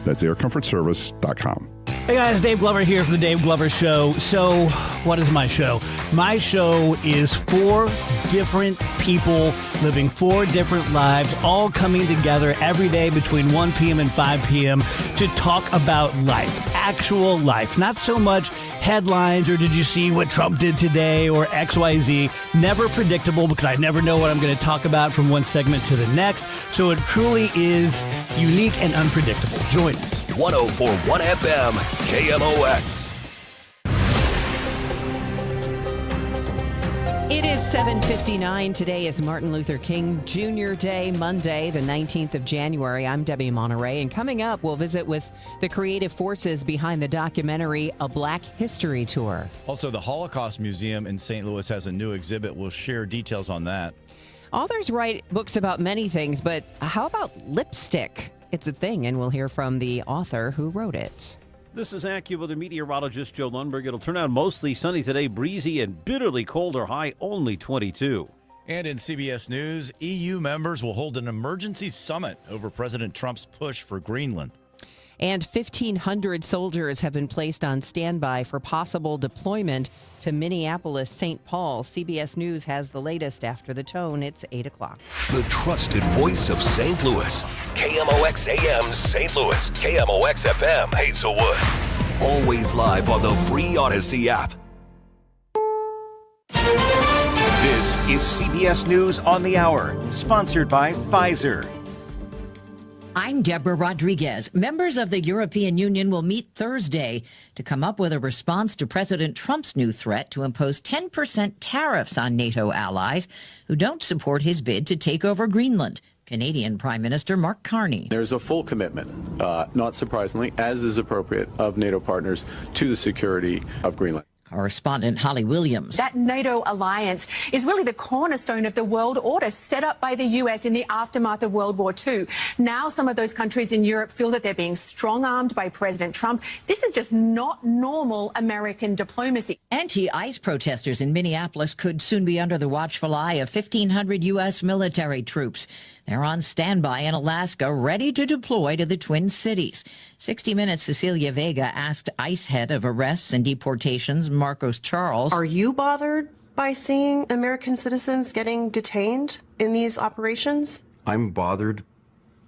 That's aircomfortservice.com. Hey guys, Dave Glover here from The Dave Glover Show. So, what is my show? My show is 4 different people living 4 different lives, all coming together every day between 1 p.m. and 5 p.m. to talk about life, actual life. Not so much headlines or did you see what Trump did today or XYZ. Never predictable because I never know what I'm going to talk about from one segment to the next. So it truly is unique and unpredictable. Join us. 104.1 FM, KMOX. It is 7:59. Today is Martin Luther King Jr. Day, Monday, the 19th of January. I'm Debbie Monterey, and coming up, we'll visit with the creative forces behind the documentary A Black History Tour. Also, the Holocaust Museum in St. Louis has a new exhibit. We'll share details on that. Authors write books about many things, but how about lipstick? It's a thing, and we'll hear from the author who wrote it. This is AccuWeather meteorologist Joe Lundberg. It'll turn out mostly sunny today, breezy and bitterly cold, or high only 22. And in CBS News, EU members will hold an emergency summit over President Trump's push for Greenland. And 1,500 soldiers have been placed on standby for possible deployment to Minneapolis-St. Paul. CBS News has the latest after the tone. It's 8 o'clock. The trusted voice of St. Louis. KMOX AM St. Louis. KMOX FM Hazelwood. Always live on the free Odyssey app. This is CBS News on the Hour, sponsored by Pfizer. I'm Deborah Rodriguez. Members of the European Union will meet Thursday to come up with a response to President Trump's new threat to impose 10% tariffs on NATO allies who don't support his bid to take over Greenland. Canadian Prime Minister Mark Carney. There's a full commitment, not surprisingly, as is appropriate, of NATO partners to the security of Greenland. Correspondent Holly Williams. That NATO alliance is really the cornerstone of the world order set up by the U.S. in the aftermath of World War II. Now some of those countries in Europe feel that they're being strong-armed by President Trump. This is just not normal American diplomacy. Anti-ICE protesters in Minneapolis could soon be under the watchful eye of 1,500 U.S. military troops. They're on standby in Alaska, ready to deploy to the Twin Cities. 60 Minutes' Cecilia Vega asked ICE head of arrests and deportations, Marcos Charles. Are you bothered by seeing American citizens getting detained in these operations? I'm bothered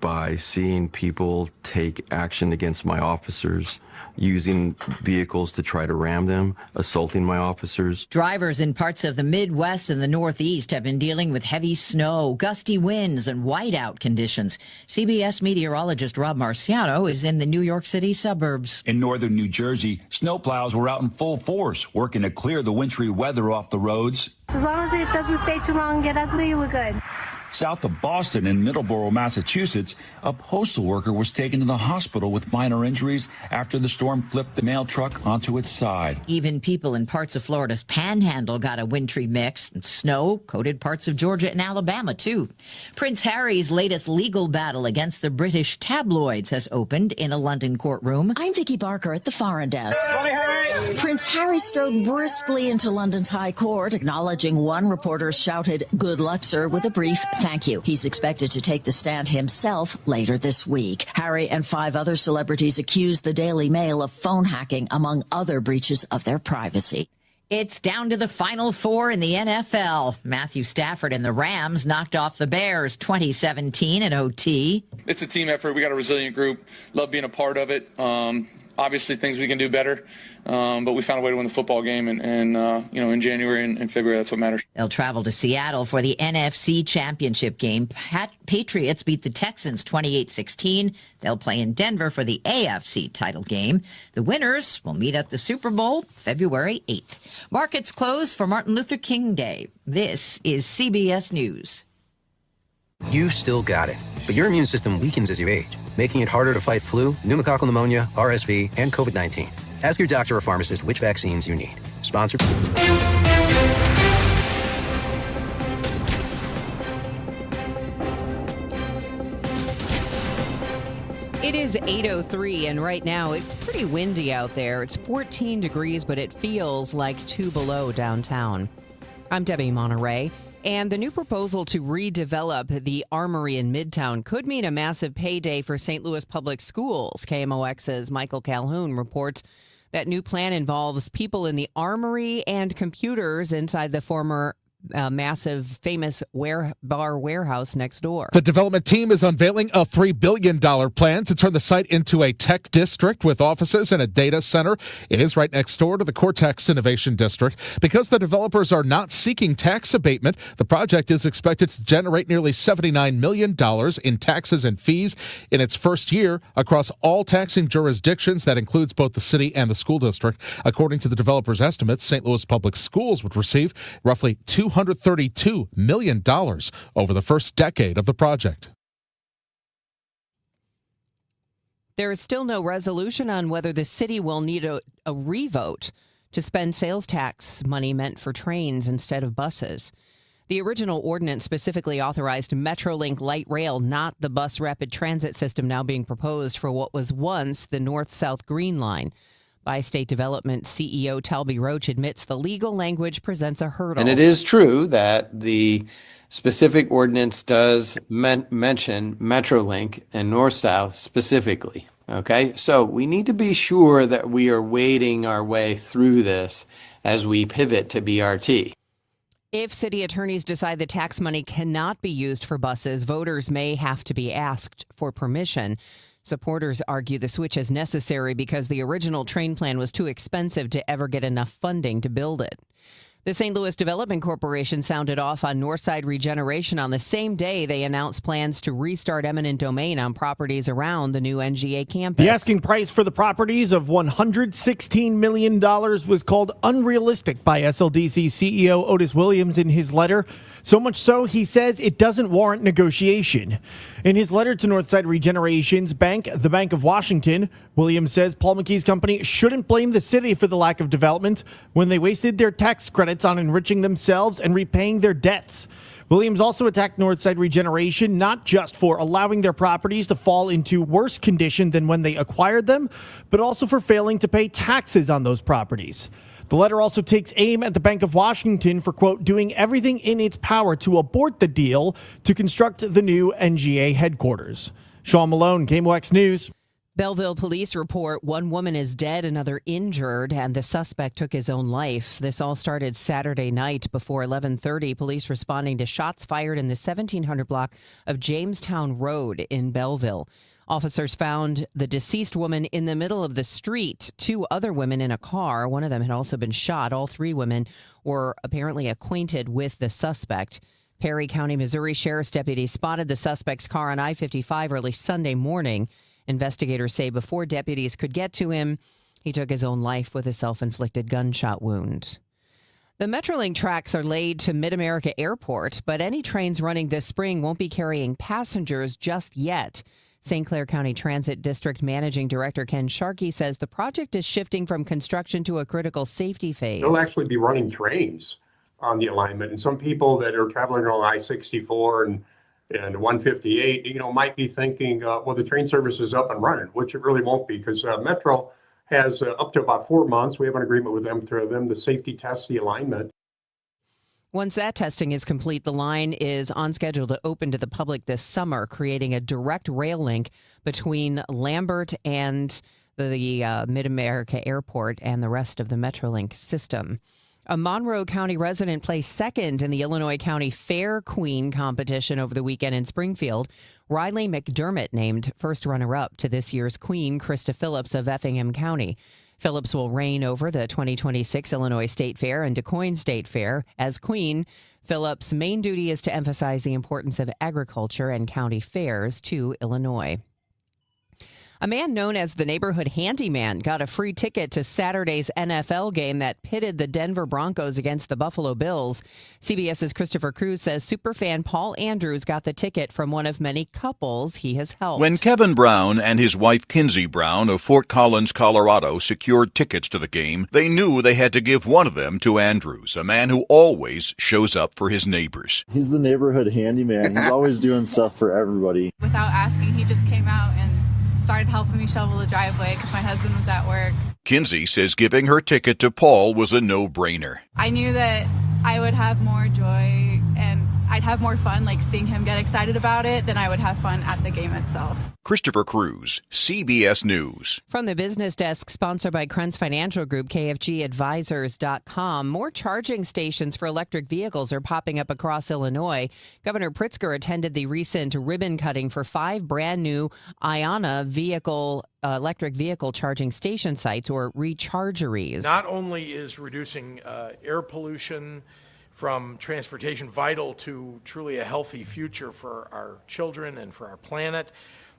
by seeing people take action against my officers, using vehicles to try to ram them, assaulting my officers. Drivers in parts of the Midwest and the Northeast have been dealing with heavy snow, gusty winds, and whiteout conditions. CBS meteorologist Rob Marciano is in the New York City suburbs. In northern New Jersey, snowplows were out in full force, working to clear the wintry weather off the roads. As long as it doesn't stay too long and get ugly, we're good. South of Boston in Middleborough, Massachusetts, a postal worker was taken to the hospital with minor injuries after the storm flipped the mail truck onto its side. Even people in parts of Florida's panhandle got a wintry mix. Snow coated parts of Georgia and Alabama, too. Prince Harry's latest legal battle against the British tabloids has opened in a London courtroom. I'm Vicky Barker at the Foreign Desk. Prince Harry strode briskly into London's High Court, acknowledging one reporter shouted, "Good luck, sir," with a brief thank you. He's expected to take the stand himself later this week. Harry and 5 other celebrities accused the Daily Mail of phone hacking, among other breaches of their privacy. It's down to the Final Four in the NFL. Matthew Stafford and the Rams knocked off the Bears 2017 in OT. It's a team effort. We got a resilient group. Love being a part of it. Obviously, things we can do better, but we found a way to win the football game, and in January and February, that's what matters. They'll travel to Seattle for the NFC Championship game. Patriots beat the Texans 28-16. They'll play in Denver for the AFC title game. The winners will meet at the Super Bowl February 8th. Markets close for Martin Luther King Day. This is CBS News. You still got it, but your immune system weakens as you age, making it harder to fight flu, pneumococcal pneumonia, RSV, and COVID-19. Ask your doctor or pharmacist which vaccines you need. Sponsored. It is 8:03, and right now it's pretty windy out there. It's 14 degrees, but it feels like 2 below downtown. I'm Debbie Monterey. And the new proposal to redevelop the Armory in Midtown could mean a massive payday for St. Louis public schools. KMOX's Michael Calhoun reports that new plan involves people in the Armory and computers inside the former massive, famous bar warehouse next door. The development team is unveiling a $3 billion plan to turn the site into a tech district with offices and a data center. It is right next door to the Cortex Innovation District. Because the developers are not seeking tax abatement, the project is expected to generate nearly $79 million in taxes and fees in its first year across all taxing jurisdictions. That includes both the city and the school district. According to the developers' estimates, St. Louis Public Schools would receive roughly $232 million over the first decade of the project. There is still no resolution on whether the city will need a revote to spend sales tax money meant for trains instead of buses. The original ordinance specifically authorized Metrolink light rail, not the bus rapid transit system now being proposed for what was once the North-South Green Line. Bi-State Development CEO Talby Roach admits the legal language presents a hurdle. And it is true that the specific ordinance does mention Metrolink and North-South specifically. Okay, so we need to be sure that we are wading our way through this as we pivot to BRT. If city attorneys decide the tax money cannot be used for buses, voters may have to be asked for permission. Supporters argue the switch is necessary because the original train plan was too expensive to ever get enough funding to build it. The St. Louis Development Corporation sounded off on Northside regeneration on the same day they announced plans to restart eminent domain on properties around the new NGA campus. The asking price for the properties of $116 million was called unrealistic by SLDC CEO Otis Williams in his letter. So much so, he says it doesn't warrant negotiation. In his letter to Northside Regeneration's bank, the Bank of Washington, Williams says Paul McKee's company shouldn't blame the city for the lack of development when they wasted their tax credits on enriching themselves and repaying their debts. Williams also attacked Northside Regeneration not just for allowing their properties to fall into worse condition than when they acquired them, but also for failing to pay taxes on those properties. The letter also takes aim at the Bank of Washington for, quote, doing everything in its power to abort the deal to construct the new NGA headquarters. Sean Malone, KMOX News. Belleville police report one woman is dead, another injured, and the suspect took his own life. This all started Saturday night before 11:30. Police responding to shots fired in the 1700 block of Jamestown Road in Belleville. Officers found the deceased woman in the middle of the street, two other women in a car. One of them had also been shot. All three women were apparently acquainted with the suspect. Perry County, Missouri Sheriff's deputies spotted the suspect's car on I-55 early Sunday morning. Investigators say before deputies could get to him, he took his own life with a self-inflicted gunshot wound. The Metrolink tracks are laid to Mid-America Airport, but any trains running this spring won't be carrying passengers just yet. St. Clair County Transit District Managing Director Ken Sharkey says the project is shifting from construction to a critical safety phase. They'll actually be running trains on the alignment, and some people that are traveling along I-64 and 158, might be thinking, well, the train service is up and running, which it really won't be, because Metro has up to about 4 months. We have an agreement with them to safety test the alignment. Once that testing is complete, the line is on schedule to open to the public this summer, creating a direct rail link between Lambert and the Mid-America Airport and the rest of the Metrolink system. A Monroe County resident placed second in the Illinois County Fair Queen competition over the weekend in Springfield. Riley McDermott named first runner-up to this year's Queen, Krista Phillips of Effingham County. Phillips will reign over the 2026 Illinois State Fair and DuQuoin State Fair. As Queen, Phillips' main duty is to emphasize the importance of agriculture and county fairs to Illinois. A man known as the neighborhood handyman got a free ticket to Saturday's NFL game that pitted the Denver Broncos against the Buffalo Bills. CBS's Christopher Cruz says superfan Paul Andrews got the ticket from one of many couples he has helped. When Kevin Brown and his wife Kinsey Brown of Fort Collins, Colorado, secured tickets to the game, they knew they had to give one of them to Andrews, a man who always shows up for his neighbors. He's the neighborhood handyman. He's always doing stuff for everybody. Without asking, he just came out and started helping me shovel the driveway because my husband was at work. Kinsey says giving her ticket to Paul was a no-brainer. I knew that I would have more joy and I'd have more fun, like seeing him get excited about it, than I would have fun at the game itself. Christopher Cruz, CBS News. From the business desk, sponsored by Krenz Financial Group, KFGadvisors.com. More charging stations for electric vehicles are popping up across Illinois. Governor Pritzker attended the recent ribbon cutting for 5 brand new Iona electric vehicle charging station sites, or rechargeries. Not only is reducing air pollution from transportation vital to truly a healthy future for our children and for our planet,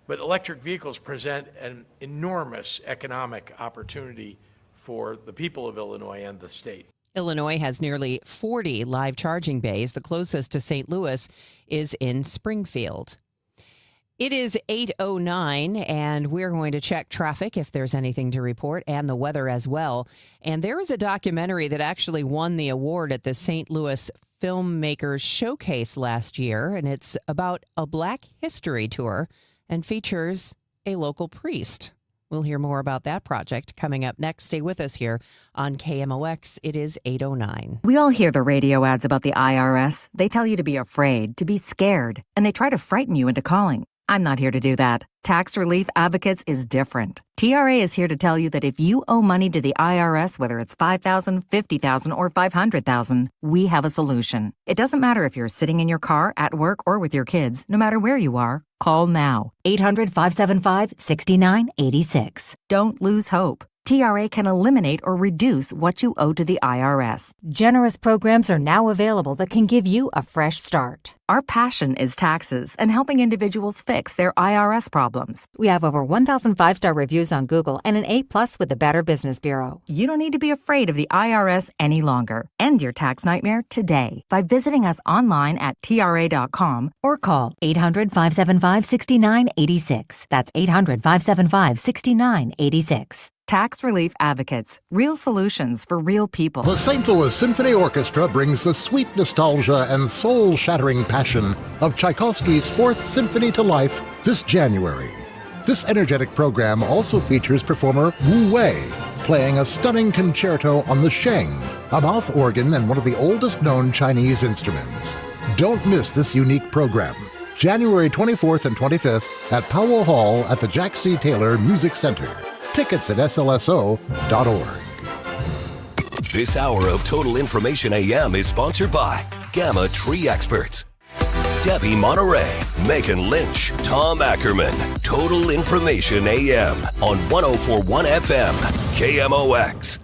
but electric vehicles present an enormous economic opportunity for the people of Illinois and the state. Illinois has nearly 40 live charging bays. The closest to St. Louis is in Springfield. It is 8:09, and we're going to check traffic if there's anything to report, and the weather as well. And there is a documentary that actually won the award at the St. Louis Filmmakers Showcase last year, and it's about a Black History tour and features a local priest. We'll hear more about that project coming up next. Stay with us here on KMOX. It is 8:09. We all hear the radio ads about the IRS. They tell you to be afraid, to be scared, and they try to frighten you into calling. I'm not here to do that. Tax Relief Advocates is different. TRA is here to tell you that if you owe money to the IRS, whether it's $5,000, $50,000, or $500,000, we have a solution. It doesn't matter if you're sitting in your car, at work, or with your kids. No matter where you are, call now. 800-575-6986. Don't lose hope. TRA can eliminate or reduce what you owe to the IRS. Generous programs are now available that can give you a fresh start. Our passion is taxes and helping individuals fix their IRS problems. We have over 1,000 5-star reviews on Google and an A+ with the Better Business Bureau. You don't need to be afraid of the IRS any longer. End your tax nightmare today by visiting us online at TRA.com or call 800-575-6986. That's 800-575-6986. Tax Relief Advocates. Real solutions for real people. The St. Louis Symphony Orchestra brings the sweet nostalgia and soul-shattering passion of Tchaikovsky's Fourth Symphony to life this January. This energetic program also features performer Wu Wei, playing a stunning concerto on the sheng, a mouth organ and one of the oldest known Chinese instruments. Don't miss this unique program. January 24th and 25th at Powell Hall at the Jack C. Taylor Music Center. Tickets at slso.org. This hour of Total Information AM is sponsored by Gamma Tree Experts. Debbie Monterey, Megan Lynch, Tom Ackerman. Total Information AM on 104.1 FM, KMOX.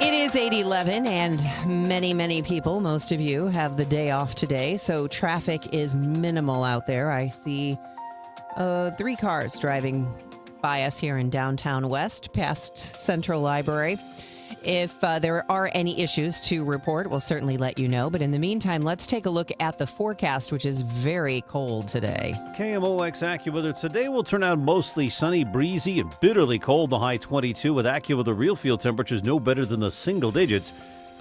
It is 8:11, and many people, most of you, have the day off today, so traffic is minimal out there. I see 3 cars driving by us here in downtown West, past Central Library. If there are any issues to report, we'll certainly let you know. But in the meantime, let's take a look at the forecast, which is very cold today. KMOX AccuWeather. Today will turn out mostly sunny, breezy, and bitterly cold. The high 22 with AccuWeather real field temperatures no better than the single digits.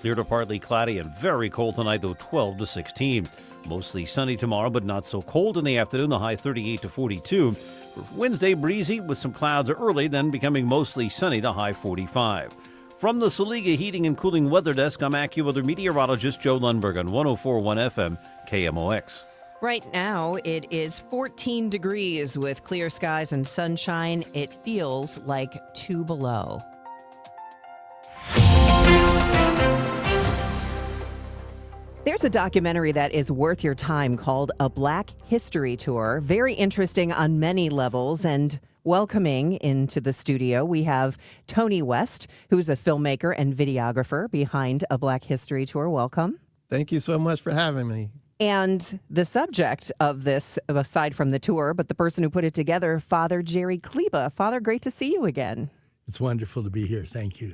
Clear to partly cloudy and very cold tonight, though 12 to 16. Mostly sunny tomorrow, but not so cold in the afternoon. The high 38 to 42. For Wednesday, breezy with some clouds early, then becoming mostly sunny. The high 45. From the Saliga Heating and Cooling Weather Desk, I'm AccuWeather meteorologist Joe Lundberg on 104.1 FM KMOX. Right now, it is 14 degrees with clear skies and sunshine. It feels like 2 below. There's a documentary that is worth your time called A Black History Tour. Very interesting on many levels, and welcoming into the studio, we have Tony West, who's a filmmaker and videographer behind A Black History Tour. Welcome. Thank you so much for having me. And the subject of this, aside from the tour, but the person who put it together, Father Jerry Kleba. Father, great to see you again. It's wonderful to be here. Thank you.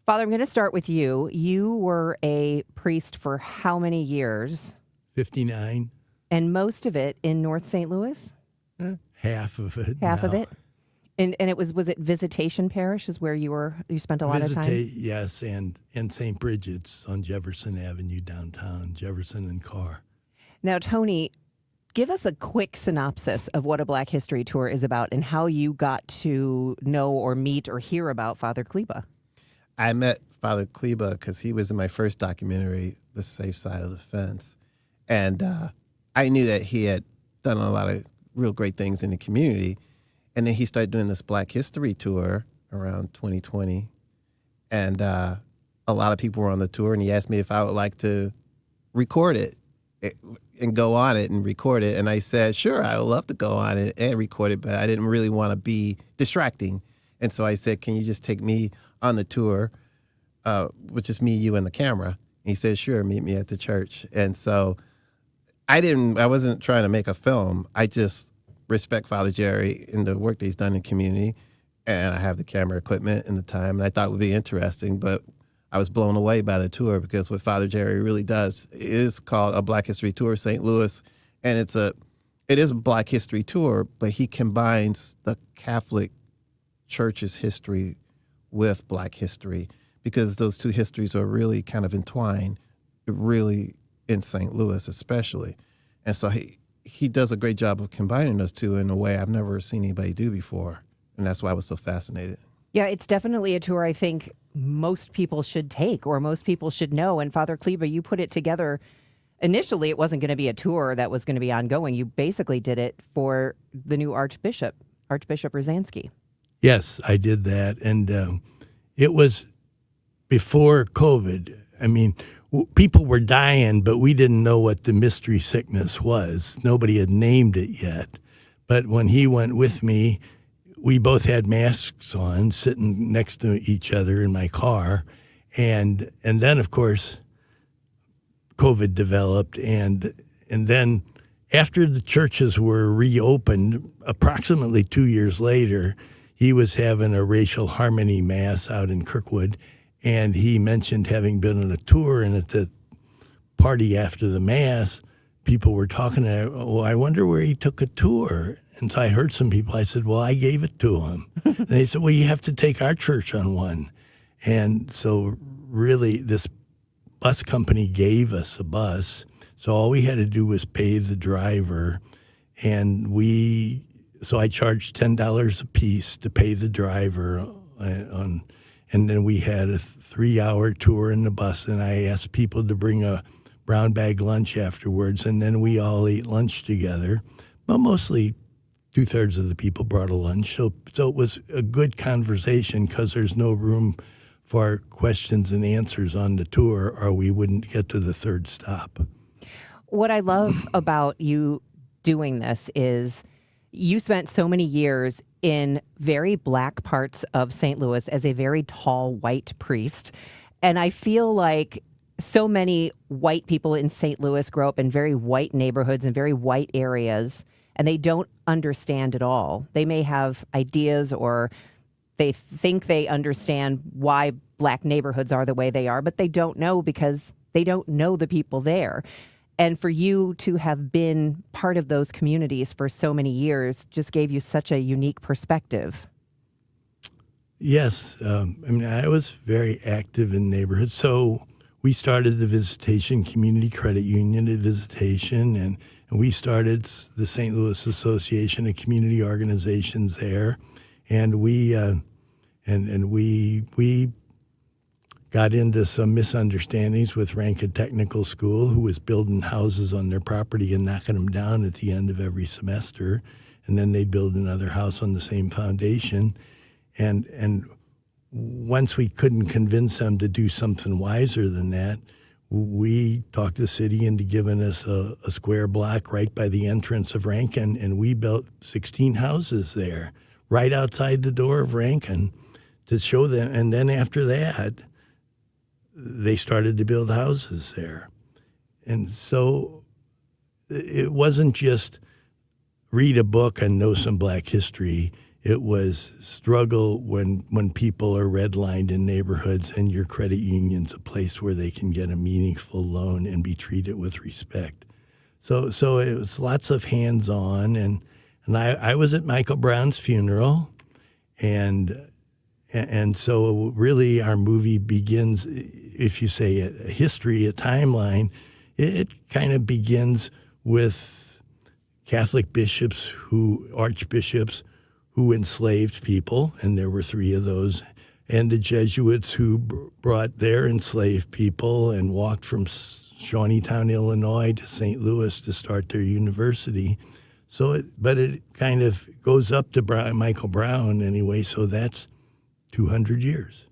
Father, I'm going to start with you. You were a priest for how many years? 59. And most of it in North St. Louis? Half of it. Half of now. it? And it was it Visitation Parish is where you spent a lot of time? Yes, and St. Bridget's on Jefferson Avenue downtown, Jefferson and Carr. Now, Tony, give us a quick synopsis of what A Black History Tour is about and how you got to know or meet or hear about Father Kleba. I met Father Kleba because he was in my first documentary, The Safe Side of the Fence. And I knew that he had done a lot of real great things in the community. And then he started doing this Black History Tour around 2020. And a lot of people were on the tour, and he asked me if I would like to record it and go on it and record it. And I said, sure, I would love to go on it and record it, but I didn't really want to be distracting. And so I said, can you just take me on the tour with just me, you, and the camera? And he said, sure, meet me at the church. And so I wasn't trying to make a film. I just respect Father Jerry and the work that he's done in the community. And I have the camera equipment and the time, and I thought it would be interesting. But I was blown away by the tour because what Father Jerry really does is called A Black History Tour St. Louis. And it is a Black History Tour, but he combines the Catholic Church's history with Black history, because those two histories are really kind of entwined, really in St. Louis especially. And so he does a great job of combining those two in a way I've never seen anybody do before. And that's why I was so fascinated. Yeah, it's definitely a tour I think most people should take or most people should know. And Father Kleba, you put it together. Initially, it wasn't going to be a tour that was going to be ongoing. You basically did it for the new Archbishop Rosansky. Yes, I did that. And it was before COVID. I mean, people were dying, but we didn't know what the mystery sickness was. Nobody had named it yet. But when he went with me, we both had masks on, sitting next to each other in my car. And then, of course, COVID developed. And then after the churches were reopened, approximately 2 years later, he was having a racial harmony mass out in Kirkwood, and he mentioned having been on a tour, and at the party after the mass, people were talking, I wonder where he took a tour. And so I heard some people, I said, well, I gave it to him. And they said, well, you have to take our church on one. And so really this bus company gave us a bus, so all we had to do was pay the driver, and so I charged $10 a piece to pay the driver, and And then we had a 3-hour tour in the bus, and I asked people to bring a brown bag lunch afterwards, and then we all ate lunch together. Well, mostly 2/3 of the people brought a lunch, so it was a good conversation because there's no room for questions and answers on the tour, or we wouldn't get to the third stop. What I love about you doing this is you spent so many years in very black parts of St. Louis as a very tall white priest. And I feel like so many white people in St. Louis grow up in very white neighborhoods and very white areas, and they don't understand at all. They may have ideas or they think they understand why black neighborhoods are the way they are, but they don't know because they don't know the people there. And for you to have been part of those communities for so many years just gave you such a unique perspective. Yes. I was very active in neighborhoods. So we started the Visitation Community Credit Union at Visitation, and we started the St. Louis Association of Community Organizations there. And we got into some misunderstandings with Rankin Technical School, who was building houses on their property and knocking them down at the end of every semester. And then they'd build another house on the same foundation. And once we couldn't convince them to do something wiser than that, we talked the city into giving us a square block right by the entrance of Rankin, and we built 16 houses there, right outside the door of Rankin, to show them. And then after that, they started to build houses there. And so it wasn't just read a book and know some black history. It was struggle when people are redlined in neighborhoods, and your credit union's a place where they can get a meaningful loan and be treated with respect. So it was lots of hands-on, and I was at Michael Brown's funeral, and so really our movie begins, if you say a history, a timeline, it kind of begins with Catholic archbishops who enslaved people, and there were 3 of those, and the Jesuits who brought their enslaved people and walked from Shawneetown, Illinois to St. Louis to start their university. But it kind of goes up to Michael Brown anyway, so that's 200 years.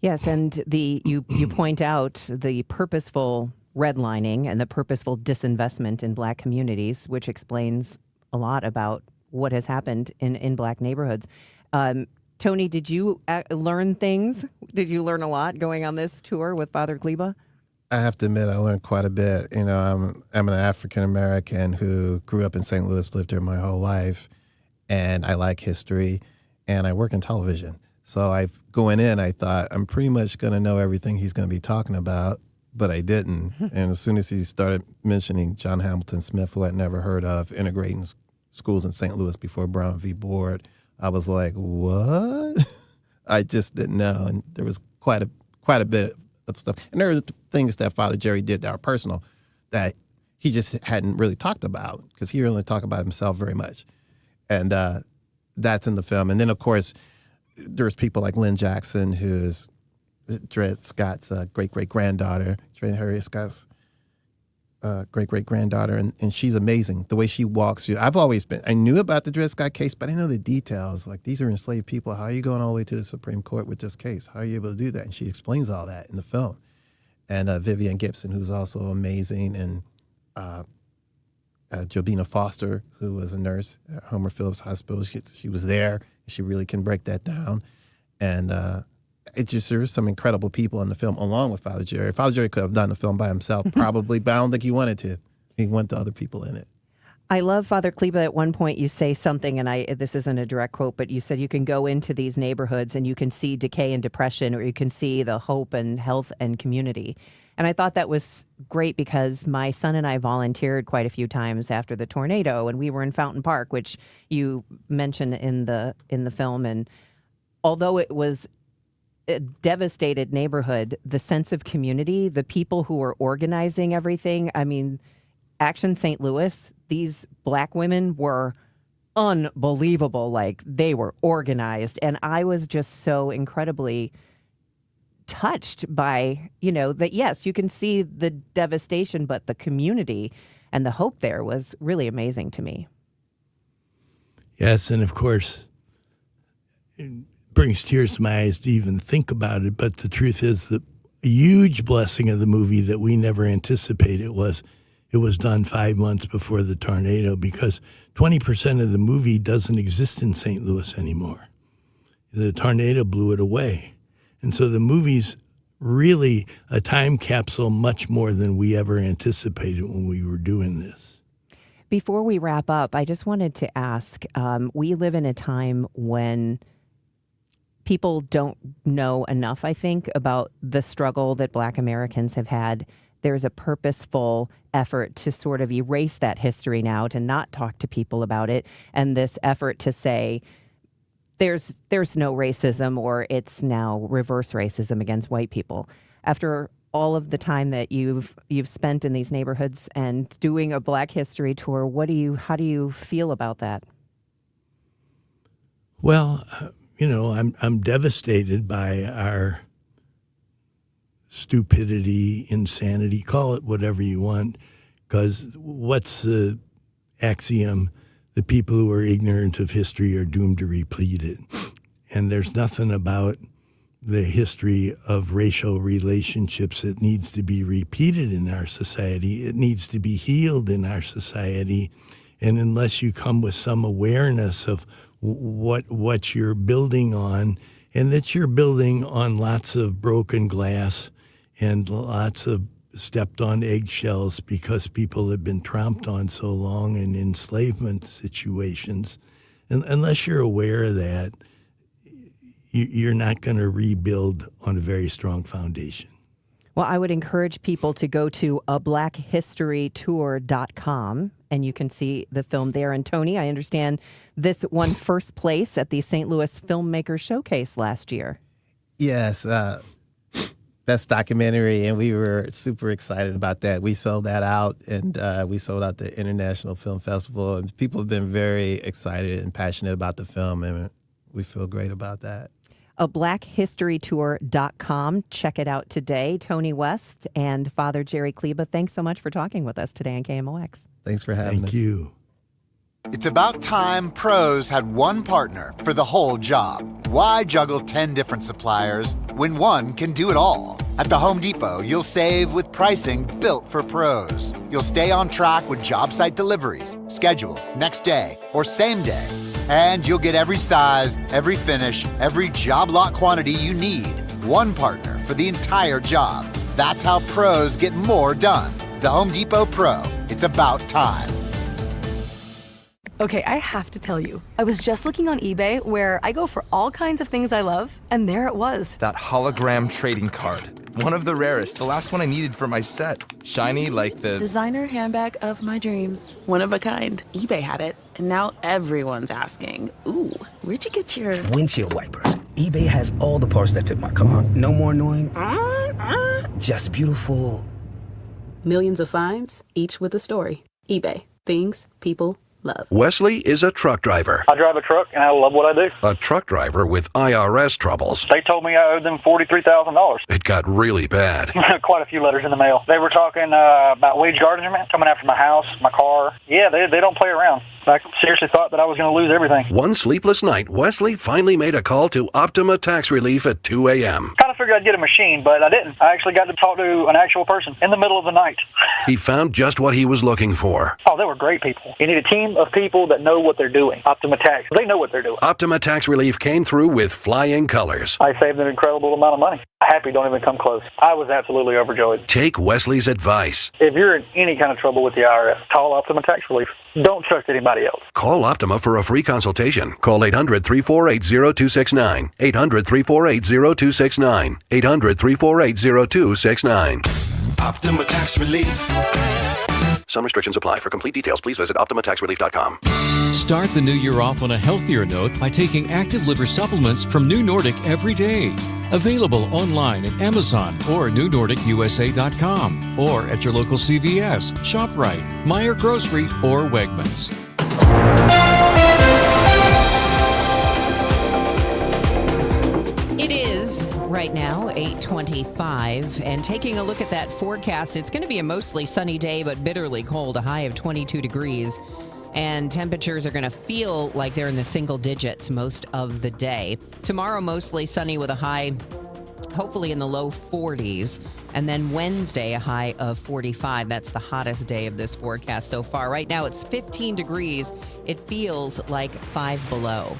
Yes, and you point out the purposeful redlining and the purposeful disinvestment in black communities, which explains a lot about what has happened in black neighborhoods. Tony, did you learn things? Did you learn a lot going on this tour with Father Kleba? I have to admit, I learned quite a bit. I'm an African-American who grew up in St. Louis, lived there my whole life, and I like history, and I work in television. So going in, I thought, I'm pretty much going to know everything he's going to be talking about, but I didn't. And as soon as he started mentioning John Hamilton Smith, who I'd never heard of, integrating schools in St. Louis before Brown v. Board, I was like, what? I just didn't know. And there was quite a bit of stuff. And there were things that Father Jerry did that are personal that he just hadn't really talked about, because he really talked about himself very much. And that's in the film. And then, of course, there's people like Lynn Jackson, who's Dred Scott's great-great-granddaughter, Dred Harriet Scott's great-great-granddaughter, and she's amazing. The way she walks you. I knew about the Dred Scott case, but I didn't know the details. Like, these are enslaved people. How are you going all the way to the Supreme Court with this case? How are you able to do that? And she explains all that in the film. And Vivian Gibson, who's also amazing, and Jobina Foster, who was a nurse at Homer Phillips Hospital. She was there. She really can break that down. And there's some incredible people in the film, along with Father Jerry. Father Jerry could have done the film by himself, probably, but I don't think he wanted to. He wanted other people in it. I love, Father Kleba, at one point you say something, and this isn't a direct quote, but you said you can go into these neighborhoods and you can see decay and depression, or you can see the hope and health and community. And I thought that was great because my son and I volunteered quite a few times after the tornado, and we were in Fountain Park, which you mentioned in the film. And although it was a devastated neighborhood, the sense of community, the people who were organizing everything, I mean, Action St. Louis, these black women were unbelievable. Like, they were organized. And I was just so incredibly touched by, that yes, you can see the devastation, but the community and the hope there was really amazing to me. Yes, and of course, it brings tears to my eyes to even think about it, but the truth is that a huge blessing of the movie that we never anticipated was it was done 5 months before the tornado, because 20% of the movie doesn't exist in St. Louis anymore. The tornado blew it away. And so the movie's really a time capsule much more than we ever anticipated when we were doing this. Before we wrap up, I just wanted to ask, we live in a time when people don't know enough, I think, about the struggle that Black Americans have had. There's a purposeful effort to sort of erase that history now, to not talk to people about it, and this effort to say there's no racism, or it's now reverse racism against white people. After all of the time that you've spent in these neighborhoods and doing a Black History tour, how do you feel about that? Well, I'm devastated by our stupidity, insanity, call it whatever you want, because what's the axiom? The people who are ignorant of history are doomed to repeat it. And there's nothing about the history of racial relationships that needs to be repeated in our society. It needs to be healed in our society. And unless you come with some awareness of what you're building on, and that you're building on lots of broken glass and lots of stepped on eggshells because people have been tromped on so long in enslavement situations. And unless you're aware of that, you're not going to rebuild on a very strong foundation. Well, I would encourage people to go to ablackhistorytour.com, and you can see the film there. And Tony, I understand this won first place at the St. Louis Filmmaker Showcase last year. Yes, best documentary, and we were super excited about that. We sold that out, and we sold out the International Film Festival, and people have been very excited and passionate about the film, and we feel great about that. ablackhistorytour.com. Check it out today. Tony West and Father Jerry Kleba, thanks so much for talking with us today on KMOX. Thanks for having us. Thank you. It's about time pros had one partner for the whole job. Why juggle 10 different suppliers when one can do it all? At the Home Depot, you'll save with pricing built for pros. You'll stay on track with job site deliveries, schedule, next day, or same day. And you'll get every size, every finish, every job lot quantity you need. One partner for the entire job. That's how pros get more done. The Home Depot Pro. It's about time. Okay, I have to tell you, I was just looking on eBay where I go for all kinds of things I love, and there it was. That hologram trading card. One of the rarest, the last one I needed for my set. Shiny like the designer handbag of my dreams. One of a kind. eBay had it, and now everyone's asking, ooh, where'd you get your windshield wipers? eBay has all the parts that fit my car. No more annoying, just beautiful. Millions of finds, each with a story. eBay. Things people love. Wesley is a truck driver. I drive a truck, and I love what I do. A truck driver with IRS troubles. They told me I owed them $43,000. It got really bad. Quite a few letters in the mail. They were talking about wage garnishment, coming after my house, my car. Yeah, they don't play around. I seriously thought that I was going to lose everything. One sleepless night, Wesley finally made a call to Optima Tax Relief at 2 a.m. Kind of figured I'd get a machine, but I didn't. I actually got to talk to an actual person in the middle of the night. He found just what he was looking for. Oh, they were great people. You need a team of people that know what they're doing. Optima Tax, they know what they're doing. Optima Tax Relief came through with flying colors. I saved an incredible amount of money. Happy don't even come close. I was absolutely overjoyed. Take Wesley's advice. If you're in any kind of trouble with the IRS, call Optima Tax Relief. Don't trust anybody else. Call Optima for a free consultation. Call 800-348-0269. 800-348-0269. 800-348-0269. Optima Tax Relief. Some restrictions apply. For complete details, please visit OptimaTaxRelief.com. Start the new year off on a healthier note by taking Active Liver supplements from New Nordic every day. Available online at Amazon or NewNordicUSA.com or at your local CVS, ShopRite, Meijer Grocery, or Wegmans. It is Right now, 8:25, and taking a look at that forecast, it's going to be a mostly sunny day, but bitterly cold, a high of 22 degrees, and temperatures are going to feel like they're in the single digits most of the day. Tomorrow, mostly sunny with a high, hopefully in the low 40s, and then Wednesday, a high of 45. That's the hottest day of this forecast so far. Right now, it's 15 degrees. It feels like 5 below.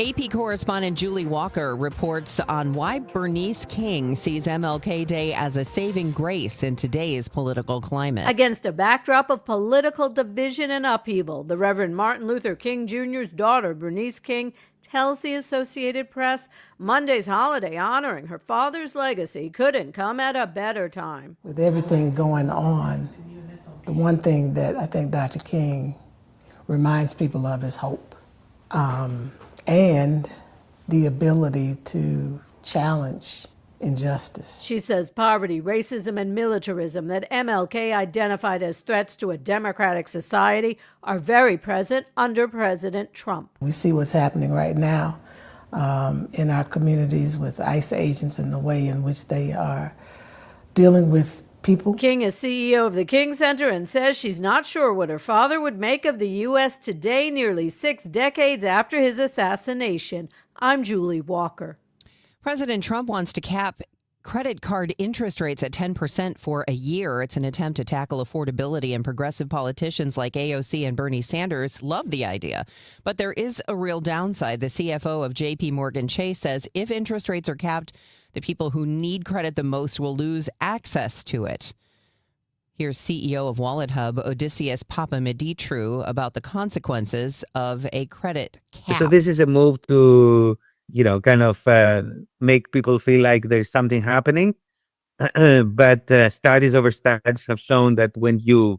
AP correspondent Julie Walker reports on why Bernice King sees MLK Day as a saving grace in today's political climate. Against a backdrop of political division and upheaval, the Reverend Martin Luther King Jr.'s daughter, Bernice King, tells the Associated Press Monday's holiday honoring her father's legacy couldn't come at a better time. With everything going on, the one thing that I think Dr. King reminds people of is hope. And the ability to challenge injustice. She says poverty, racism, and militarism that MLK identified as threats to a democratic society are very present under President Trump. We see what's happening right now in our communities with ICE agents and the way in which they are dealing with people. King is CEO of the King Center and says she's not sure what her father would make of the U.S. today, nearly 6 decades after his assassination. I'm Julie Walker. President Trump wants to cap credit card interest rates at 10% for a year. It's an attempt to tackle affordability, and progressive politicians like AOC and Bernie Sanders love the idea. But there is a real downside. The CFO of JP Morgan Chase says if interest rates are capped, the people who need credit the most will lose access to it. Here's CEO of WalletHub, Odysseus Papameditrou, about the consequences of a credit cap. So this is a move to, kind of make people feel like there's something happening. But studies over studies have shown that when the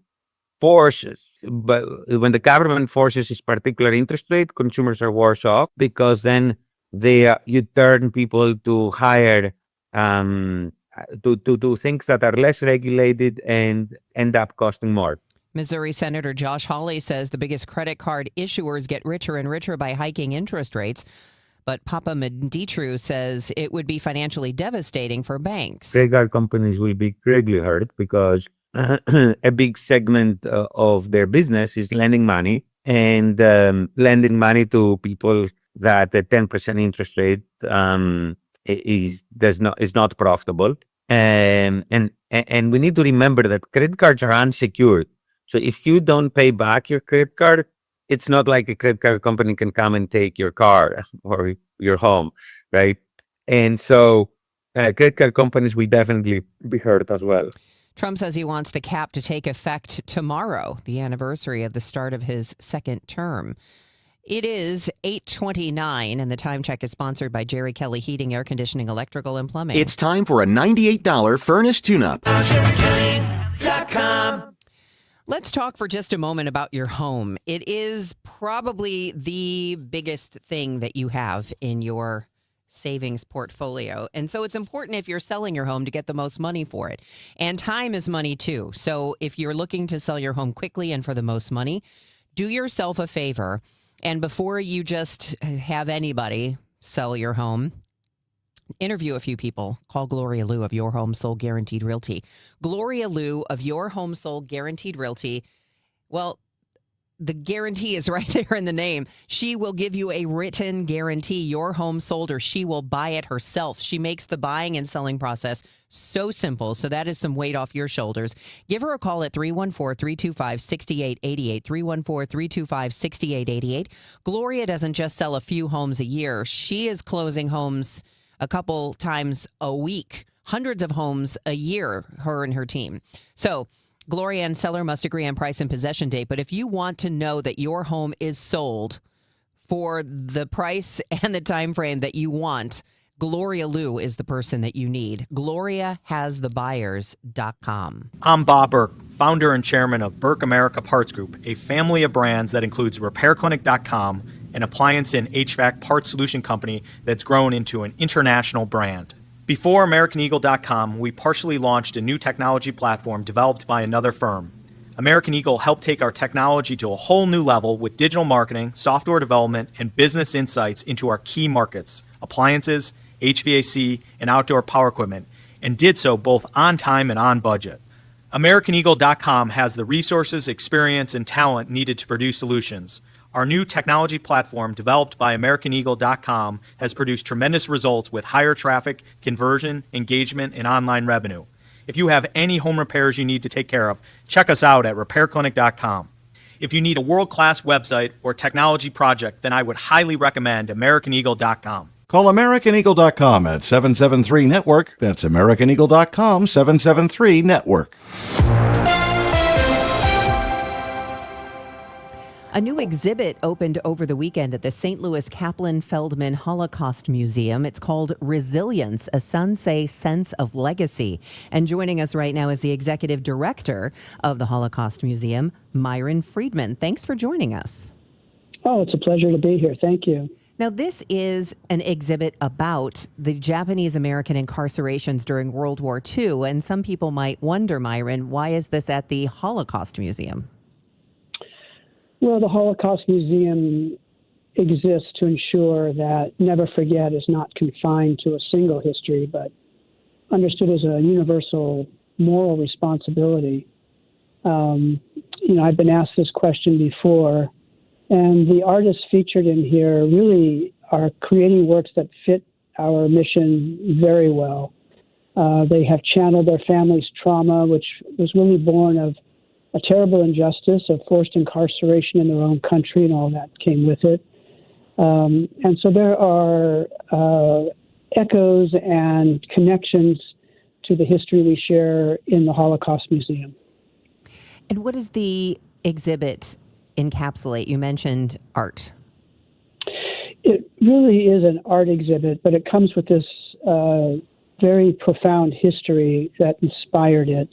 government forces this particular interest rate, consumers are worse off, because then you turn people to hire to do things that are less regulated and end up costing more. Missouri Senator Josh Hawley says the biggest credit card issuers get richer and richer by hiking interest rates. But Papameditrou says it would be financially devastating for banks. Credit card companies will be greatly hurt because a big segment of their business is lending money, and lending money to people that the 10% interest rate is not profitable, and we need to remember that credit cards are unsecured. So if you don't pay back your credit card, it's not like a credit card company can come and take your car or your home, right? And so credit card companies will definitely be hurt as well. Trump says he wants the cap to take effect tomorrow, the anniversary of the start of his second term. It is 8:29, and the Time Check is sponsored by Jerry Kelly Heating, Air Conditioning, Electrical, and Plumbing. It's time for a $98 furnace tune-up. Let's talk for just a moment about your home. It is probably the biggest thing that you have in your savings portfolio. And so it's important, if you're selling your home, to get the most money for it. And time is money too. So if you're looking to sell your home quickly and for the most money, do yourself a favor. And before you just have anybody sell your home, interview a few people. Call Gloria Liu of Your Home Sold Guaranteed Realty. Gloria Liu of Your Home Sold Guaranteed Realty. Well, the guarantee is right there in the name. She will give you a written guarantee. Your home sold, or she will buy it herself. She makes the buying and selling process so simple. So that is some weight off your shoulders. Give her a call at 314-325-6888, 314-325-6888. Gloria doesn't just sell a few homes a year. She is closing homes a couple times a week, hundreds of homes a year, her and her team. So Gloria and seller must agree on price and possession date. But if you want to know that your home is sold for the price and the time frame that you want, Gloria Liu is the person that you need. GloriaHasTheBuyers.com. I'm Bob Burke, founder and chairman of Burke America Parts Group, a family of brands that includes RepairClinic.com, an appliance and HVAC parts solution company that's grown into an international brand. Before AmericanEagle.com, we partially launched a new technology platform developed by another firm. American Eagle helped take our technology to a whole new level with digital marketing, software development, and business insights into our key markets, appliances, HVAC, and outdoor power equipment, and did so both on time and on budget. AmericanEagle.com has the resources, experience, and talent needed to produce solutions. Our new technology platform, developed by AmericanEagle.com, has produced tremendous results with higher traffic, conversion, engagement, and online revenue. If you have any home repairs you need to take care of, check us out at RepairClinic.com. If you need a world-class website or technology project, then I would highly recommend AmericanEagle.com. Call AmericanEagle.com at 773-NETWORK. That's AmericanEagle.com, 773-NETWORK. A new exhibit opened over the weekend at the St. Louis Kaplan Feldman Holocaust Museum. It's called Resilience, a Sansei Sense of Legacy. And joining us right now is the executive director of the Holocaust Museum, Myron Friedman. Thanks for joining us. Oh, it's a pleasure to be here. Thank you. Now, this is an exhibit about the Japanese-American incarcerations during World War II. And some people might wonder, Myron, why is this at the Holocaust Museum? Well, the Holocaust Museum exists to ensure that Never Forget is not confined to a single history, but understood as a universal moral responsibility. I've been asked this question before, and the artists featured in here really are creating works that fit our mission very well. They have channeled their family's trauma, which was really born of a terrible injustice of forced incarceration in their own country and all that came with it. And so there are echoes and connections to the history we share in the Holocaust Museum. And what does the exhibit encapsulate? You mentioned art. It really is an art exhibit, but it comes with this very profound history that inspired it.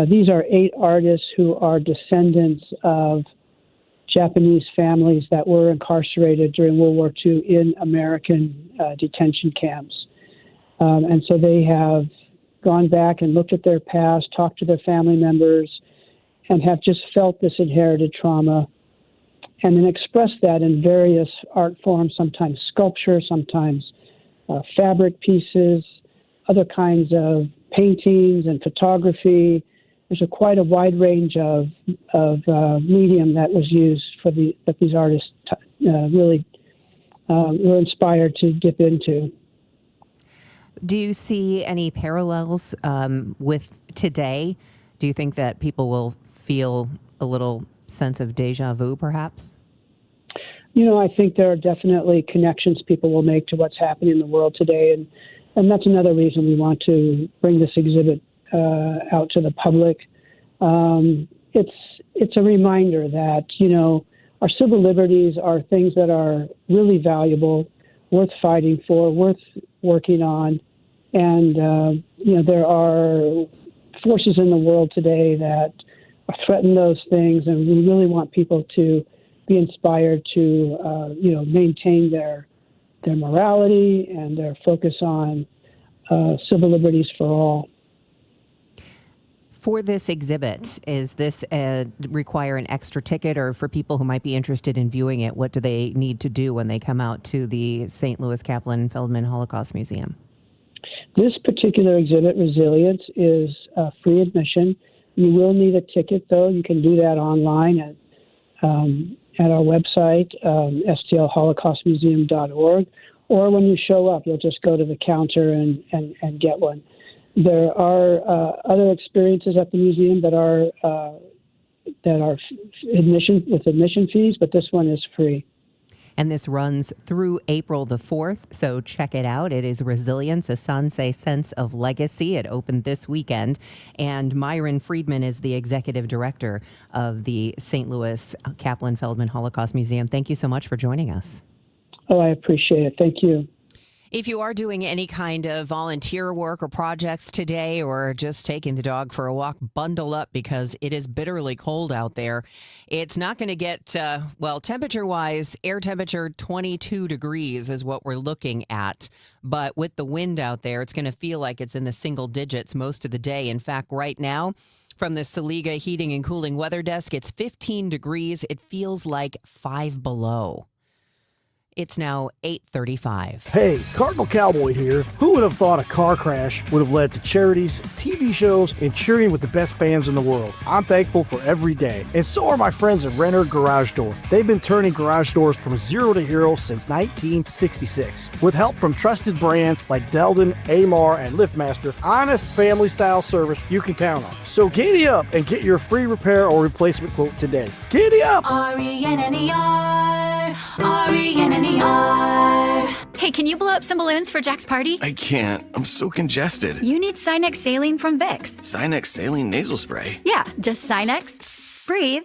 These are 8 artists who are descendants of Japanese families that were incarcerated during World War II in American detention camps. And so they have gone back and looked at their past, talked to their family members, and have just felt this inherited trauma, and then expressed that in various art forms, sometimes sculpture, sometimes fabric pieces, other kinds of paintings and photography. There's quite a wide range of medium that was used that these artists really were inspired to dip into. Do you see any parallels with today? Do you think that people will feel a little sense of deja vu, perhaps? I think there are definitely connections people will make to what's happening in the world today, and that's another reason we want to bring this exhibit out to the public. It's a reminder that, our civil liberties are things that are really valuable, worth fighting for, worth working on. And, there are forces in the world today that threaten those things. And we really want people to be inspired to, maintain their morality and their focus on civil liberties for all. For this exhibit, is this require an extra ticket, or for people who might be interested in viewing it, what do they need to do when they come out to the St. Louis Kaplan Feldman Holocaust Museum? This particular exhibit, Resilience, is free admission. You will need a ticket, though. You can do that online at our website, stlholocaustmuseum.org, or when you show up, you'll just go to the counter and get one. There are other experiences at the museum that are admission fees, but this one is free. And this runs through April the 4th, so check it out. It is Resilience, a Sansei Sense of Legacy. It opened this weekend, and Myron Friedman is the executive director of the St. Louis Kaplan Feldman Holocaust Museum. Thank you so much for joining us. Oh, I appreciate it. Thank you. If you are doing any kind of volunteer work or projects today, or just taking the dog for a walk, bundle up because it is bitterly cold out there. It's not going to get, temperature-wise, air temperature 22 degrees is what we're looking at. But with the wind out there, it's going to feel like it's in the single digits most of the day. In fact, right now, from the Saliga Heating and Cooling Weather Desk, it's 15 degrees. It feels like 5 below. It's now 8:35. Hey, Cardinal Cowboy here. Who would have thought a car crash would have led to charities, TV shows, and cheering with the best fans in the world? I'm thankful for every day. And so are my friends at Renner Garage Door. They've been turning garage doors from zero to hero since 1966. With help from trusted brands like Delden, Amar, and LiftMaster, honest family-style service you can count on. So giddy up and get your free repair or replacement quote today. Giddy up! R-E-N-N-E-R, R-E-N-N-E-R. Hey, can you blow up some balloons for Jack's party? I can't. I'm so congested. You need Sinex Saline from Vicks. Sinex Saline Nasal Spray. Yeah, just Sinex. Breathe.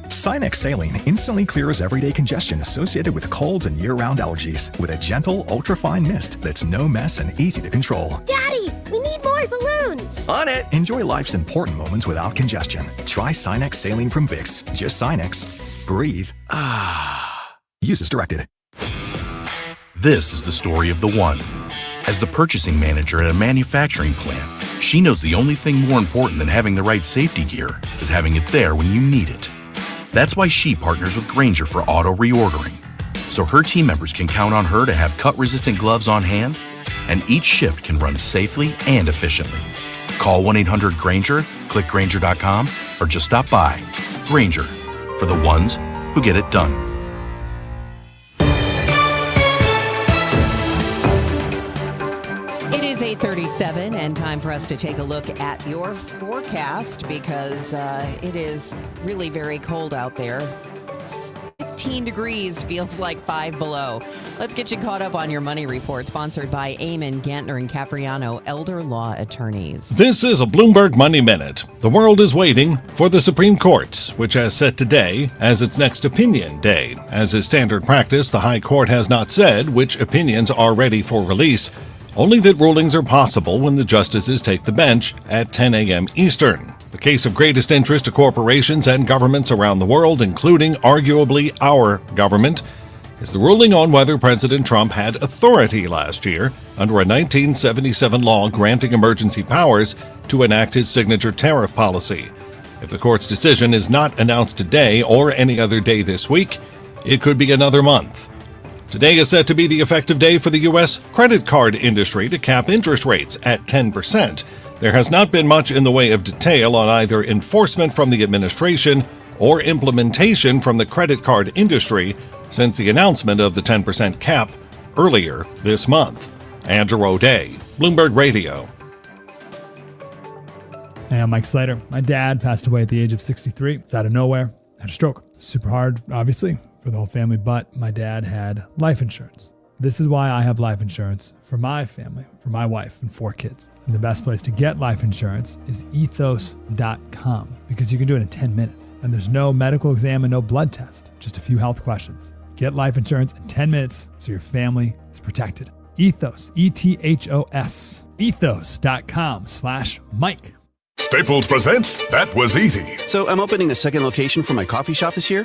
Sinex Saline instantly clears everyday congestion associated with colds and year-round allergies with a gentle, ultra-fine mist that's no mess and easy to control. Daddy, we need more balloons. On it. Enjoy life's important moments without congestion. Try Sinex Saline from Vicks. Just Sinex. Breathe. Use as directed. This is the story of the one. As the purchasing manager at a manufacturing plant, she knows the only thing more important than having the right safety gear is having it there when you need it. That's why she partners with Grainger for auto reordering, so her team members can count on her to have cut-resistant gloves on hand, and each shift can run safely and efficiently. Call 1-800-GRAINGER, click Grainger.com, or just stop by. Grainger, for the ones who get it done. It is 8:37 and time for us to take a look at your forecast because it is really very cold out there. 15 degrees feels like 5 below. Let's get you caught up on your money report, sponsored by Eamon, Gantner, and Capriano, elder law attorneys. This is a Bloomberg Money Minute. The world is waiting for the Supreme Court, which has set today as its next opinion day. As is standard practice, the High Court has not said which opinions are ready for release, only that rulings are possible when the justices take the bench at 10 a.m. Eastern. The case of greatest interest to corporations and governments around the world, including arguably our government, is the ruling on whether President Trump had authority last year under a 1977 law granting emergency powers to enact his signature tariff policy. If the court's decision is not announced today or any other day this week, it could be another month. Today is set to be the effective day for the U.S. credit card industry to cap interest rates at 10%. There has not been much in the way of detail on either enforcement from the administration or implementation from the credit card industry since the announcement of the 10% cap earlier this month. Andrew O'Day, Bloomberg Radio. Hey, I'm Mike Slater. My dad passed away at the age of 63. It's out of nowhere. Had a stroke. Super hard, obviously, for the whole family, but my dad had life insurance. This is why I have life insurance for my family, for my wife and 4 kids. And the best place to get life insurance is ethos.com because you can do it in 10 minutes. And there's no medical exam and no blood test, just a few health questions. Get life insurance in 10 minutes so your family is protected. Ethos, E-T-H-O-S, ethos.com/Mike. Staples presents That Was Easy. So I'm opening a second location for my coffee shop this year?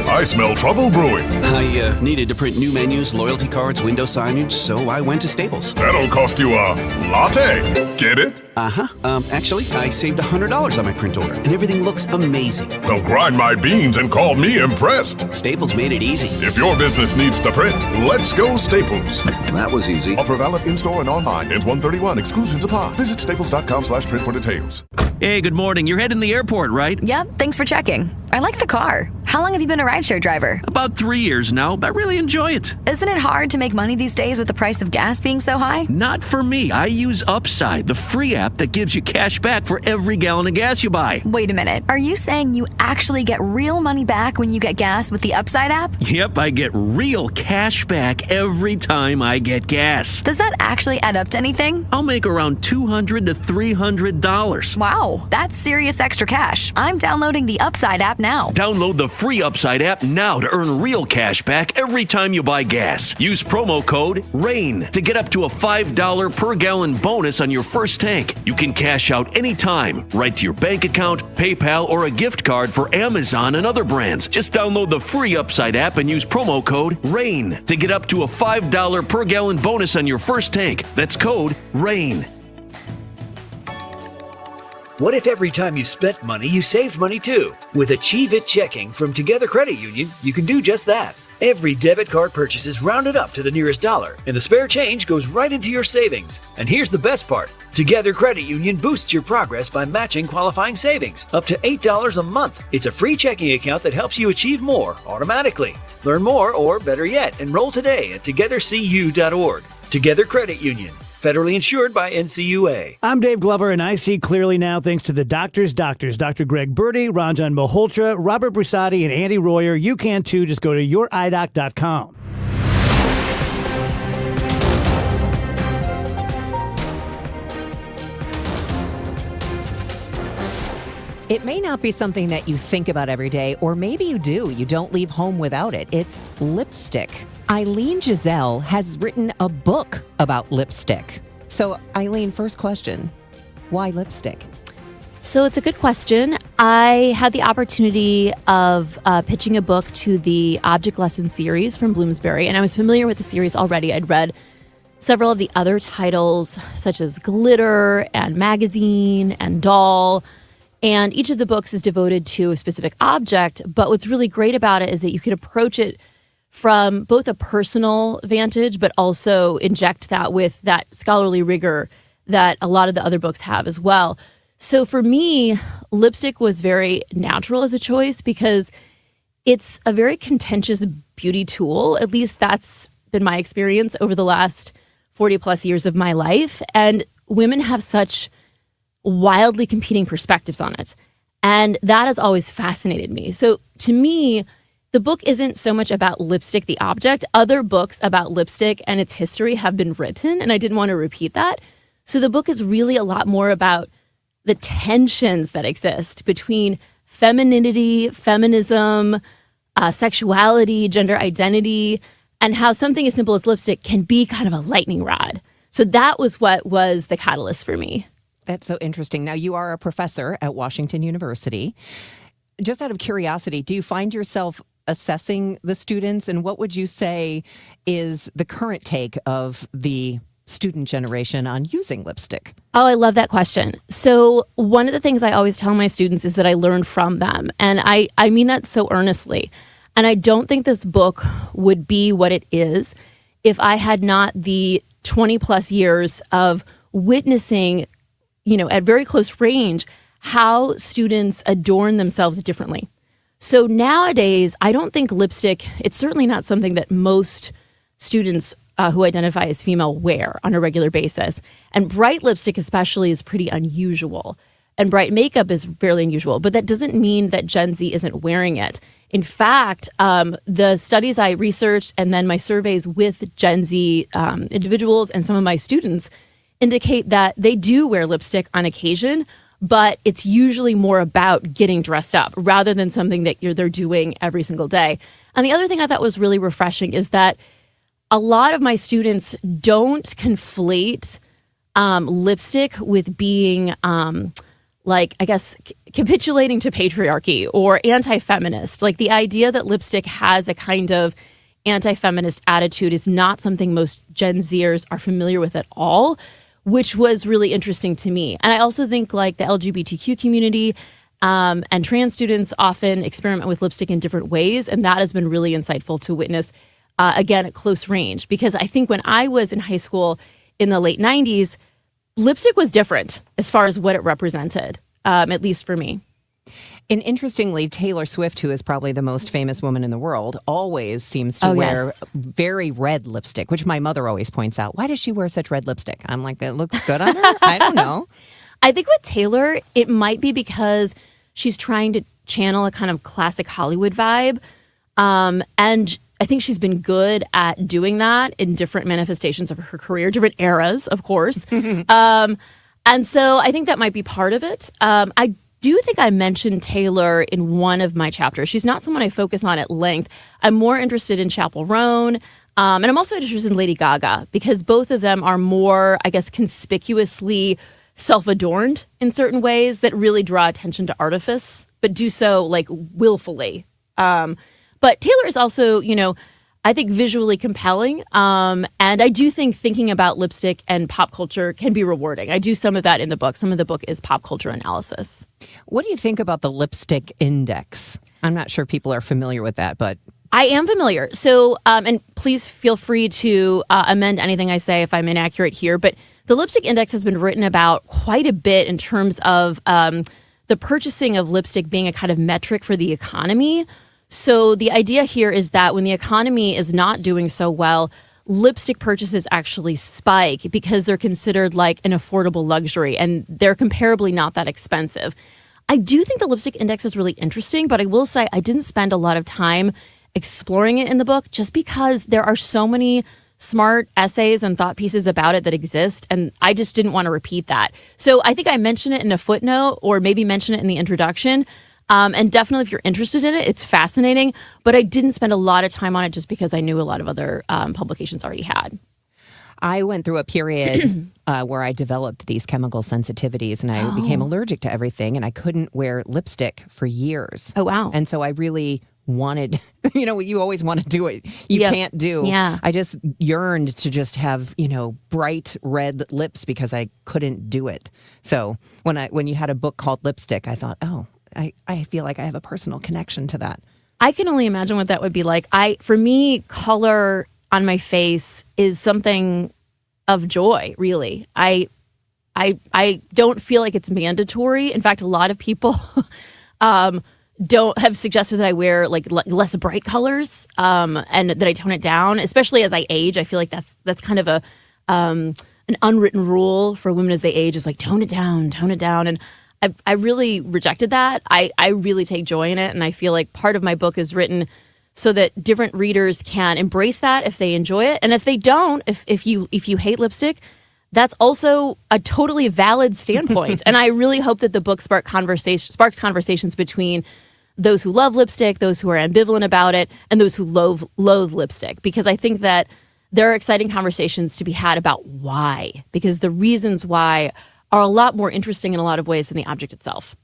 I smell trouble brewing. I needed to print new menus, loyalty cards, window signage, so I went to Staples. That'll cost you a latte. Get it? Uh-huh. Actually, I saved $100 on my print order, and everything looks amazing. They'll grind my beans and call me impressed. Staples made it easy. If your business needs to print, let's go Staples. That was easy. Offer valid in-store and online. Ends 1/31. Exclusions apply. Visit staples.com/print for details. Hey, good morning. You're heading to the airport, right? Yep, thanks for checking. I like the car. How long have you been a rideshare driver? About 3 years now, but I really enjoy it. Isn't it hard to make money these days with the price of gas being so high? Not for me. I use Upside, the free app that gives you cash back for every gallon of gas you buy. Wait a minute. Are you saying you actually get real money back when you get gas with the Upside app? Yep, I get real cash back every time I get gas. Does that actually add up to anything? I'll make around $200 to $300. Wow, that's serious extra cash. I'm downloading the Upside app now. Download the free Upside app now to earn real cash back every time you buy gas. Use promo code RAIN to get up to a $5 per gallon bonus on your first tank. You can cash out anytime, right to your bank account, PayPal, or a gift card for Amazon and other brands. Just download the free Upside app and use promo code RAIN to get up to a $5 per gallon bonus on your first tank. That's code RAIN. What if every time you spent money, you saved money too? With Achieve It Checking from Together Credit Union, you can do just that. Every debit card purchase is rounded up to the nearest dollar, and the spare change goes right into your savings. And here's the best part. Together Credit Union boosts your progress by matching qualifying savings up to $8 a month. It's a free checking account that helps you achieve more automatically. Learn more, or better yet, enroll today at togethercu.org. Together Credit Union. Federally insured by NCUA. I'm Dave Glover, and I see clearly now thanks to the doctors, Dr. Greg Birdie, Ranjan Malhotra, Robert Brusati, and Andy Royer. You can too. Just go to youridoc.com. It may not be something that you think about every day, or maybe you do. You don't leave home without it. It's lipstick. Eileen Giselle has written a book about lipstick. So, Eileen, first question, why lipstick? So it's a good question. I had the opportunity of pitching a book to the Object Lesson series from Bloomsbury, and I was familiar with the series already. I'd read several of the other titles, such as Glitter and Magazine and Doll, and each of the books is devoted to a specific object. But what's really great about it is that you can approach it from both a personal vantage, but also inject that with that scholarly rigor that a lot of the other books have as well. So for me, lipstick was very natural as a choice because it's a very contentious beauty tool. At least that's been my experience over the last 40 plus years of my life. And women have such wildly competing perspectives on it. And that has always fascinated me. So to me, the book isn't so much about lipstick, the object. Other books about lipstick and its history have been written, and I didn't want to repeat that. So the book is really a lot more about the tensions that exist between femininity, feminism, sexuality, gender identity, and how something as simple as lipstick can be kind of a lightning rod. So that was what was the catalyst for me. That's so interesting. Now, you are a professor at Washington University. Just out of curiosity, do you find yourself assessing the students, and what would you say is the current take of the student generation on using lipstick? Oh, I love that question. So one of the things I always tell my students is that I learn from them, and I mean that so earnestly. And I don't think this book would be what it is if I had not the 20 plus years of witnessing, at very close range, how students adorn themselves differently. So nowadays, I don't think lipstick, it's certainly not something that most students who identify as female wear on a regular basis. And bright lipstick especially is pretty unusual. And bright makeup is fairly unusual. But that doesn't mean that Gen Z isn't wearing it. In fact, the studies I researched and then my surveys with Gen Z individuals and some of my students indicate that they do wear lipstick on occasion, but it's usually more about getting dressed up rather than something that they're doing every single day. And the other thing I thought was really refreshing is that a lot of my students don't conflate lipstick with being capitulating to patriarchy or anti-feminist. Like the idea that lipstick has a kind of anti-feminist attitude is not something most Gen Zers are familiar with at all, which was really interesting to me. And I also think like the LGBTQ community and trans students often experiment with lipstick in different ways. And that has been really insightful to witness, again, at close range. Because I think when I was in high school in the late 90s, lipstick was different as far as what it represented, at least for me. And interestingly, Taylor Swift, who is probably the most famous woman in the world, always seems to wear very red lipstick, which my mother always points out. Why does she wear such red lipstick? I'm like, it looks good on her. I don't know. I think with Taylor, it might be because she's trying to channel a kind of classic Hollywood vibe. And I think she's been good at doing that in different manifestations of her career, different eras, of course. And so I think that might be part of it. I do think I mentioned Taylor in one of my chapters. She's not someone I focus on at length. I'm more interested in Chappell Roan, and I'm also interested in Lady Gaga because both of them are more, I guess, conspicuously self-adorned in certain ways that really draw attention to artifice, but do so like willfully. But Taylor is also, I think visually compelling. And I do think thinking about lipstick and pop culture can be rewarding. I do some of that in the book. Some of the book is pop culture analysis. What do you think about the lipstick index? I'm not sure people are familiar with that, but I am familiar. So, and please feel free to amend anything I say if I'm inaccurate here. But the Lipstick Index has been written about quite a bit in terms of the purchasing of lipstick being a kind of metric for the economy. So the idea here is that when the economy is not doing so well, lipstick purchases actually spike because they're considered like an affordable luxury and they're comparably not that expensive. I do think the Lipstick Index is really interesting, but I will say I didn't spend a lot of time exploring it in the book just because there are so many smart essays and thought pieces about it that exist, and I just didn't want to repeat that. So I think I mentioned it in a footnote or maybe mention it in the introduction. And definitely if you're interested in it, it's fascinating, but I didn't spend a lot of time on it just because I knew a lot of other publications already had. I went through a period where I developed these chemical sensitivities and I became allergic to everything and I couldn't wear lipstick for years. Oh, wow. And so I really wanted, you always want to do it. You can't do. Yeah. I just yearned to just have, bright red lips because I couldn't do it. So when you had a book called Lipstick, I thought, I feel like I have a personal connection to that. I can only imagine what that would be like. For me, color on my face is something of joy, really. I don't feel like it's mandatory. In fact, a lot of people don't have suggested that I wear like less bright colors and that I tone it down, especially as I age. I feel like that's kind of an unwritten rule for women as they age is like tone it down. And I really rejected that. I really take joy in it. And I feel like part of my book is written so that different readers can embrace that if they enjoy it. And if they don't, if you hate lipstick, that's also a totally valid standpoint. And I really hope that the book sparks conversations between those who love lipstick, those who are ambivalent about it, and those who loathe lipstick. Because I think that there are exciting conversations to be had about why. Because the reasons why are a lot more interesting in a lot of ways than the object itself.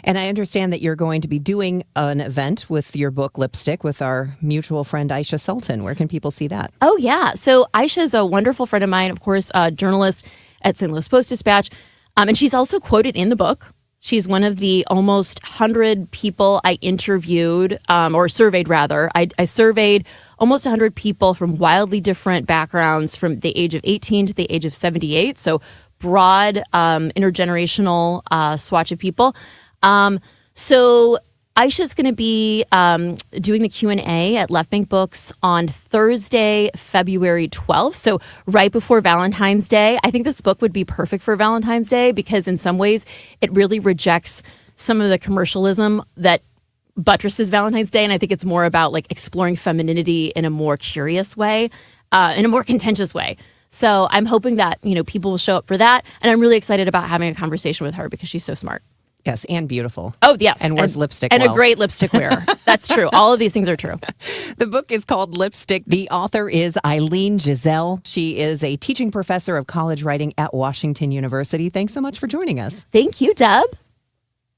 And I understand that you're going to be doing an event with your book Lipstick with our mutual friend Aisha Sultan. Where can people see that? Oh, yeah. So Aisha is a wonderful friend of mine, of course, a journalist at St. Louis Post-Dispatch. And she's also quoted in the book. She's one of the almost 100 people I interviewed, or surveyed rather. I surveyed almost 100 people from wildly different backgrounds from the age of 18 to the age of 78. So broad intergenerational swatch of people. So Aisha's going to be doing the Q&A at Left Bank Books on Thursday, February 12th. So right before Valentine's Day. I think this book would be perfect for Valentine's Day because in some ways it really rejects some of the commercialism that buttresses Valentine's Day. And I think it's more about like exploring femininity in a more curious way, in a more contentious way. So I'm hoping that, people will show up for that. And I'm really excited about having a conversation with her because she's so smart. Yes, and beautiful. Oh, yes. And wears lipstick and well. A great lipstick wearer. That's true. All of these things are true. The book is called Lipstick. The author is Eileen Giselle. She is a teaching professor of college writing at Washington University. Thanks so much for joining us. Thank you, Deb.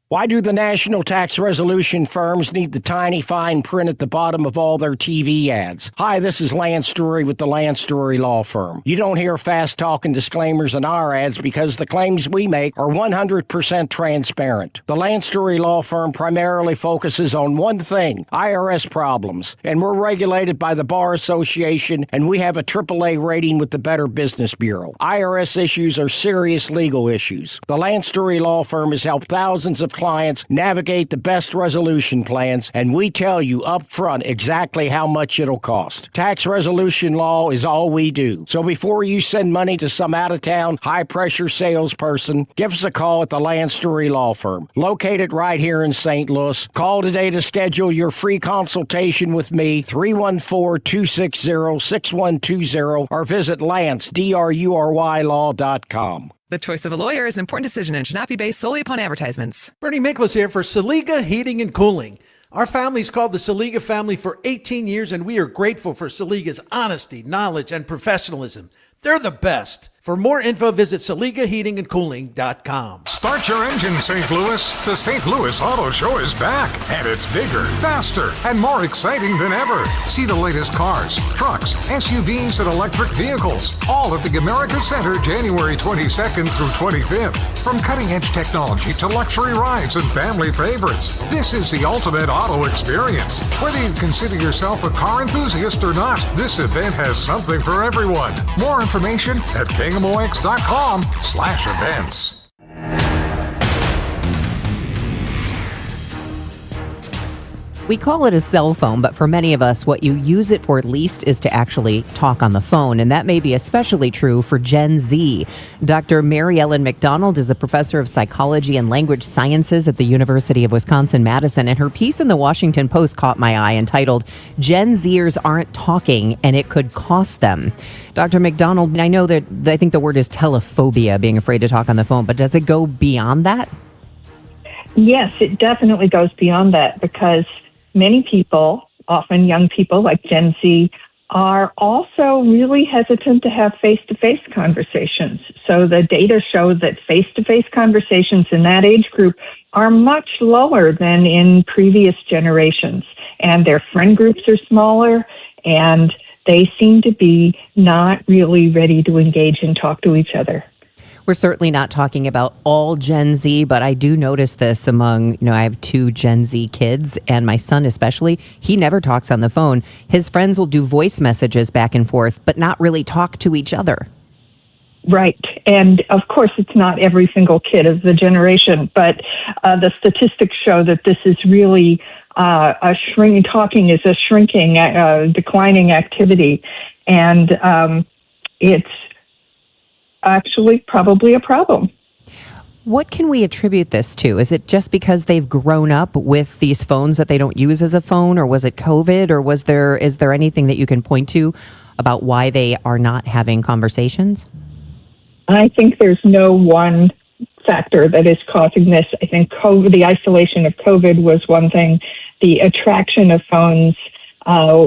Why do the national tax resolution firms need the tiny fine print at the bottom of all their TV ads? Hi, this is Lance Story with the Lance Story Law Firm. You don't hear fast-talking disclaimers in our ads because the claims we make are 100% transparent. The Lance Story Law Firm primarily focuses on one thing, IRS problems, and we're regulated by the Bar Association, and we have a AAA rating with the Better Business Bureau. IRS issues are serious legal issues. The Lance Story Law Firm has helped thousands of clients navigate the best resolution plans, and we tell you up front exactly how much it'll cost. Tax resolution law is all we do. So before you send money to some out-of-town, high-pressure salesperson, give us a call at the Lance Story Law Firm, located right here in St. Louis. Call today to schedule your free consultation with me, 314-260-6120, or visit LanceDruryLaw.com. The choice of a lawyer is an important decision and should not be based solely upon advertisements. Bernie Miklas here for Saliga Heating and Cooling. Our family's called the Saliga family for 18 years, and we are grateful for Saliga's honesty, knowledge, and professionalism. They're the best. For more info, visit SaligaHeatingandCooling.com. Start your engine, St. Louis. The St. Louis Auto Show is back, and it's bigger, faster, and more exciting than ever. See the latest cars, trucks, SUVs, and electric vehicles, all at the America Center January 22nd through 25th. From cutting-edge technology to luxury rides and family favorites, this is the ultimate auto experience. Whether you consider yourself a car enthusiast or not, this event has something for everyone. More information at KMOX.com/events. We call it a cell phone, but for many of us, what you use it for least is to actually talk on the phone, and that may be especially true for Gen Z. Dr. Mary Ellen McDonald is a professor of psychology and language sciences at the University of Wisconsin-Madison, and her piece in the Washington Post caught my eye, entitled, "Gen Zers Aren't Talking, and It Could Cost Them." Dr. McDonald, I know that I think the word is telephobia, being afraid to talk on the phone, but does it go beyond that? Yes, it definitely goes beyond that, because many people, often young people like Gen Z, are also really hesitant to have face-to-face conversations. So the data show that face-to-face conversations in that age group are much lower than in previous generations. And their friend groups are smaller, and they seem to be not really ready to engage and talk to each other. We're certainly not talking about all Gen Z, but I do notice this among, I have 2 Gen Z kids, and my son especially, he never talks on the phone. His friends will do voice messages back and forth, but not really talk to each other. Right. And of course, it's not every single kid of the generation, but the statistics show that this is really talking is a shrinking, declining activity. And it's actually probably a problem. What can we attribute this to? Is it just because they've grown up with these phones that they don't use as a phone, or was it COVID, or is there anything that you can point to about why they are not having conversations? I think there's no one factor that is causing this. I think the isolation of COVID was one thing. The attraction of phones,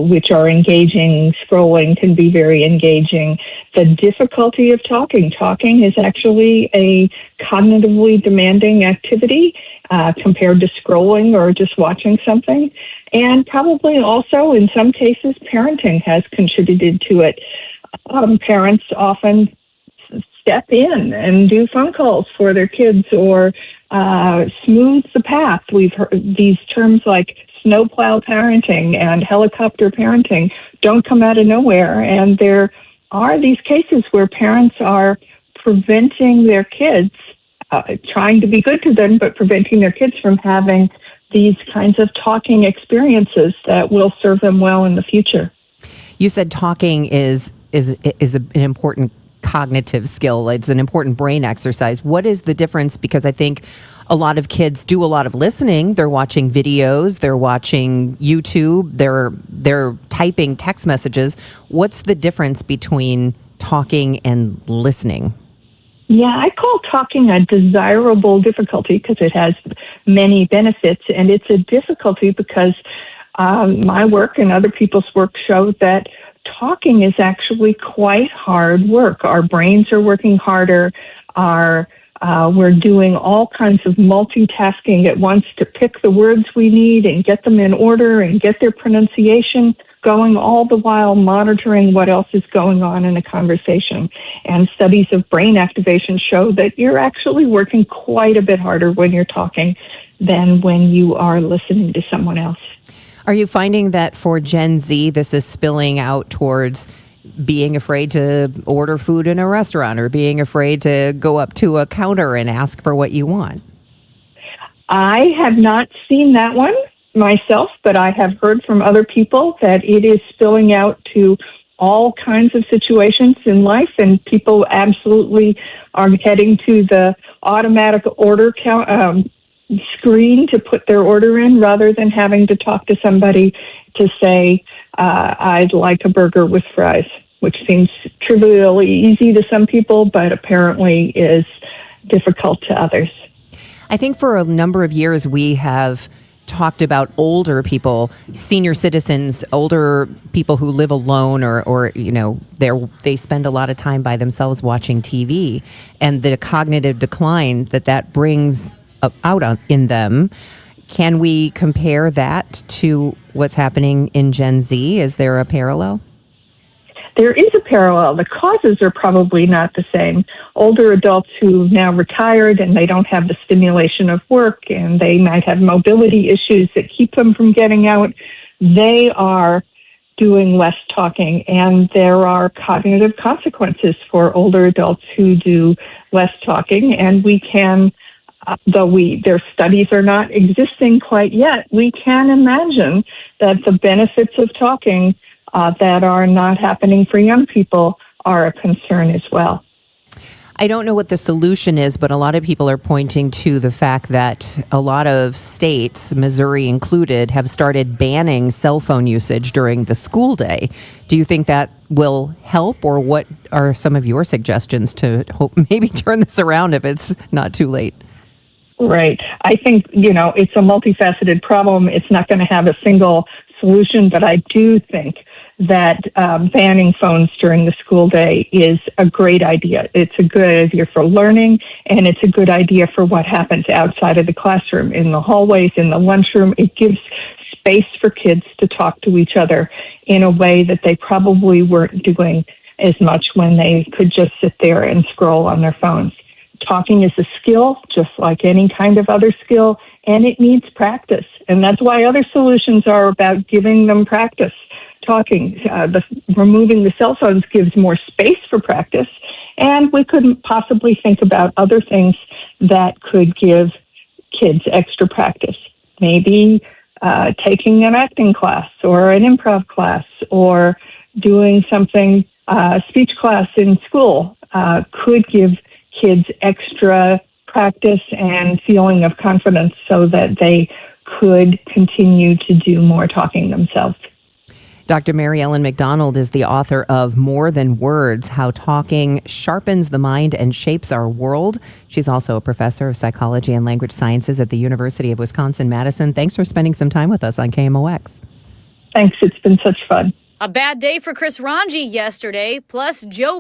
which are engaging, scrolling can be very engaging. The difficulty of talking. Talking is actually a cognitively demanding activity compared to scrolling or just watching something. And probably also, in some cases, parenting has contributed to it. Parents often step in and do phone calls for their kids, or smooth the path. We've heard these terms like snowplow parenting and helicopter parenting don't come out of nowhere. And there are these cases where parents are preventing their kids, trying to be good to them, but preventing their kids from having these kinds of talking experiences that will serve them well in the future. You said talking is an important cognitive skill. It's an important brain exercise. What is the difference? Because I think a lot of kids do a lot of listening. They're watching videos, they're watching YouTube, they're typing text messages. What's the difference between talking and listening? Yeah, I call talking a desirable difficulty because it has many benefits, and it's a difficulty because my work and other people's work show that talking is actually quite hard work. Our brains are working harder. We're doing all kinds of multitasking at once to pick the words we need and get them in order and get their pronunciation going, all the while monitoring what else is going on in a conversation. And studies of brain activation show that you're actually working quite a bit harder when you're talking than when you are listening to someone else. Are you finding that for Gen Z, this is spilling out towards being afraid to order food in a restaurant, or being afraid to go up to a counter and ask for what you want? I have not seen that one myself, but I have heard from other people that it is spilling out to all kinds of situations in life, and people absolutely are heading to the automatic order screen to put their order in rather than having to talk to somebody to say, I'd like a burger with fries, which seems trivially easy to some people, but apparently is difficult to others. I think for a number of years we have talked about older people, senior citizens, older people who live alone or they spend a lot of time by themselves watching TV, and the cognitive decline that brings out in them. Can we compare that to what's happening in Gen Z? Is there a parallel? There is a parallel. The causes are probably not the same. Older adults who've now retired and they don't have the stimulation of work and they might have mobility issues that keep them from getting out, they are doing less talking, and there are cognitive consequences for older adults who do less talking, and we can, though their studies are not existing quite yet, we can imagine that the benefits of talking that are not happening for young people are a concern as well. I don't know what the solution is, but a lot of people are pointing to the fact that a lot of states, Missouri included, have started banning cell phone usage during the school day. Do you think that will help, or what are some of your suggestions to maybe turn this around if it's not too late? Right. I think, it's a multifaceted problem. It's not going to have a single solution, but I do think that banning phones during the school day is a great idea. It's a good idea for learning, and it's a good idea for what happens outside of the classroom, in the hallways, in the lunchroom. It gives space for kids to talk to each other in a way that they probably weren't doing as much when they could just sit there and scroll on their phones. Talking is a skill, just like any kind of other skill, and it needs practice. And that's why other solutions are about giving them practice. Talking, removing the cell phones gives more space for practice, and we could possibly think about other things that could give kids extra practice. Maybe taking an acting class or an improv class, or doing something, speech class in school could give kids extra practice and feeling of confidence so that they could continue to do more talking themselves. Dr. Mary Ellen McDonald is the author of More Than Words, How Talking Sharpens the Mind and Shapes Our World. She's also a professor of psychology and language sciences at the University of Wisconsin-Madison. Thanks for spending some time with us on KMOX. Thanks. It's been such fun. A bad day for Chris Ranji yesterday, plus Joe